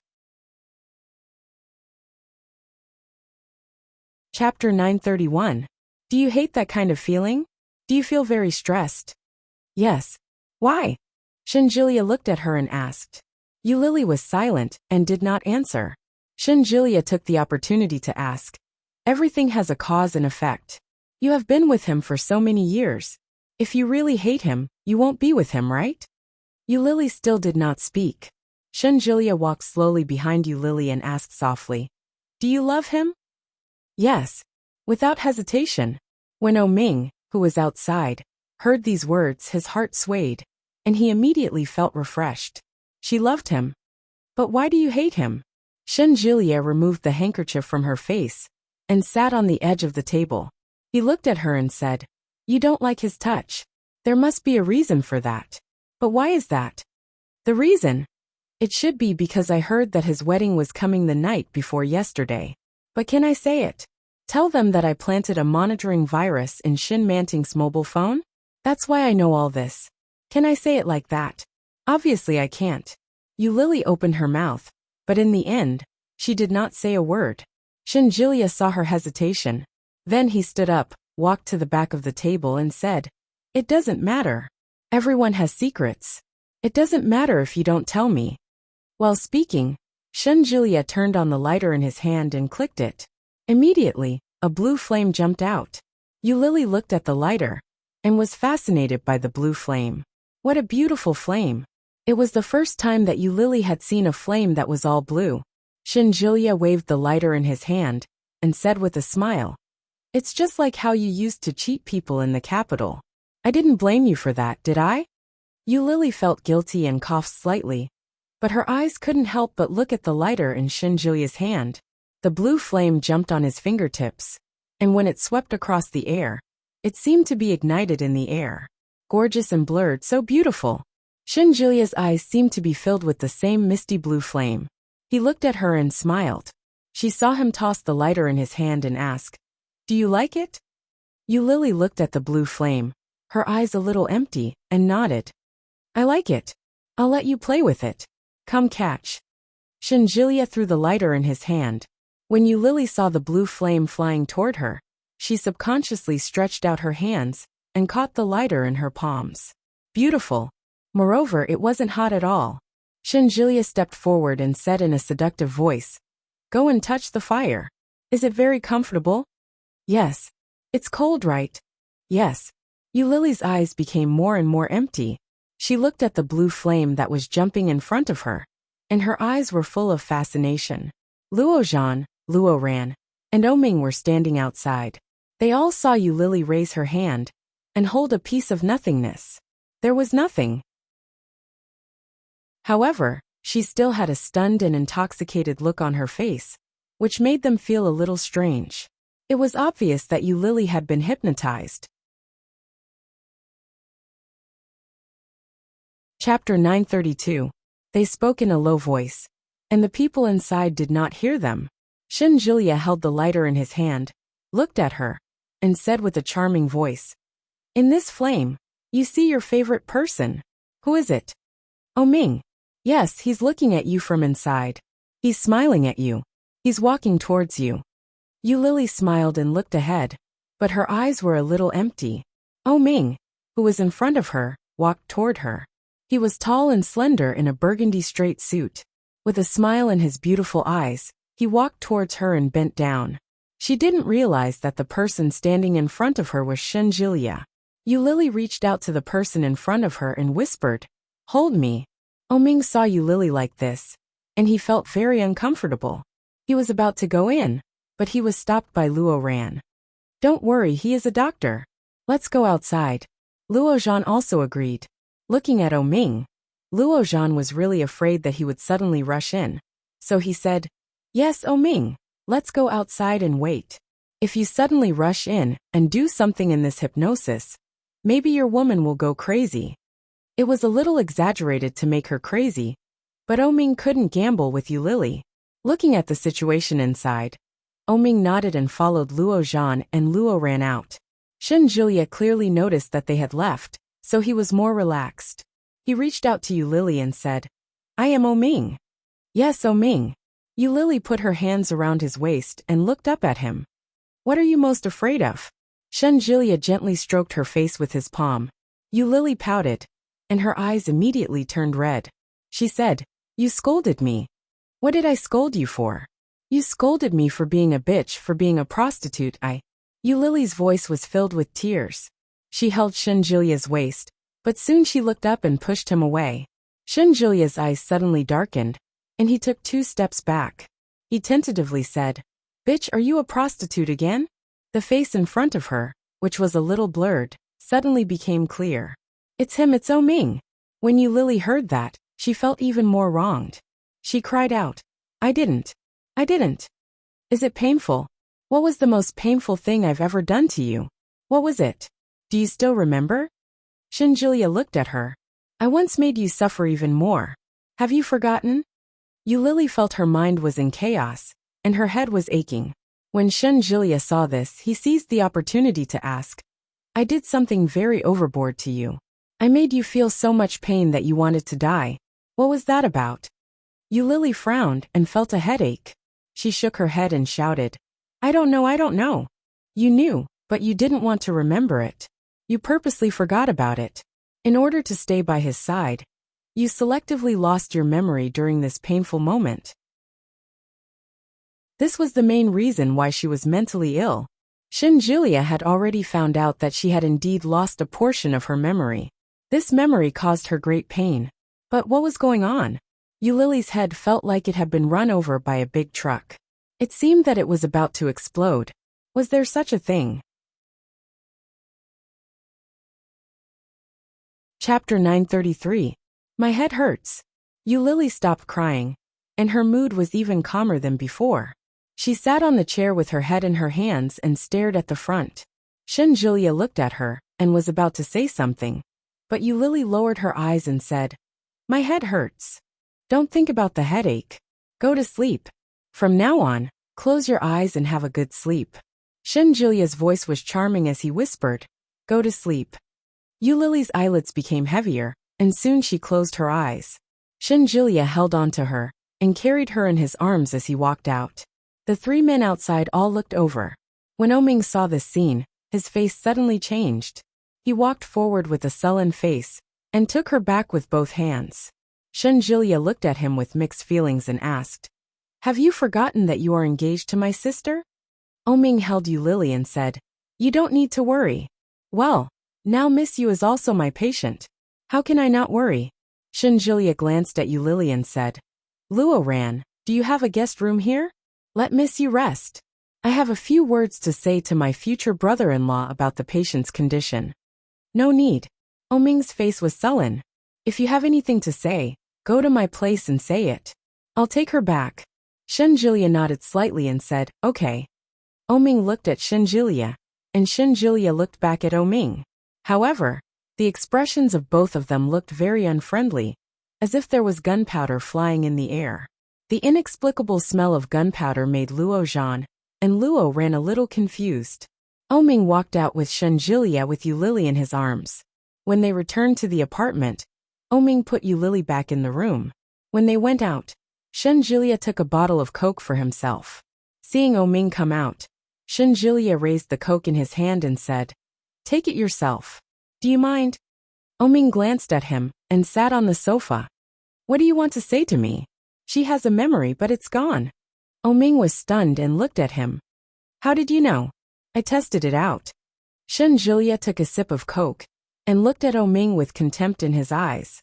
Chapter 931. Do you hate that kind of feeling? Do you feel very stressed? Yes. Why? Shinjilia looked at her and asked. Yulily was silent and did not answer. Shinjilia took the opportunity to ask. Everything has a cause and effect. You have been with him for so many years. If you really hate him, you won't be with him, right? Yulily still did not speak. Shinjilia walked slowly behind Yulily and asked softly, "Do you love him?" Yes. Without hesitation. When Oming, who was outside, heard these words, his heart swayed, and he immediately felt refreshed. She loved him. But why do you hate him? Shinjilia removed the handkerchief from her face and sat on the edge of the table. He looked at her and said, "You don't like his touch. There must be a reason for that. But why is that? The reason? It should be because I heard that his wedding was coming the night before yesterday. But can I say it? Tell them that I planted a monitoring virus in Shin Manting's mobile phone? That's why I know all this. Can I say it like that? Obviously I can't. Lily opened her mouth, but in the end, she did not say a word. Shinjilia saw her hesitation. Then he stood up, walked to the back of the table and said, "It doesn't matter. Everyone has secrets. It doesn't matter if you don't tell me." While speaking, Shinjilia turned on the lighter in his hand and clicked it. Immediately, a blue flame jumped out. Lily looked at the lighter and was fascinated by the blue flame. What a beautiful flame. It was the first time that Lily had seen a flame that was all blue. Shinjilia waved the lighter in his hand and said with a smile, "It's just like how you used to cheat people in the capital. I didn't blame you for that, did I?" Lily felt guilty and coughed slightly, but her eyes couldn't help but look at the lighter in Shinjilia's hand. The blue flame jumped on his fingertips, and when it swept across the air, it seemed to be ignited in the air. Gorgeous and blurred, so beautiful. Shinjilia's eyes seemed to be filled with the same misty blue flame. He looked at her and smiled. She saw him toss the lighter in his hand and ask, "Do you like it?" Lily looked at the blue flame, her eyes a little empty, and nodded. "I like it. I'll let you play with it. Come catch." Shinjilia threw the lighter in his hand. When Lily saw the blue flame flying toward her, she subconsciously stretched out her hands and caught the lighter in her palms. Beautiful. Moreover, it wasn't hot at all. Shinjilia stepped forward and said in a seductive voice, "Go and touch the fire. Is it very comfortable?" "Yes." "It's cold, right?" "Yes." Lily's eyes became more and more empty. She looked at the blue flame that was jumping in front of her, and her eyes were full of fascination. Luozhan, Luoran, and Oming were standing outside. They all saw Lily raise her hand and hold a piece of nothingness. There was nothing. However, she still had a stunned and intoxicated look on her face, which made them feel a little strange. It was obvious that Lily had been hypnotized. Chapter 932. They spoke in a low voice, and the people inside did not hear them. Shinjilia held the lighter in his hand, looked at her, and said with a charming voice, "In this flame, you see your favorite person. Who is it?" "Oming." "Yes, he's looking at you from inside. He's smiling at you. He's walking towards you." Lily smiled and looked ahead, but her eyes were a little empty. Oming, who was in front of her, walked toward her. He was tall and slender in a burgundy straight suit. With a smile in his beautiful eyes, he walked towards her and bent down. She didn't realize that the person standing in front of her was Shinjilia. Lily reached out to the person in front of her and whispered, "Hold me." Oming saw Lily like this, and he felt very uncomfortable. He was about to go in, but he was stopped by Luoran. "Don't worry, he is a doctor. Let's go outside." Luozhan also agreed. Looking at Oming, Luozhan was really afraid that he would suddenly rush in, so he said, "Yes, Oming, let's go outside and wait. If you suddenly rush in and do something in this hypnosis, maybe your woman will go crazy." It was a little exaggerated to make her crazy, but Oming couldn't gamble with Lily. Looking at the situation inside, Oming nodded and followed Luozhan, and Luo ran out. Shinjilia clearly noticed that they had left, so he was more relaxed. He reached out to Lily and said, "I am Oming." "Yes, Oming." Lily put her hands around his waist and looked up at him. "What are you most afraid of?" Shinjilia gently stroked her face with his palm. Lily pouted, and her eyes immediately turned red. She said, "You scolded me." "What did I scold you for?" "You scolded me for being a bitch, for being a prostitute, Lily's voice was filled with tears. She held Shinjilia's waist, but soon she looked up and pushed him away. Shinjilia's eyes suddenly darkened, and he took 2 steps back. He tentatively said, "Bitch, are you a prostitute again?" The face in front of her, which was a little blurred, suddenly became clear. "It's him, it's Oming." When Lily heard that, she felt even more wronged. She cried out, I didn't. Is it painful? What was the most painful thing I've ever done to you? What was it? Do you still remember?" Shinjilia looked at her. I once made you suffer even more. Have you forgotten? Eulili felt her mind was in chaos, and her head was aching. When Shenjilia saw this, he seized the opportunity to ask, I did something very overboard to you. I made you feel so much pain that you wanted to die. What was that about? Eulili frowned and felt a headache. She shook her head and shouted, I don't know. You knew, but you didn't want to remember it. You purposely forgot about it. In order to stay by his side, you selectively lost your memory during this painful moment. This was the main reason why she was mentally ill. Shenjilia had already found out that she had indeed lost a portion of her memory. This memory caused her great pain. But what was going on? Eulili's head felt like it had been run over by a big truck. It seemed that it was about to explode. Was there such a thing? Chapter 933. My head hurts. Eulili stopped crying, and her mood was even calmer than before. She sat on the chair with her head in her hands and stared at the front. Shenjilia looked at her and was about to say something, but Eulili lowered her eyes and said, My head hurts. Don't think about the headache. Go to sleep. From now on, close your eyes and have a good sleep. Shenjilia's voice was charming as he whispered, Go to sleep. Eulili's eyelids became heavier, and soon she closed her eyes. Shenjilia held on to her and carried her in his arms as he walked out. The three men outside all looked over. When Oming saw this scene, his face suddenly changed. He walked forward with a sullen face and took her back with both hands. Shenjilia looked at him with mixed feelings and asked, Have you forgotten that you are engaged to my sister? Oming held Eulili and said, You don't need to worry. Well, now Miss Yu is also my patient. How can I not worry? Shenjilia glanced at Eulili and said, Luo Ran, do you have a guest room here? Let Miss Yu rest. I have a few words to say to my future brother-in-law about the patient's condition. No need. Oming's face was sullen. If you have anything to say, go to my place and say it. I'll take her back. Shenjilia nodded slightly and said, Okay. Oming looked at Shenjilia, and Shenjilia looked back at Oming. However, the expressions of both of them looked very unfriendly, as if there was gunpowder flying in the air. The inexplicable smell of gunpowder made Luo Zhan and Luo Ran a little confused. Oming walked out with Shenjilia with Eulili in his arms. When they returned to the apartment, Oming put Eulili back in the room. When they went out, Shenjilia took a bottle of Coke for himself. Seeing Oming come out, Shenjilia raised the Coke in his hand and said, Take it yourself. Do you mind? Oming glanced at him and sat on the sofa. What do you want to say to me? She has a memory, but it's gone. Oming was stunned and looked at him. How did you know? I tested it out. Shenjilia took a sip of Coke and looked at Oming with contempt in his eyes.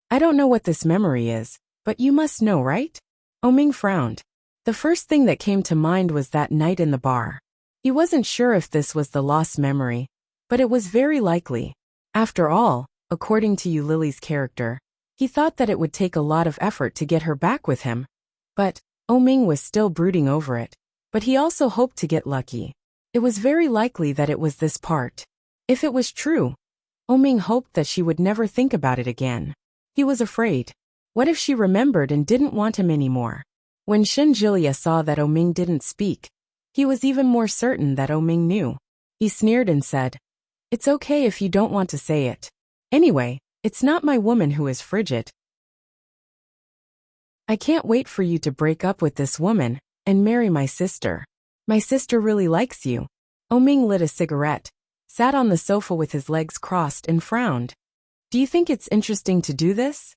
I don't know what this memory is, but you must know, right? Oming frowned. The first thing that came to mind was that night in the bar. He wasn't sure if this was the lost memory, but it was very likely. After all, according to Eulili's character, he thought that it would take a lot of effort to get her back with him. But Oming was still brooding over it. But he also hoped to get lucky. It was very likely that it was this part. If it was true, Oming hoped that she would never think about it again. He was afraid. What if she remembered and didn't want him anymore? When Shenjilia saw that Oming didn't speak, he was even more certain that Oming knew. He sneered and said, It's okay if you don't want to say it. Anyway, it's not my woman who is frigid. I can't wait for you to break up with this woman and marry my sister. My sister really likes you. Oming lit a cigarette, sat on the sofa with his legs crossed and frowned. Do you think it's interesting to do this?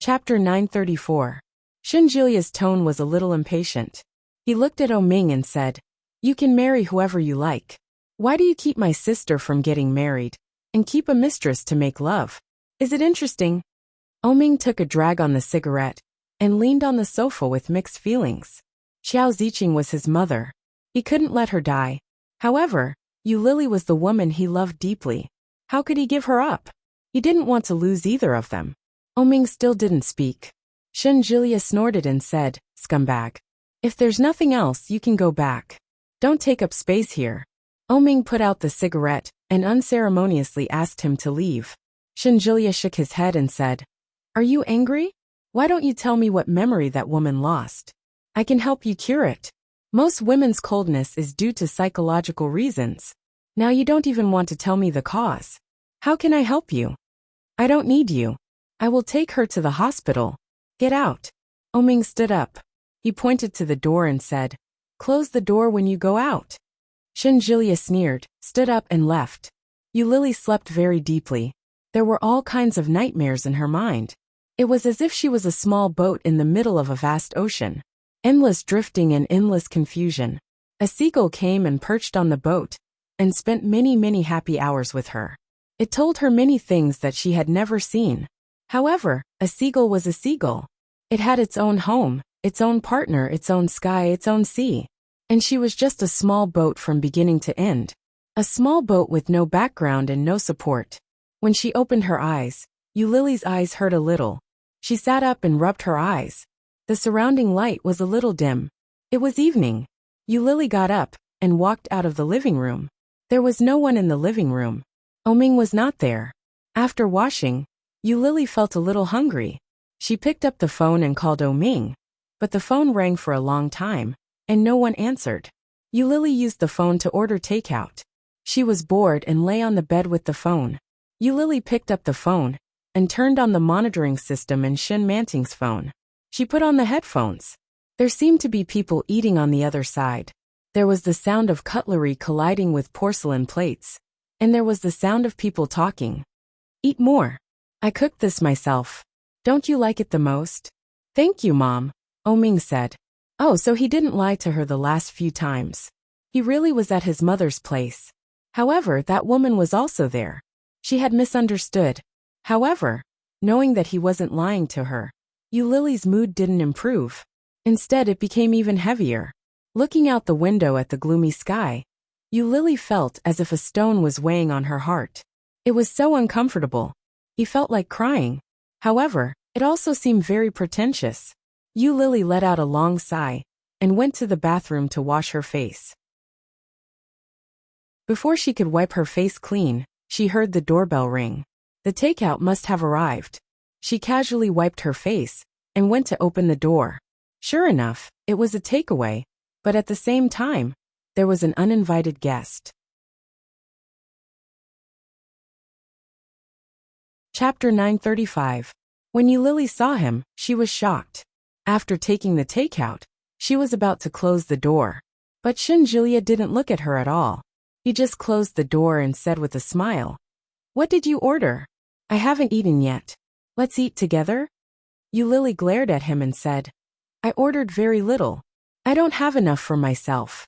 Chapter 934. Shenjilia's tone was a little impatient. He looked at Oming and said, You can marry whoever you like. Why do you keep my sister from getting married and keep a mistress to make love? Is it interesting? Oming took a drag on the cigarette and leaned on the sofa with mixed feelings. Xiao Ziqing was his mother. He couldn't let her die. However, Eulili was the woman he loved deeply. How could he give her up? He didn't want to lose either of them. Oming still didn't speak. Shenjilia snorted and said, Scumbag. If there's nothing else, you can go back. Don't take up space here. Oming put out the cigarette and unceremoniously asked him to leave. Shinjulia shook his head and said, "Are you angry? Why don't you tell me what memory that woman lost? I can help you cure it. Most women's coldness is due to psychological reasons. Now you don't even want to tell me the cause. How can I help you? I don't need you. I will take her to the hospital. Get out." Oming stood up. He pointed to the door and said, "Close the door when you go out." Shinjulia sneered, stood up and left. Yulili slept very deeply. There were all kinds of nightmares in her mind. It was as if she was a small boat in the middle of a vast ocean. Endless drifting and endless confusion. A seagull came and perched on the boat, and spent many happy hours with her. It told her many things that she had never seen. However, a seagull was a seagull. It had its own home, its own partner, its own sky, its own sea. And she was just a small boat from beginning to end. A small boat with no background and no support. When she opened her eyes, Yulili's eyes hurt a little. She sat up and rubbed her eyes. The surrounding light was a little dim. It was evening. Yulili got up and walked out of the living room. There was no one in the living room. Oming was not there. After washing, Yulili felt a little hungry. She picked up the phone and called Oming, but the phone rang for a long time, and no one answered. Yulili used the phone to order takeout. She was bored and lay on the bed with the phone. Yulili picked up the phone and turned on the monitoring system and Shin Manting's phone. She put on the headphones. There seemed to be people eating on the other side. There was the sound of cutlery colliding with porcelain plates. And there was the sound of people talking. "Eat more. I cooked this myself. Don't you like it the most?" "Thank you, Mom," Oming said. Oh, so he didn't lie to her the last few times. He really was at his mother's place. However, that woman was also there. She had misunderstood. However, knowing that he wasn't lying to her, Yulili's mood didn't improve. Instead, it became even heavier. Looking out the window at the gloomy sky, Yulili felt as if a stone was weighing on her heart. It was so uncomfortable. He felt like crying. However, it also seemed very pretentious. Yulili let out a long sigh and went to the bathroom to wash her face. Before she could wipe her face clean, she heard the doorbell ring. The takeout must have arrived. She casually wiped her face and went to open the door. Sure enough, it was a takeaway, but at the same time, there was an uninvited guest. Chapter 935. When Yulili saw him, she was shocked. After taking the takeout, she was about to close the door. But Shinjulia didn't look at her at all. He just closed the door and said with a smile, "What did you order?" "I haven't eaten yet. Let's eat together?" Yulili glared at him and said, "I ordered very little. I don't have enough for myself."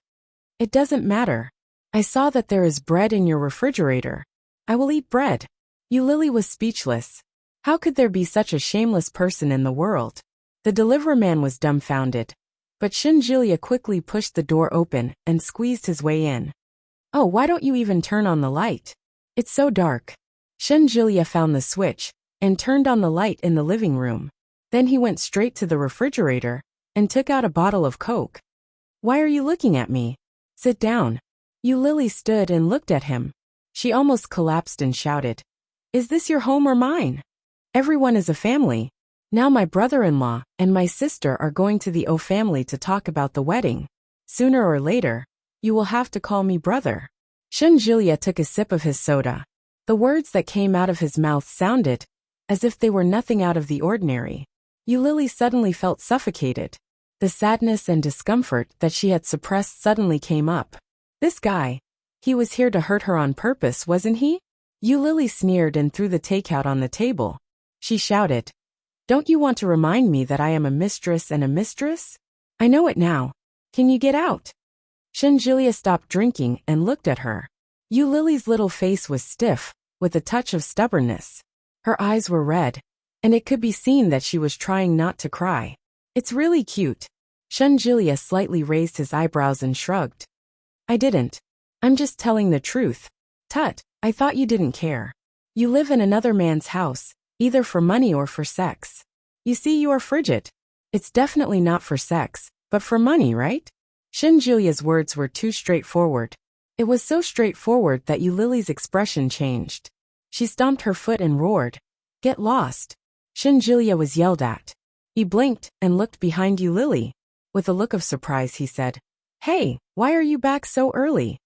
"It doesn't matter. I saw that there is bread in your refrigerator. I will eat bread." Yulili was speechless. How could there be such a shameless person in the world? The delivery man was dumbfounded. But Shinjulia quickly pushed the door open and squeezed his way in. "Oh, why don't you even turn on the light? It's so dark." Shinjulia found the switch and turned on the light in the living room. Then he went straight to the refrigerator and took out a bottle of Coke. "Why are you looking at me? Sit down." Yulili stood and looked at him. She almost collapsed and shouted, "Is this your home or mine? Everyone is a family. Now my brother-in-law and my sister are going to the O family to talk about the wedding. Sooner or later, you will have to call me brother." Shinjulia took a sip of his soda. The words that came out of his mouth sounded as if they were nothing out of the ordinary. Yulili suddenly felt suffocated. The sadness and discomfort that she had suppressed suddenly came up. This guy, he was here to hurt her on purpose, wasn't he? Yulili sneered and threw the takeout on the table. She shouted, "Don't you want to remind me that I am a mistress and a mistress? I know it now. Can you get out?" Shinjulia stopped drinking and looked at her. Yulili's little face was stiff, with a touch of stubbornness. Her eyes were red, and it could be seen that she was trying not to cry. "It's really cute." Shinjulia slightly raised his eyebrows and shrugged. "I didn't. I'm just telling the truth." "Tut, I thought you didn't care. You live in another man's house, either for money or for sex. You see, you are frigid. It's definitely not for sex, but for money, right?" Shinjulia's words were too straightforward. It was so straightforward that Yulily's expression changed. She stomped her foot and roared, "Get lost!" Shinjulia was yelled at. He blinked and looked behind Yulily. With a look of surprise he said, "Hey, why are you back so early?"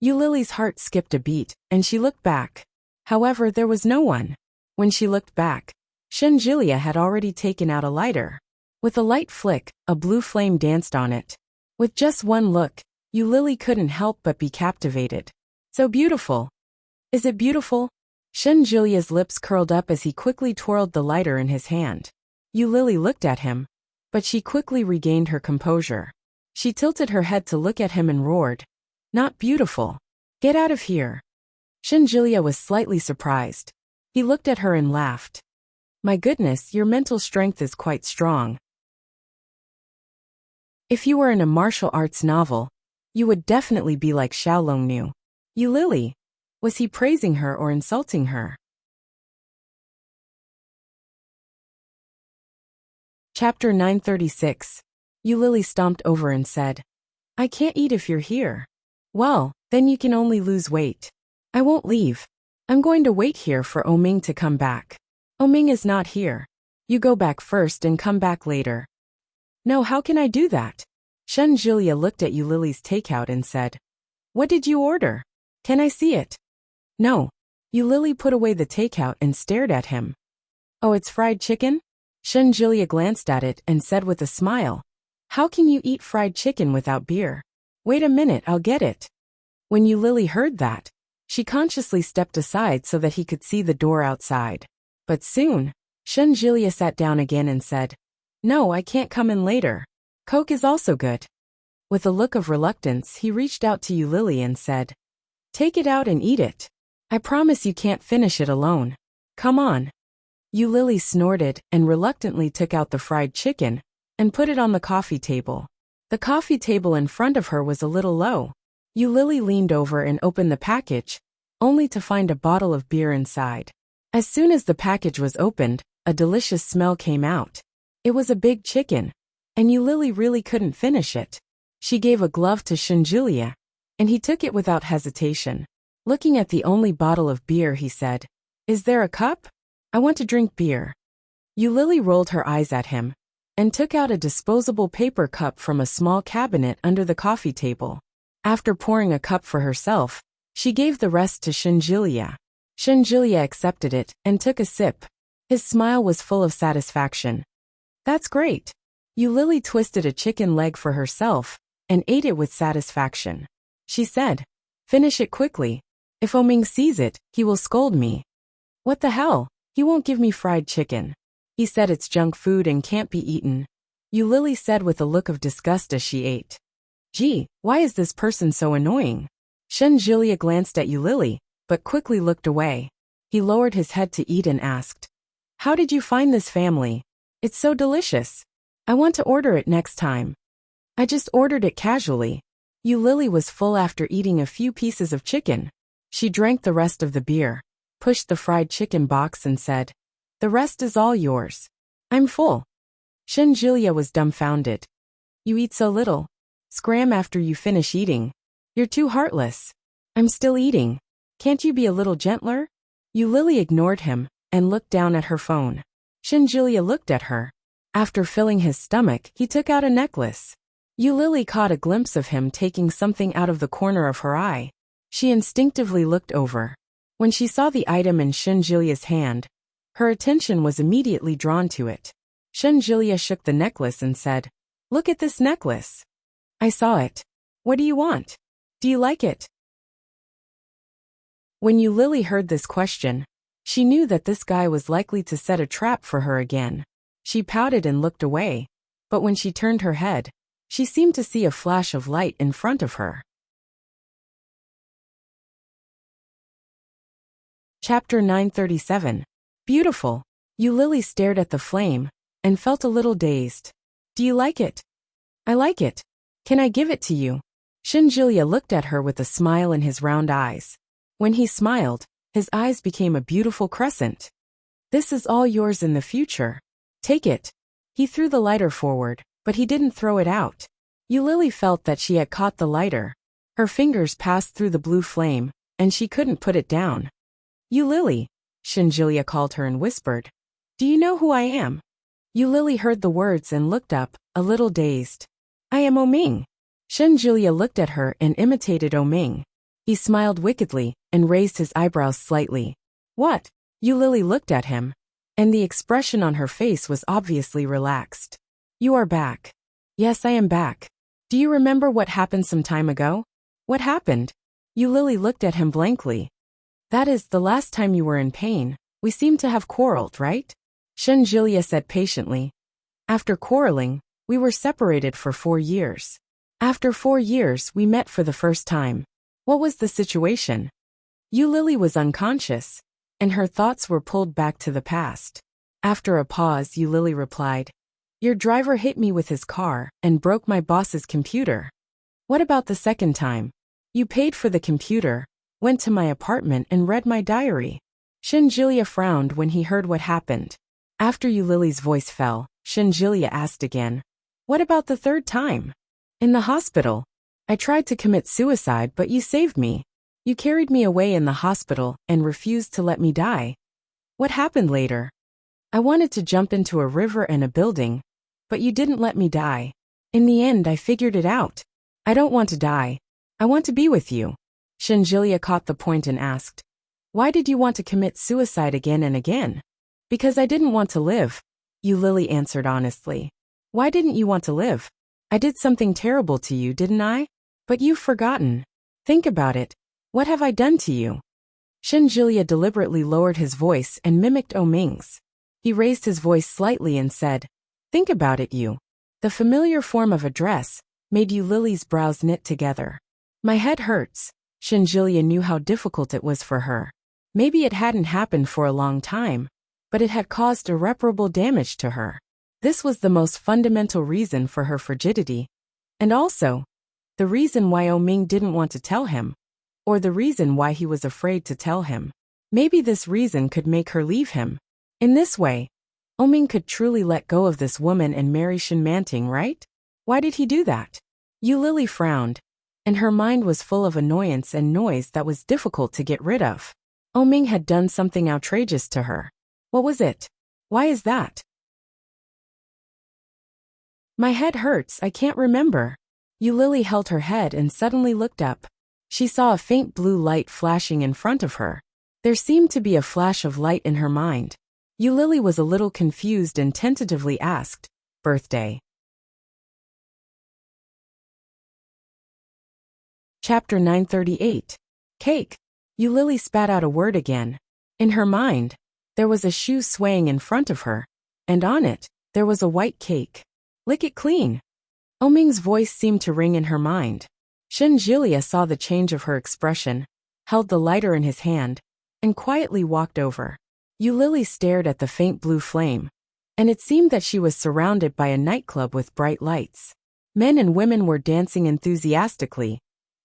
Yulily's heart skipped a beat, and she looked back. However, there was no one. When she looked back, Shinjulia had already taken out a lighter. With a light flick, a blue flame danced on it. With just one look, Yulily couldn't help but be captivated. "So beautiful." "Is it beautiful?" Shinjulia's lips curled up as he quickly twirled the lighter in his hand. Yulily looked at him, but she quickly regained her composure. She tilted her head to look at him and roared, "Not beautiful. Get out of here." Shinjulia was slightly surprised. He looked at her and laughed. "My goodness, your mental strength is quite strong. If you were in a martial arts novel, you would definitely be like Xiaolongnu." Yulily. Was he praising her or insulting her? Chapter 936. Yulily stomped over and said, "I can't eat if you're here." "Well, then you can only lose weight." "I won't leave. I'm going to wait here for Oming to come back." "Oming is not here. You go back first and come back later." "No, how can I do that?" Shinjulia looked at Yulily's takeout and said, "What did you order? Can I see it?" "No." Yulily put away the takeout and stared at him. "Oh, it's fried chicken?" Shinjulia glanced at it and said with a smile, "How can you eat fried chicken without beer?" "Wait a minute, I'll get it." When Yulily heard that, she consciously stepped aside so that he could see the door outside. But soon, Shinjulia sat down again and said, "No, I can't come in later. Coke is also good." With a look of reluctance, he reached out to Yulily and said, "Take it out and eat it. I promise you can't finish it alone. Come on." Yulily snorted and reluctantly took out the fried chicken and put it on the coffee table. The coffee table in front of her was a little low. Yulily leaned over and opened the package, only to find a bottle of beer inside. As soon as the package was opened, a delicious smell came out. It was a big chicken, and Yulily really couldn't finish it. She gave a glove to Shinjulia, and he took it without hesitation. Looking at the only bottle of beer, he said, "Is there a cup? I want to drink beer." Yulily rolled her eyes at him and took out a disposable paper cup from a small cabinet under the coffee table. After pouring a cup for herself, she gave the rest to Shinjulia. Shinjulia accepted it and took a sip. His smile was full of satisfaction. "That's great." Yulily twisted a chicken leg for herself and ate it with satisfaction. She said, "Finish it quickly. If Oming sees it, he will scold me." "What the hell? He won't give me fried chicken. He said it's junk food and can't be eaten," Yulily said with a look of disgust as she ate. "Gee, why is this person so annoying?" Shinjulia glanced at Yulily, but quickly looked away. He lowered his head to eat and asked, "How did you find this family? It's so delicious. I want to order it next time." "I just ordered it casually." Yulily was full after eating a few pieces of chicken. She drank the rest of the beer, pushed the fried chicken box and said, "The rest is all yours. I'm full." Shinjulia was dumbfounded. "You eat so little. Scram after you finish eating. You're too heartless." "I'm still eating. Can't you be a little gentler?" Yulily ignored him and looked down at her phone. Shinjulia looked at her. After filling his stomach, he took out a necklace. Yulily caught a glimpse of him taking something out of the corner of her eye. She instinctively looked over. When she saw the item in Shinjulia's hand, her attention was immediately drawn to it. Shinjulia shook the necklace and said, "Look at this necklace." "I saw it. What do you want? Do you like it?" When Yulily heard this question, she knew that this guy was likely to set a trap for her again. She pouted and looked away, but when she turned her head, she seemed to see a flash of light in front of her. Chapter 937. Beautiful. Yulily stared at the flame and felt a little dazed. "Do you like it?" "I like it. Can I give it to you?" Shinjulia looked at her with a smile in his round eyes. When he smiled, his eyes became a beautiful crescent. "This is all yours in the future. Take it." He threw the lighter forward, but he didn't throw it out. Yulily felt that she had caught the lighter. Her fingers passed through the blue flame, and she couldn't put it down. "You Shinjilia called her and whispered. "Do you know who I am?" Yulili heard the words and looked up, a little dazed. "I am Oming." Shinjilia looked at her and imitated Oming. He smiled wickedly and raised his eyebrows slightly. "What?" Yulili looked at him, and the expression on her face was obviously relaxed. "You are back." "Yes, I am back. Do you remember what happened some time ago?" "What happened?" Yulili looked at him blankly. "That is, the last time you were in pain, we seemed to have quarreled, right?" Shinjilia said patiently. "After quarreling, we were separated for 4 years. After 4 years, we met for the first time. What was the situation?" Yulili was unconscious, and her thoughts were pulled back to the past. After a pause, Yulili replied, "Your driver hit me with his car and broke my boss's computer." "What about the second time?" "You paid for the computer, went to my apartment and read my diary." Shinjilia frowned when he heard what happened. After Yulili's voice fell, Shinjilia asked again, "What about the third time?" "In the hospital. I tried to commit suicide, but you saved me. You carried me away in the hospital and refused to let me die." "What happened later?" "I wanted to jump into a river and a building, but you didn't let me die. In the end, I figured it out. I don't want to die. I want to be with you." Shinjilia caught the point and asked, "Why did you want to commit suicide again and again?" "Because I didn't want to live," Yulili answered honestly. "Why didn't you want to live? I did something terrible to you, didn't I? But you've forgotten. Think about it. What have I done to you?" Shinjilia deliberately lowered his voice and mimicked Oming's. He raised his voice slightly and said, "Think about it, you." The familiar form of address made Yulili's brows knit together. "My head hurts." Shinjilia knew how difficult it was for her. Maybe it hadn't happened for a long time, but it had caused irreparable damage to her. This was the most fundamental reason for her frigidity. And also, the reason why Oming didn't want to tell him, or the reason why he was afraid to tell him. Maybe this reason could make her leave him. In this way, Oming could truly let go of this woman and marry Shin Manting, right? Why did he do that? Yulili frowned, and her mind was full of annoyance and noise that was difficult to get rid of. Oming had done something outrageous to her. What was it? Why is that? "My head hurts, I can't remember." Yulili held her head and suddenly looked up. She saw a faint blue light flashing in front of her. There seemed to be a flash of light in her mind. Yulili was a little confused and tentatively asked, "Birthday?" Chapter 938. Cake. Yulili spat out a word again. In her mind, there was a shoe swaying in front of her, and on it, there was a white cake. "Lick it clean." Oming's voice seemed to ring in her mind. Shinjilia saw the change of her expression, held the lighter in his hand, and quietly walked over. Yulili stared at the faint blue flame, and it seemed that she was surrounded by a nightclub with bright lights. Men and women were dancing enthusiastically,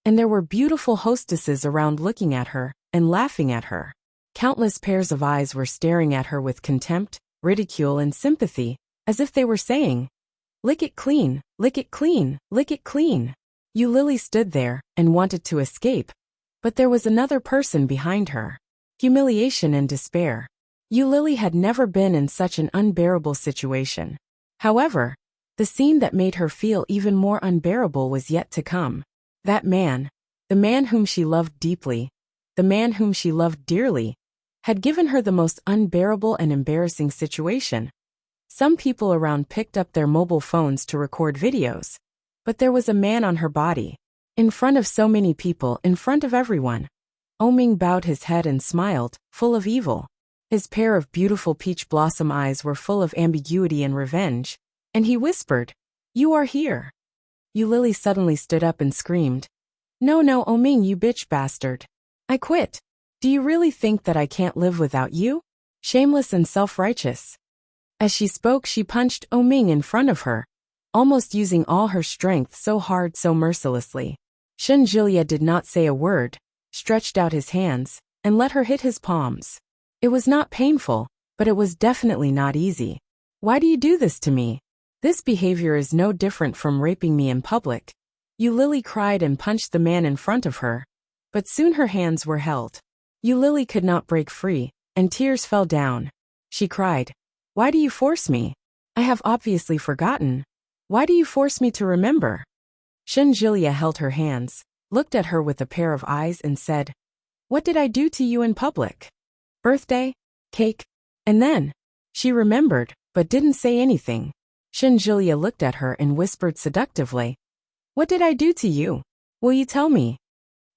and there were beautiful hostesses around looking at her and laughing at her. Countless pairs of eyes were staring at her with contempt, ridicule, and sympathy, as if they were saying, "Lick it clean, lick it clean, lick it clean." Yulili stood there and wanted to escape, but there was another person behind her. Humiliation and despair. Yulili had never been in such an unbearable situation. However, the scene that made her feel even more unbearable was yet to come. That man, the man whom she loved deeply, the man whom she loved dearly, had given her the most unbearable and embarrassing situation. Some people around picked up their mobile phones to record videos, but there was a man on her body. In front of so many people, in front of everyone. Oming bowed his head and smiled, full of evil. His pair of beautiful peach blossom eyes were full of ambiguity and revenge, and he whispered, "You are here." Yulili suddenly stood up and screamed, "No, no, Oming, you bitch bastard. I quit. Do you really think that I can't live without you? Shameless and self-righteous." As she spoke, she punched Oming in front of her, almost using all her strength, so hard, so mercilessly. Shinjilia did not say a word, stretched out his hands, and let her hit his palms. It was not painful, but it was definitely not easy. "Why do you do this to me? This behavior is no different from raping me in public." Lily cried and punched the man in front of her, but soon her hands were held. Lily could not break free, and tears fell down. She cried, "Why do you force me? I have obviously forgotten. Why do you force me to remember?" Shenjilia held her hands, looked at her with a pair of eyes and said, "What did I do to you in public? Birthday? Cake?" And then she remembered, but didn't say anything. Shenjilia looked at her and whispered seductively, "What did I do to you? Will you tell me?"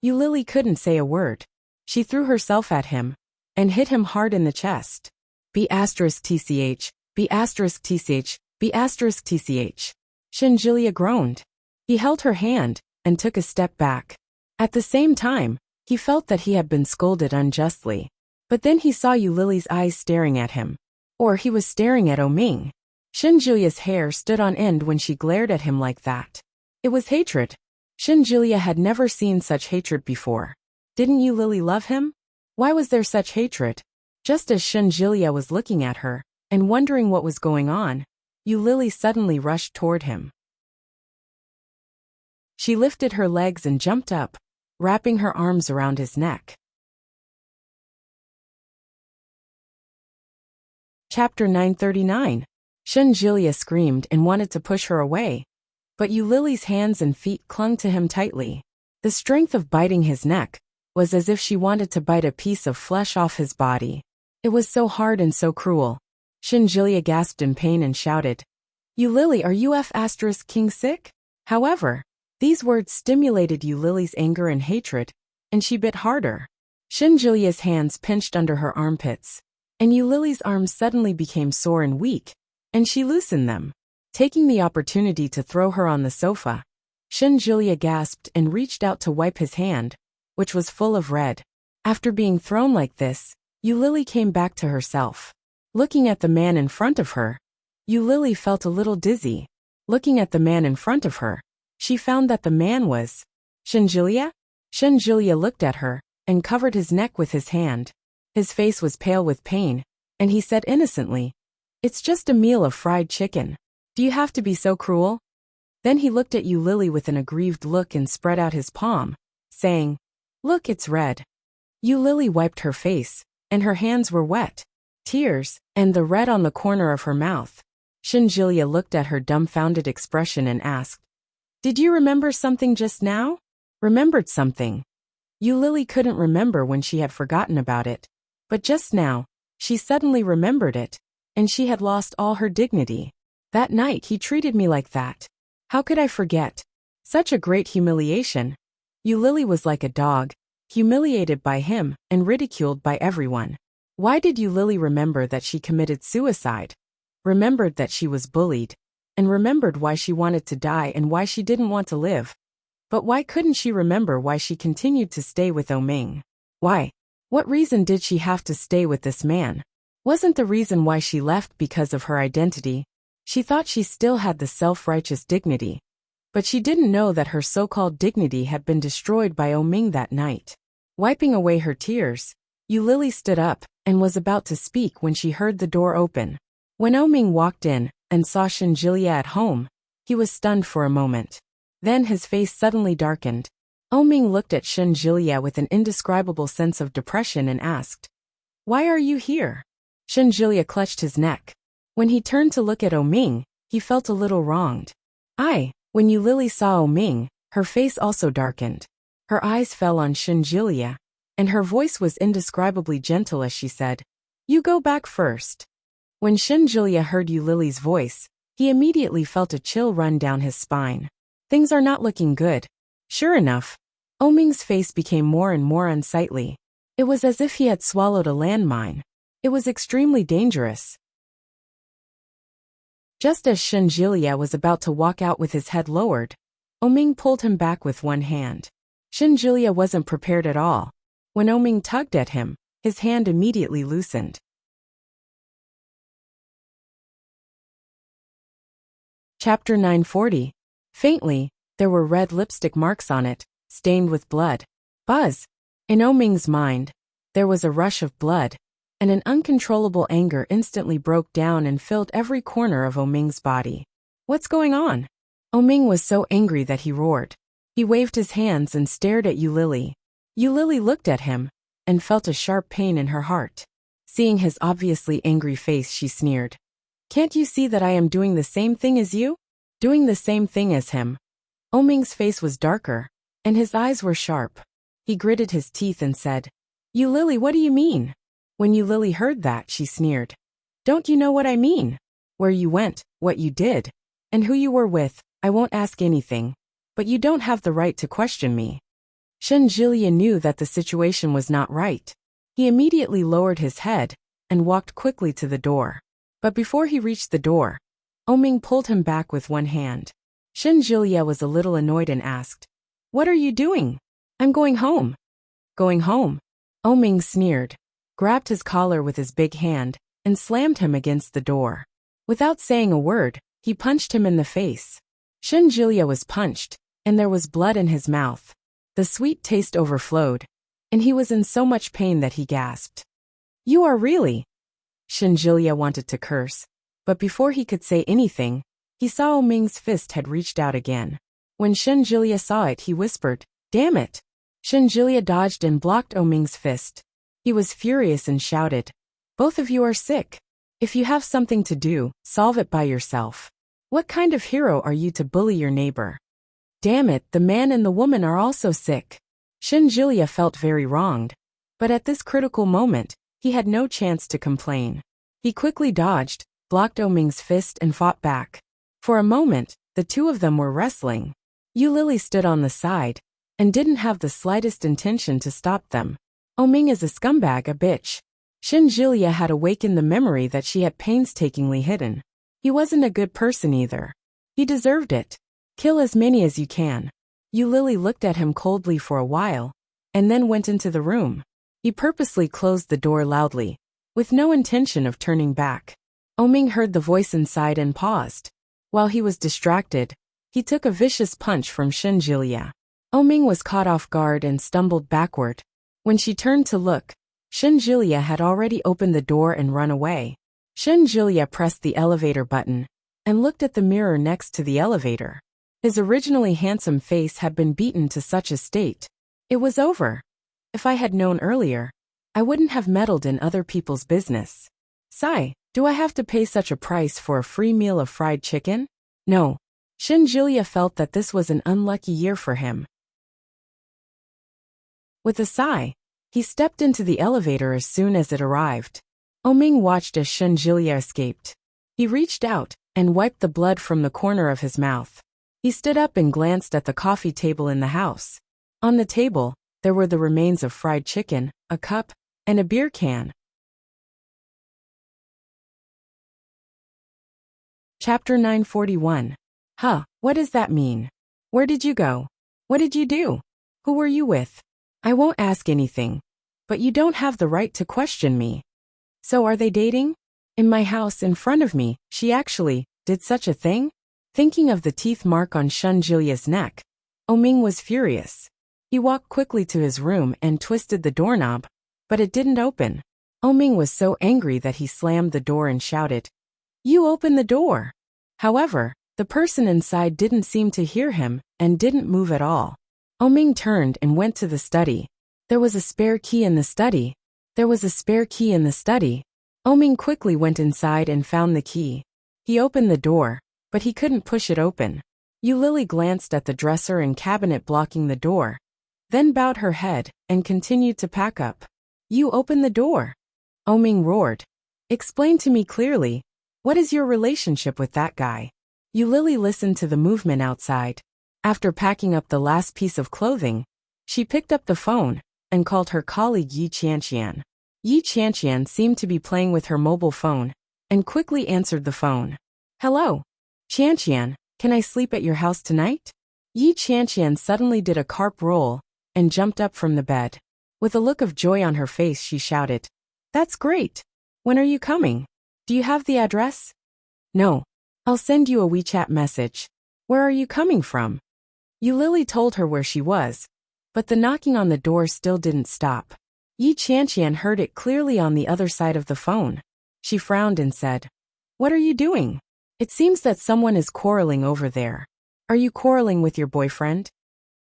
Lily couldn't say a word. She threw herself at him and hit him hard in the chest. B*tch, B*tch, B*tch. Shenjilia groaned. He held her hand and took a step back. At the same time, he felt that he had been scolded unjustly. But then he saw Lily's eyes staring at him. Or he was staring at Oming. Shenjilia's hair stood on end when she glared at him like that. It was hatred. Shenjilia had never seen such hatred before. Didn't Lily love him? Why was there such hatred? Just as Shenjilia was looking at her and wondering what was going on, Lily suddenly rushed toward him. She lifted her legs and jumped up, wrapping her arms around his neck. Chapter 939. Shenjilia screamed and wanted to push her away, but Lily's hands and feet clung to him tightly. The strength of biting his neck was as if she wanted to bite a piece of flesh off his body. It was so hard and so cruel. Shenjilia gasped in pain and shouted, "Lily, are you *king sick?" However, these words stimulated Lily's anger and hatred, and she bit harder. Shenjilia's hands pinched under her armpits, and Lily's arms suddenly became sore and weak, and she loosened them. Taking the opportunity to throw her on the sofa, Shenjilia gasped and reached out to wipe his hand, which was full of red. After being thrown like this, Lily came back to herself. Looking at the man in front of her, Lily felt a little dizzy. Looking at the man in front of her, she found that the man was Shenjilia? Shenjilia looked at her and covered his neck with his hand. His face was pale with pain, and he said innocently, "It's just a meal of fried chicken. Do you have to be so cruel?" Then he looked at Lily with an aggrieved look and spread out his palm, saying, "Look, it's red." Lily wiped her face, and her hands were wet. Tears, and the red on the corner of her mouth. Shenjilia looked at her dumbfounded expression and asked, "Did you remember something just now?" Remembered something. Lily couldn't remember when she had forgotten about it, but just now, she suddenly remembered it, and she had lost all her dignity. That night he treated me like that. How could I forget? Such a great humiliation. Lily was like a dog, humiliated by him and ridiculed by everyone. Why did Lily remember that she committed suicide? Remembered that she was bullied, and remembered why she wanted to die and why she didn't want to live. But why couldn't she remember why she continued to stay with Oming? Why? What reason did she have to stay with this man? Wasn't the reason why she left because of her identity? She thought she still had the self-righteous dignity, but she didn't know that her so-called dignity had been destroyed by Oming that night. Wiping away her tears, Lily stood up and was about to speak when she heard the door open. When Oming walked in and saw Shenjilia at home, he was stunned for a moment. Then his face suddenly darkened. Oming looked at Shenjilia with an indescribable sense of depression and asked, "Why are you here?" Shenjilia clutched his neck. When he turned to look at Oming, he felt a little wronged. When Lily saw Oming, her face also darkened. Her eyes fell on Shenjilia, and her voice was indescribably gentle as she said, "You go back first." When Shenjilia heard Lily's voice, he immediately felt a chill run down his spine. Things are not looking good. Sure enough, Oming's face became more and more unsightly. It was as if he had swallowed a landmine. It was extremely dangerous. Just as Shenjilia was about to walk out with his head lowered, Oming pulled him back with one hand. Shenjilia wasn't prepared at all. When Oming tugged at him, his hand immediately loosened. Chapter 940. Faintly, there were red lipstick marks on it, stained with blood. Buzz! In Oming's mind, there was a rush of blood, and an uncontrollable anger instantly broke down and filled every corner of Oming's body. What's going on? Oming was so angry that he roared. He waved his hands and stared at Yulili. Yulili looked at him and felt a sharp pain in her heart. Seeing his obviously angry face, she sneered. Can't you see that I am doing the same thing as you? Doing the same thing as him. Oming's face was darker, and his eyes were sharp. He gritted his teeth and said, Yulili, what do you mean? When Yulili heard that, she sneered. Don't you know what I mean? Where you went, what you did, and who you were with, I won't ask anything. But you don't have the right to question me. Shenjilia knew that the situation was not right. He immediately lowered his head and walked quickly to the door. But before he reached the door, Oming pulled him back with one hand. Shenjilia was a little annoyed and asked, What are you doing? I'm going home. Going home? Oming sneered, grabbed his collar with his big hand, and slammed him against the door. Without saying a word, he punched him in the face. Shenjilia was punched, and there was blood in his mouth. The sweet taste overflowed, and he was in so much pain that he gasped. You are really... Shenjilia wanted to curse, but before he could say anything, he saw Oming's fist had reached out again. When Shenjilia saw it, he whispered, Damn it! Shenjilia dodged and blocked Oming's fist. He was furious and shouted, Both of you are sick. If you have something to do, solve it by yourself. What kind of hero are you to bully your neighbor? Damn it, the man and the woman are also sick. Shenjilia felt very wronged, but at this critical moment, he had no chance to complain. He quickly dodged, blocked Oming's fist and fought back. For a moment, the two of them were wrestling. Yulili stood on the side and didn't have the slightest intention to stop them. Oming is a scumbag, a bitch. Shenjilia had awakened the memory that she had painstakingly hidden. He wasn't a good person either. He deserved it. Kill as many as you can. Yulili looked at him coldly for a while, and then went into the room. He purposely closed the door loudly, with no intention of turning back. Oming heard the voice inside and paused. While he was distracted, he took a vicious punch from Shenjilia. Oming was caught off guard and stumbled backward. When she turned to look, Shenjilia had already opened the door and run away. Shenjilia pressed the elevator button and looked at the mirror next to the elevator. His originally handsome face had been beaten to such a state. It was over. If I had known earlier, I wouldn't have meddled in other people's business. Sigh, do I have to pay such a price for a free meal of fried chicken? No. Shenjilia felt that this was an unlucky year for him. With a sigh, he stepped into the elevator as soon as it arrived. Oming watched as Shenjilia escaped. He reached out and wiped the blood from the corner of his mouth. He stood up and glanced at the coffee table in the house. On the table, there were the remains of fried chicken, a cup, and a beer can. Chapter 941. Huh, what does that mean? Where did you go? What did you do? Who were you with? I won't ask anything, but you don't have the right to question me. So are they dating? In my house in front of me, she actually did such a thing? Thinking of the teeth mark on Shenjilia's neck, Oming was furious. He walked quickly to his room and twisted the doorknob, but it didn't open. Oming was so angry that he slammed the door and shouted, You open the door! However, the person inside didn't seem to hear him and didn't move at all. Oming turned and went to the study. There was a spare key in the study. There was a spare key in the study. Oming quickly went inside and found the key. He opened the door, but he couldn't push it open. Yulili glanced at the dresser and cabinet blocking the door, then bowed her head and continued to pack up. You open the door! Oming roared. Explain to me clearly, what is your relationship with that guy? Yulili listened to the movement outside. After packing up the last piece of clothing, she picked up the phone and called her colleague Yi Qianqian. Yi Qianqian seemed to be playing with her mobile phone and quickly answered the phone. Hello. Qianqian, can I sleep at your house tonight? Yi Qianqian suddenly did a carp roll and jumped up from the bed. With a look of joy on her face, she shouted, That's great. When are you coming? Do you have the address? No. I'll send you a WeChat message. Where are you coming from? Yulili told her where she was, but the knocking on the door still didn't stop. Yi Qianqian heard it clearly on the other side of the phone. She frowned and said, What are you doing? It seems that someone is quarreling over there. Are you quarreling with your boyfriend?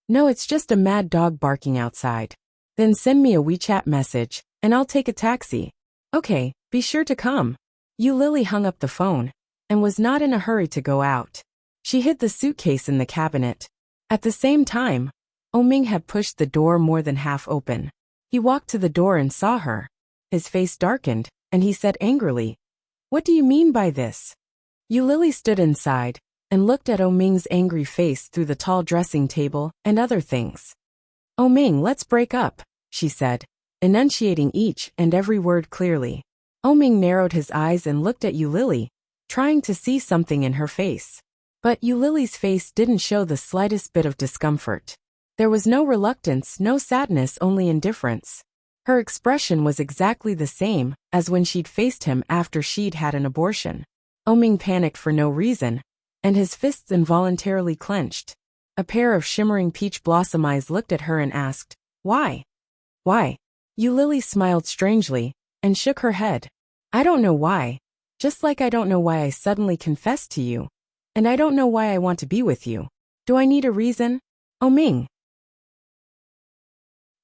No, it's just a mad dog barking outside. Then send me a WeChat message, and I'll take a taxi. Okay, be sure to come. Lily hung up the phone and was not in a hurry to go out. She hid the suitcase in the cabinet. At the same time, Ming had pushed the door more than half open. He walked to the door and saw her. His face darkened, and he said angrily, "What do you mean by this?" Lily stood inside and looked at Ming's angry face through the tall dressing table and other things. "Ming, let's break up," she said, enunciating each and every word clearly. Ming narrowed his eyes and looked at Lily, trying to see something in her face. But Lily's face didn't show the slightest bit of discomfort. There was no reluctance, no sadness, only indifference. Her expression was exactly the same as when she'd faced him after she'd had an abortion. Ming panicked for no reason, and his fists involuntarily clenched. A pair of shimmering peach blossom eyes looked at her and asked, "Why? Why?" Lily smiled strangely and shook her head. "I don't know why. Just like I don't know why I suddenly confessed to you. And I don't know why I want to be with you. Do I need a reason? Ming."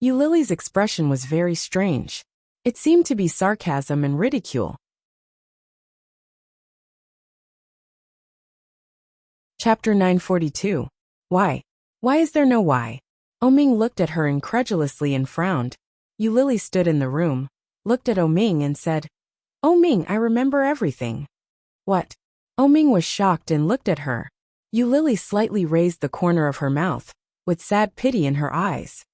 Lily's expression was very strange. It seemed to be sarcasm and ridicule. Chapter 942. Why? Why is there no why? Ming looked at her incredulously and frowned. Lily stood in the room, looked at Ming and said, "Ming, I remember everything." "What?" Ming was shocked and looked at her. Lily slightly raised the corner of her mouth, with sad pity in her eyes.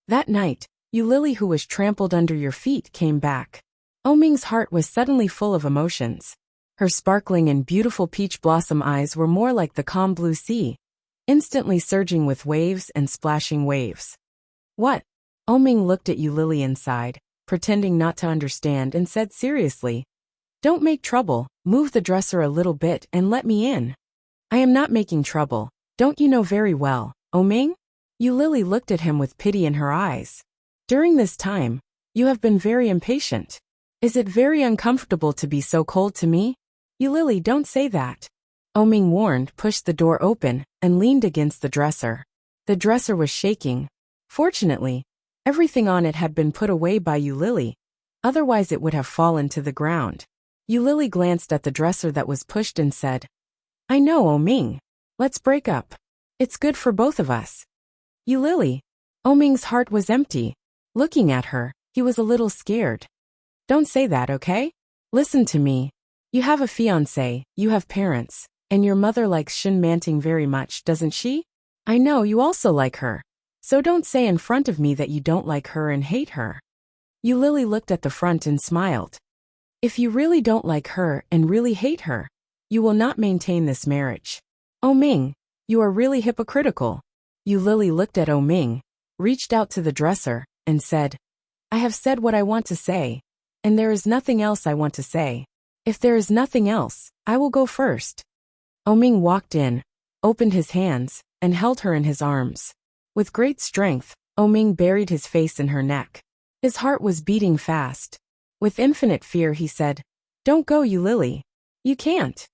"That night, Lily who was trampled under your feet came back." Ming's heart was suddenly full of emotions. Her sparkling and beautiful peach blossom eyes were more like the calm blue sea, instantly surging with waves and splashing waves. "What?" Ming looked at Lily inside, pretending not to understand, and said seriously, "Don't make trouble, move the dresser a little bit and let me in." "I am not making trouble, don't you know very well, Ming?" Lily looked at him with pity in her eyes. "During this time, you have been very impatient. Is it very uncomfortable to be so cold to me?" "Lily, don't say that." Ming warned, pushed the door open, and leaned against the dresser. The dresser was shaking. Fortunately, everything on it had been put away by Lily, otherwise it would have fallen to the ground. Lily glanced at the dresser that was pushed and said, "I know, Ming. Let's break up. It's good for both of us." Lily. Ming's heart was empty. Looking at her, he was a little scared. "Don't say that, okay? Listen to me. You have a fiancé, you have parents, and your mother likes Shin Manting very much, doesn't she? I know you also like her. So don't say in front of me that you don't like her and hate her." Lily looked at the front and smiled. "If you really don't like her and really hate her, you will not maintain this marriage. Ming, you are really hypocritical." Lily looked at Ming, reached out to the dresser, and said, "I have said what I want to say, and there is nothing else I want to say. If there is nothing else, I will go first." Ming walked in, opened his hands, and held her in his arms. With great strength, Ming buried his face in her neck. His heart was beating fast. With infinite fear he said, "Don't go, Lily. You can't."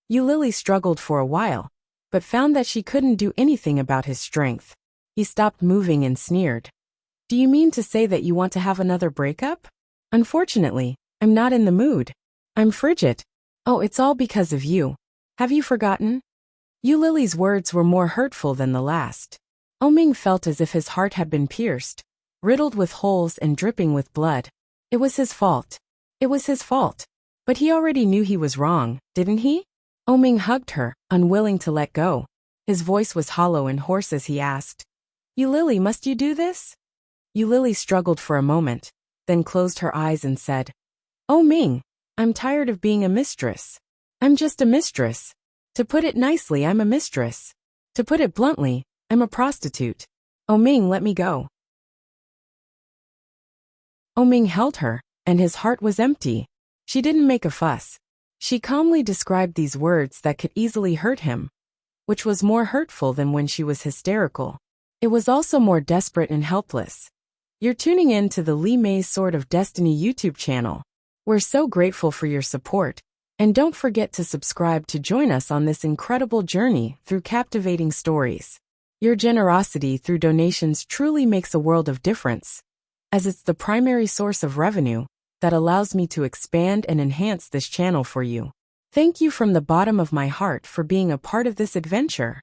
Lily struggled for a while, but found that she couldn't do anything about his strength. He stopped moving and sneered. "Do you mean to say that you want to have another breakup? Unfortunately, I'm not in the mood. I'm frigid. Oh, it's all because of you. Have you forgotten?" Lily's words were more hurtful than the last. Ming felt as if his heart had been pierced, riddled with holes and dripping with blood. It was his fault. It was his fault. But he already knew he was wrong, didn't he? Ming hugged her, unwilling to let go. His voice was hollow and hoarse as he asked, Lily, must you do this?" Lily struggled for a moment, then closed her eyes and said, Ming, I'm tired of being a mistress. I'm just a mistress. To put it nicely, I'm a mistress. To put it bluntly, I'm a prostitute. Ming, let me go." Ming held her, and his heart was empty. She didn't make a fuss. She calmly described these words that could easily hurt him, which was more hurtful than when she was hysterical. It was also more desperate and helpless. You're tuning in to the Lee May's Sword of Destiny YouTube channel. We're so grateful for your support, and don't forget to subscribe to join us on this incredible journey through captivating stories. Your generosity through donations truly makes a world of difference, as it's the primary source of revenue that allows me to expand and enhance this channel for you. Thank you from the bottom of my heart for being a part of this adventure.